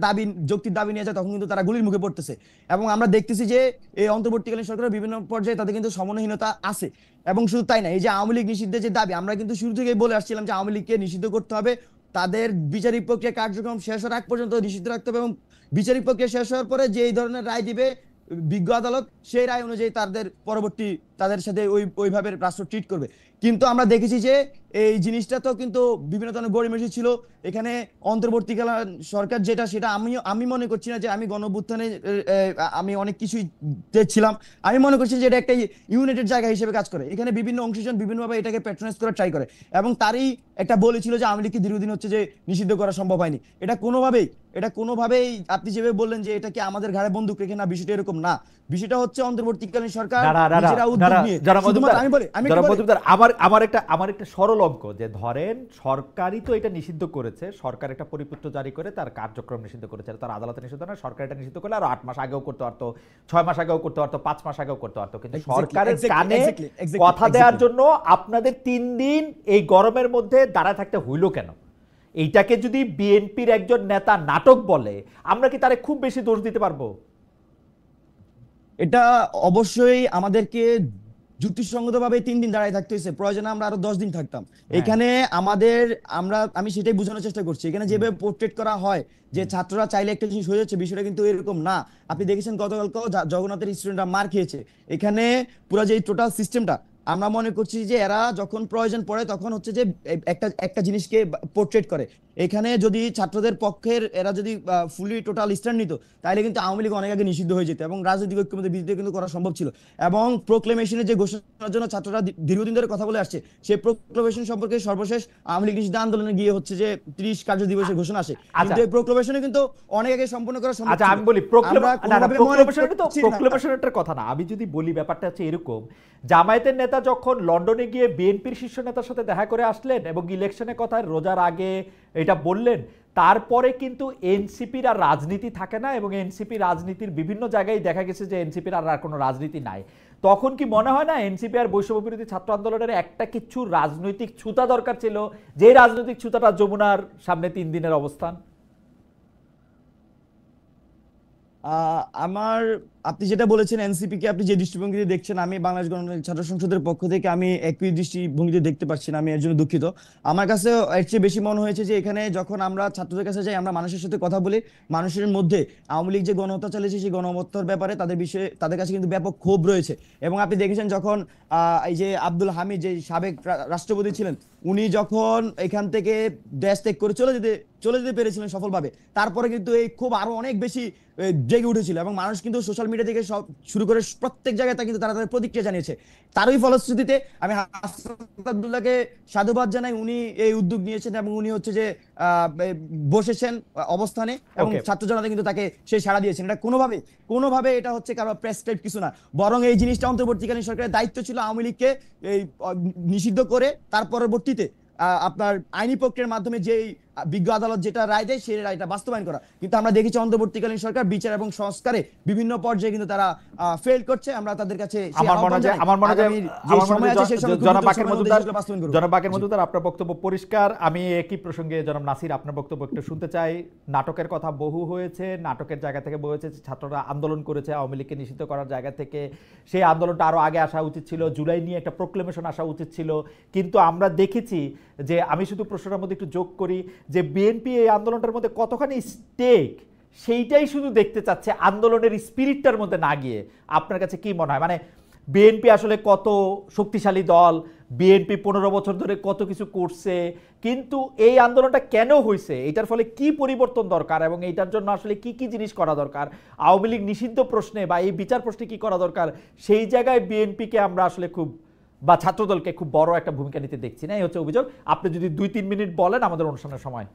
যৌক্তিক দাবি নিয়ে যায় তখন কিন্তু তারা গুলির মুখে পড়তেছে। এবং আমরা দেখতেছি যে এই অন্তর্বর্তীকালীন সরকারের বিভিন্ন পর্যায়ে তাদের কিন্তু সমন্বয়হীনতা আছে। এবং শুধু তাই না, এই যে আওয়ামী লীগ নিষিদ্ধের যে দাবি, আমরা কিন্তু শুরু থেকেই বলে আসছিলাম যে আওয়ামী লীগকে নিষিদ্ধ করতে হবে, তাদের বিচারিক প্রক্রিয়া কার্যক্রম শেষ হওয়ার আগ পর্যন্ত নিষিদ্ধ রাখতে হবে, এবং বিচারিক প্রক্রিয়া শেষ হওয়ার পরে যে এই ধরনের রায় দিবে বিজ্ঞ আদালত, সেই রায় অনুযায়ী তাদের সাথে ওইভাবে রাষ্ট্র ট্রিট করবে। কিন্তু আমরা দেখেছি যে এই জিনিসটা তো কিন্তু বিভিন্ন ধরনের গড়িমসি ছিল। এখানে অন্তর্বর্তীকালীন সরকার যেটা, সেটা আমি মনে করছি না যে আমি গণঅভ্যুত্থানে আমি অনেক কিছুই ছিলাম, আমি মনে করছি যে এটা একটা ইউনাইটেড জায়গা হিসেবে কাজ করে। এখানে বিভিন্ন অংশীজন বিভিন্নভাবে এটাকে প্যাট্রোনাইজ করার ট্রাই করে, এবং তারই একটা বলেছিল যে আওয়ামী লীগকে দীর্ঘদিন হচ্ছে যে নিষিদ্ধ করা সম্ভব হয়নি। এটা কোনোভাবেই আপনি যেভাবে বললেন যে এটা কি আমাদের ঘাড়ে বন্দুক রেখে, না, বিষয়টা এরকম না। বিষয়টা হচ্ছে অন্তর্বর্তীকালীন সরকার নিজেরা উদ্যোগ নিয়ে, আমার একটা সরল অঙ্ক, যে ধরেন সরকারই তো এটা নিষিদ্ধ করেছে, সরকার একটা পরিপত্র জারি করে তার কার্যক্রম নিষিদ্ধ করেছে, তার আদালতে নিষিদ্ধ না, সরকার এটা নিষিদ্ধ করলে আরো 8 মাস আগেও করতে পারতো, 6 মাস আগেও করতে পারতো, 5 মাস আগেও করতে পারতো, কিন্তু সরকারের কানে কথা দেওয়ার জন্য আপনাদের 3 দিন এই গরমের মধ্যে দাঁড়ায় থাকতে হইল কেন? এইটাকে যদি বিএনপির একজন নেতা নাটক বলে, আমরা কি তারে খুব বেশি দোষ দিতে পারবো? এটা অবশ্যই আমাদেরকে যুক্তিসঙ্গতভাবে 3 দিন দাঁড়ায় থাকতে হয়েছে, প্রয়োজনে আমরা আরো 10 দিন থাকতাম। এখানে আমি সেটাই বোঝানোর চেষ্টা করছি। এখানে যেভাবে পোর্ট্রেট করা হয় যে ছাত্ররা চাইলে একটা জিনিস হয়ে যাচ্ছে, বিষয়টা কিন্তু এরকম না। আপনি দেখেছেন গতকালকেও জগন্নাথের স্টুডেন্টরা মার খেয়েছে। এখানে পুরো যে টোটাল সিস্টেমটা, আমরা মনে করছি যে এরা যখন প্রয়োজন পড়ে তখন হচ্ছে যে একটা একটা জিনিসকে পোর্ট্রেট করে। এখানে যদি ছাত্রদের পক্ষের এরা যদি ফুলি টোটাল স্ট্যান্ড নিত, তাহলে কিন্তু আওয়ামী লীগ অনেক আগে নিষিদ্ধ হয়ে যেত এবং রাজনৈতিক ঐক্যমত্যের ভিত্তিতে কিন্তু করা সম্ভব ছিল। এবং প্রোক্লেমেশনের যে ঘোষণার জন্য ছাত্ররা দীর্ঘদিন ধরে কথা বলে আসছে, সেই প্রোক্লেমেশন সম্পর্কে সর্বশেষ আওয়ামী লীগ নিষিদ্ধ আন্দোলনে গিয়ে হচ্ছে যে 30 কার্য দিবসের ঘোষণা আসে, কিন্তু এই প্রোক্লেমেশনে কিন্তু অনেক আগে সম্পূর্ণ করা সম্ভব আচ্ছা ছিল। আমি বলি প্রোক্লেমেশনের কথা না, আমি যদি বলি ব্যাপারটা হচ্ছে এরকম, জামায়াতের নেতা যখন লন্ডনে গিয়ে বিএনপির শীর্ষ নেতার সাথে দেখা করে আসলেন এবং ইলেকশনের কথা রোজার আগে এটা বললেন, তারপরে কিন্তু এনসিপির আর রাজনীতি থাকে না এবং এনসিপি রাজনীতির বিভিন্ন জায়গায় দেখা গেছে যে এনসিপির আর কোনো রাজনীতি নাই। তখন কি মনে হয় না এনসিপি আর বৈষম্য বিরোধী ছাত্র আন্দোলনের একটা কিছু রাজনৈতিক ছুতা দরকার ছিল, যে রাজনৈতিক ছুতাটা যমুনার সামনে 3 দিনের অবস্থান? আমার, আপনি যেটা বলেছেন এনসিপি কে আপনি যে দৃষ্টিভঙ্গিতে দেখছেন, আমি বাংলাদেশ গণতান্ত্রিক ছাত্র সংসদের পক্ষ থেকে আমি একই দৃষ্টিভঙ্গিতে দেখতে পাচ্ছি না, আমি এর জন্য দুঃখিত। আমার কাছে এর চেয়ে বেশি মনে হয়েছে যে এখানে যখন আমরা ছাত্রদের কাছে যাই, আমরা মানুষের সাথে কথা বলি, মানুষের মধ্যে আওয়ামী লীগ যে গণহত্যা চালিয়েছে সেই গণহত্যার ব্যাপারে তাদের বিষয়ে তাদের কাছে কিন্তু ব্যাপক ক্ষোভ রয়েছে। এবং আপনি দেখেছেন যখন এই যে আব্দুল হামিদ যে সাবেক রাষ্ট্রপতি ছিলেন, উনি যখন এখান থেকে দেশ ত্যাগ করে চলে যেতে পেরেছিলেন সফলভাবে, তারপরে কিন্তু এই ক্ষোভ আরো অনেক বেশি জেগে উঠেছিল এবং মানুষ কিন্তু সোশ্যাল মিডিয়া থেকে সব শুরু করে প্রত্যেক জায়গায় তা কিন্তু তারা তাদের প্রতিক্রিয়া জানিয়েছে। তারই ফলশ্রুতিতে আমি হাসনাত আব্দুল্লাহকে সাধুবাদ জানাই, উনি এই উদ্যোগ নিয়েছেন এবং উনি হচ্ছে যে বসেছেন অবস্থানে এবং ছাত্র জনতা কিন্তু তাকে সেই সাড়া দিয়েছেন। এটা কোনোভাবে এটা হচ্ছে কারো প্রেসক্রাইব কিছু না, বরং এই জিনিসটা অন্তর্বর্তীকালীন সরকারের দায়িত্ব ছিল আওয়ামী লীগকে এই নিষিদ্ধ করে তার পরবর্তীতে আপনার আইনি প্রক্রিয়ার মাধ্যমে যেই বিজ্ঞ আদালত যেটা রায় দেয় সেই রায়টা বাস্তবায়ন করা। কিন্তু আমরা দেখেছি অন্তর্বর্তীকালীন সরকার বিচার এবং সংস্কারে বিভিন্ন পর্যায়ে কিন্তু তারা ফেল করছে। আমরা তাদের কাছে জনাব বাকের মজুমদার, আপনার বক্তব্য পরিষ্কার। আমি একই প্রসঙ্গে জনাব নাসির আপনার বক্তব্য একটু শুনতে চাই। নাটকের কথা বহু হয়েছে, নাটকের জায়গা থেকে বহু হয়েছে, ছাত্ররা আন্দোলন করেছে আওয়ামী লীগকে নিষিদ্ধ করার জায়গা থেকে, সেই আন্দোলনটা আরো আগে আসা উচিত ছিল, জুলাই নিয়ে একটা প্রোক্লেমেশন আসা উচিত ছিল। কিন্তু আমরা দেখেছি যে, আমি শুধু প্রশ্নটার মধ্যে একটু যোগ করি যে বিএনপি এই আন্দোলনটার মধ্যে কতখানি স্টেক সেইটাই শুধু দেখতে চাচ্ছে, আন্দোলনের স্পিরিটটার মধ্যে না গিয়ে। আপনার কাছে কি মনে হয়, মানে বিএনপি আসলে কত শক্তিশালী দল, বিএনপি 15 বছর ধরে কত কিছু করছে, কিন্তু এই আন্দোলনটা কেন হয়েছে, এটার ফলে কি পরিবর্তন দরকার এবং এইটার জন্য আসলে কি কি জিনিস করা দরকার, আওয়ামী লীগ নিষিদ্ধ প্রশ্নে বা এই বিচার প্রশ্নে কি করা দরকার, সেই জায়গায় বিএনপিকে আমরা আসলে খুব, বা ছাত্রদলকে খুব বড় একটা ভূমিকা নিতে দেখছি না, এই হচ্ছে অভিযোগ। আপনি যদি 2-3 মিনিট বলেন, আমাদের অনুষ্ঠানের সময়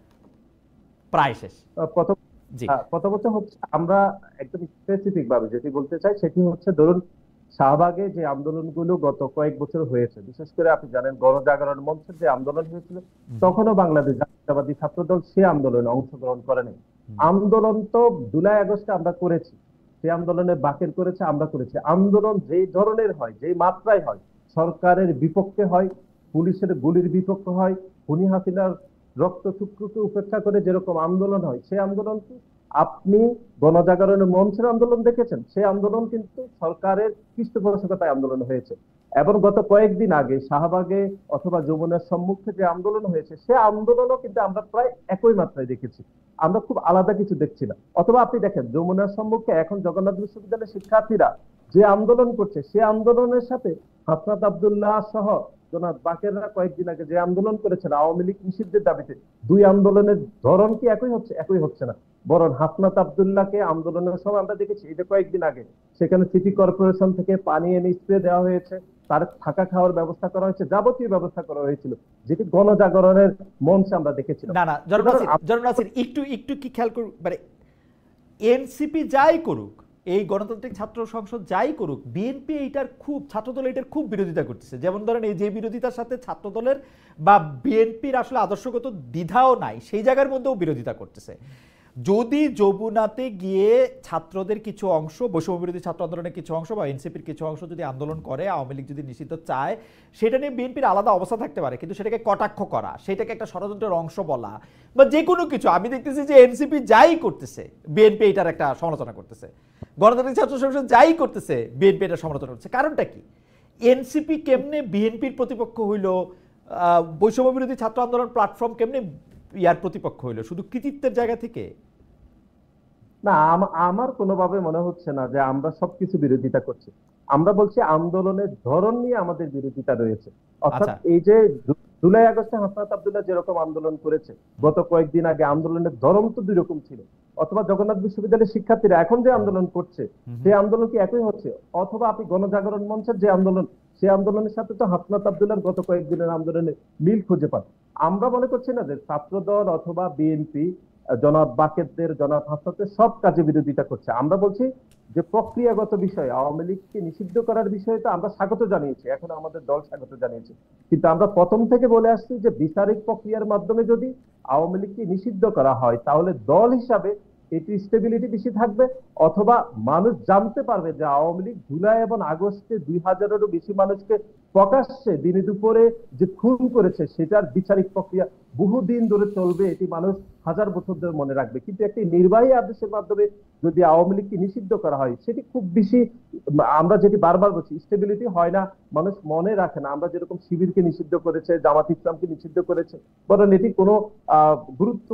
প্রায় শেষ। প্রথমত হচ্ছে আমরা একদম স্পেসিফিক ভাবে যেটি বলতে চাই সেটি হচ্ছে, ধরুন শাহবাগে যে আন্দোলনগুলো গত কয়েক বছর হয়েছে, বিশেষ করে আপনি জানেন গণজাগরণ মঞ্চের যে আন্দোলন হয়েছিল, তখনও বাংলাদেশ জাতীয়তাবাদী ছাত্রদল সে আন্দোলনে অংশগ্রহণ করে নাই। আন্দোলন তো জুলাই আগস্টে আমরা করেছি, সেই আন্দোলনে বাকের করেছে, আমরা করেছি। আন্দোলন যেই ধরনের হয়, যেই মাত্রায় হয়, সরকারের বিপক্ষে হয়, পুলিশের গুলির বিপক্ষে হয়, খুনি হাসিনার রক্তচক্ষুকে উপেক্ষা করে যেরকম আন্দোলন হয়, সেই আন্দোলন কি আপনি গণজাগরণের মঞ্চের আন্দোলন দেখেছেন? সেই আন্দোলন কিন্তু সরকারের পৃষ্ঠপোষকতায় আন্দোলন হয়েছে। এবং গত কয়েকদিন আগে শাহবাগে অথবা যমুনার সম্মুখে যে আন্দোলন হয়েছে, সে আন্দোলনও কিন্তু আমরা প্রায় একই মাত্রায় দেখেছি, আমরা খুব আলাদা কিছু দেখছি না। অথবা আপনি দেখেন যমুনার সম্মুখে এখন জগন্নাথ বিশ্ববিদ্যালয়ের শিক্ষার্থীরা যে আন্দোলন করছে, সে আন্দোলনের সাথে হাসনাত আব্দুল্লাহ সহ জনাব বাকেররা কয়েকদিন আগে যে আন্দোলন করেছেন আওয়ামী লীগ নিষিদ্ধের দাবিতে, দুই আন্দোলনের ধরন কি একই হচ্ছে? একই হচ্ছে না, বরং হাসনাত আব্দুল্লাহকে আন্দোলনের সময় আমরা দেখেছি, এই যে কয়েকদিন আগে সেখানে সিটি কর্পোরেশন থেকে পানি এনে স্প্রে দেওয়া হয়েছে, তার থাকা খাওয়ার ব্যবস্থা করা হয়েছে, যাবতীয় ব্যবস্থা করা হয়েছিল, যেটি গণজাগরণের মঞ্চে আমরা দেখেছিলাম। না জনাব নাসির একটু কি খেয়াল করুক, মানে এনসিপি যাই করুক, এই গণতান্ত্রিক ছাত্র সংসদ যাই করুক, বিএনপি এইটার খুব, ছাত্রদল এটার খুব বিরোধিতা করতেছে। যেমন ধরেন এই যে বিরোধিতার সাথে ছাত্রদলের বা বিএনপির আসলে আদর্শগত দ্বিধাও নাই, সেই জায়গার মধ্যেও বিরোধিতা করতেছে। যদি যমুনাতে গিয়ে ছাত্রদের কিছু অংশ, বৈষম্য বিরোধী ছাত্র আন্দোলনের কিছু অংশ বা এনসিপির কিছু অংশ যদি আন্দোলন করে, আওয়ামী লীগ যদি নিষিদ্ধ চায়, সেটা নিয়ে বিএনপির আলাদা অবস্থা থাকতে পারে, কিন্তু সেটাকে কটাক্ষ করা, সেটাকে একটা ষড়যন্ত্রের অংশ বলা বা যে কোনো কিছু, আমি দেখতেছি যে এনসিপি যাই করতেছে বিএনপি এটার একটা সমালোচনা করতেছে, গণতান্ত্রিক ছাত্র সংসদ যাই করতেছে বিএনপি এটা সমালোচনা করতেছে। কারণটা কি? এনসিপি কেমনে বিএনপির প্রতিপক্ষ হইল, বৈষম্য বিরোধী ছাত্র আন্দোলন প্ল্যাটফর্ম কেমনে ইয়ার প্রতিপক্ষ হইল, শুধু কৃতিত্বের জায়গা থেকে? না, আমার কোনোভাবে মনে হচ্ছে না যে আমরা সবকিছু বিরোধিতা করছি। আমরা বলছি আন্দোলনের ধরন নিয়ে আমাদের বিরোধিতা রয়েছে। অর্থাৎ আচ্ছা, এই যে জুলাই আগস্টে হাসনাত আব্দুল্লাহ যেরকম আন্দোলন করেছে, গত কয়েকদিন আগে আন্দোলনের ধরন তো দুই রকম ছিল। অথবা জগন্নাথ বিশ্ববিদ্যালয়ের শিক্ষার্থীরা এখন যে আন্দোলন করছে, সেই আন্দোলন কি একই হচ্ছে? অথবা আপনি গণজাগরণ মঞ্চের যে আন্দোলন, সেই আন্দোলনের সাথে তো হাসনাত আব্দুল্লাহর গত কয়েকদিনের আন্দোলনে মিল খুঁজে পান। আমরা মনে করছি না যে ছাত্রদল অথবা বিএনপি জনাব বাকেরদের, জনাব হাসনাতের সব কাজে বিরোধিতা করছে। আমরা বলছি যে প্রক্রিয়াগত বিষয়, আওয়ামী লীগকে নিষিদ্ধ করার বিষয়ে তো আমরা স্বাগত জানিয়েছি, এখন আমাদের দল স্বাগত জানিয়েছে। কিন্তু আমরা প্রথম থেকে বলে আসছি যে বিচারিক প্রক্রিয়ার মাধ্যমে যদি আওয়ামী লীগকে নিষিদ্ধ করা হয়, তাহলে দল হিসাবে এটি স্টেবিলিটি বেশি থাকবে, অথবা মানুষ জানতে পারবে যে আওয়ামী লীগ জুলাই এবং আগস্টে 2000-এরও বেশি মানুষকে প্রকাশ্যে দিনে দুপুরে যে খুন করেছে, সেটার বিচারিক প্রক্রিয়া বহুদিন ধরে চলবে, এটি মানুষ হাজার বছর ধরে মনে রাখবে। কিন্তু একটি নির্বাহী আদেশের মাধ্যমে যদি আওয়ামী লীগকে নিষিদ্ধ করা হয়, সেটি খুব বেশি, আমরা যেটি বারবার বলছি, স্টেবিলিটি হয় না, মানুষ মনে রাখে না। আমরা যেরকম শিবিরকে নিষিদ্ধ করেছে, জামাত ইসলামকে নিষিদ্ধ করেছে, বরং এটি কোনো গুরুত্ব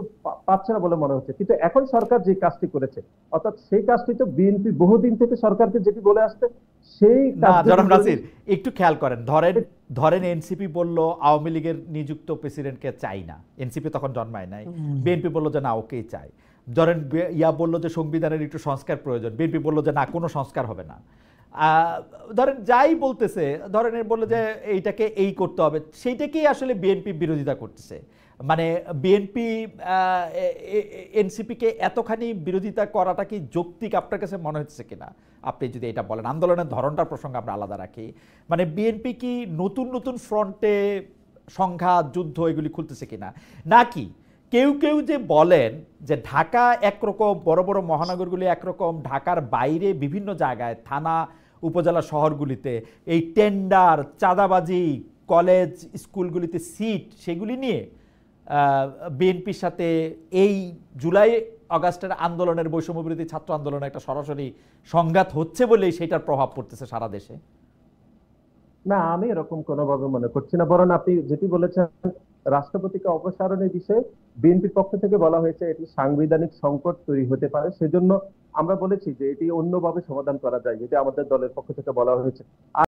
পাচ্ছে না বলে মনে হচ্ছে। কিন্তু এখন সরকার যে কাজটি করেছে, অর্থাৎ সেই কাজটি তো বিএনপি বহুদিন থেকে সরকারকে যেটি বলে আসছে, সেই না কাজ জনাব নাসির, একটু খেয়াল করেন, ধরেন ধরেন এনসিপি বলল আওয়ামী লীগের নিযুক্ত প্রেসিডেন্টকে চাই না, এনসিপি তখন জন্মায় নাই, বিএনপি বলল যে না ওকেই চাই। ধরেন ইয়া বললো যে সংবিধানের একটু সংস্কার প্রয়োজন, বিএনপি বললো যে না কোনো সংস্কার হবে না। ধরেন যাই বলতেছে, ধরেন বললো যে এইটাকে এই করতে হবে, সেইটাকেই আসলে বিএনপি বিরোধিতা করতেছে। মানে বিএনপি এনসিপিকে এতখানি বিরোধিতা করাটা কি যৌক্তিক আপনার কাছে মনে হচ্ছে কিনা, আপনি যদি এটা বলেন? আন্দোলনের ধরনটার প্রসঙ্গে আমরা আলাদা রাখি, মানে বিএনপি কি নতুন নতুন ফ্রন্টে সংঘাত, যুদ্ধ এগুলি খুলতেছে কিনা, নাকি কেউ কেউ যে বলেন যে ঢাকা একরকম, বড় বড় মহানগরগুলি একরকম, ঢাকার বাইরে বিভিন্ন জায়গায় থানা উপজেলা শহরগুলিতে এই টেন্ডার, চাঁদাবাজি, কলেজ স্কুলগুলিতে সিট, সেগুলি নিয়ে বিএনপির সাথে এই জুলাই আগস্টের আন্দোলনের, বৈষম্য বিরোধী ছাত্র আন্দোলনের একটা সরাসরি সংঘাত হচ্ছে বলেই সেটার প্রভাব পড়তেছে সারা দেশে? না, আমি এরকম কোনোভাবে মনে করছি না। বরং আপনি যেটি বলেছেন রাষ্ট্রপতিকে অপসারণের বিষয়ে, বিএনপির পক্ষ থেকে বলা হয়েছে এটি সাংবিধানিক সংকট তৈরি হতে পারে, সেজন্য আমরা বলেছি যে এটি অন্যভাবে সমাধান করা যায়, যেটি আমাদের দলের পক্ষ থেকে বলা হয়েছে।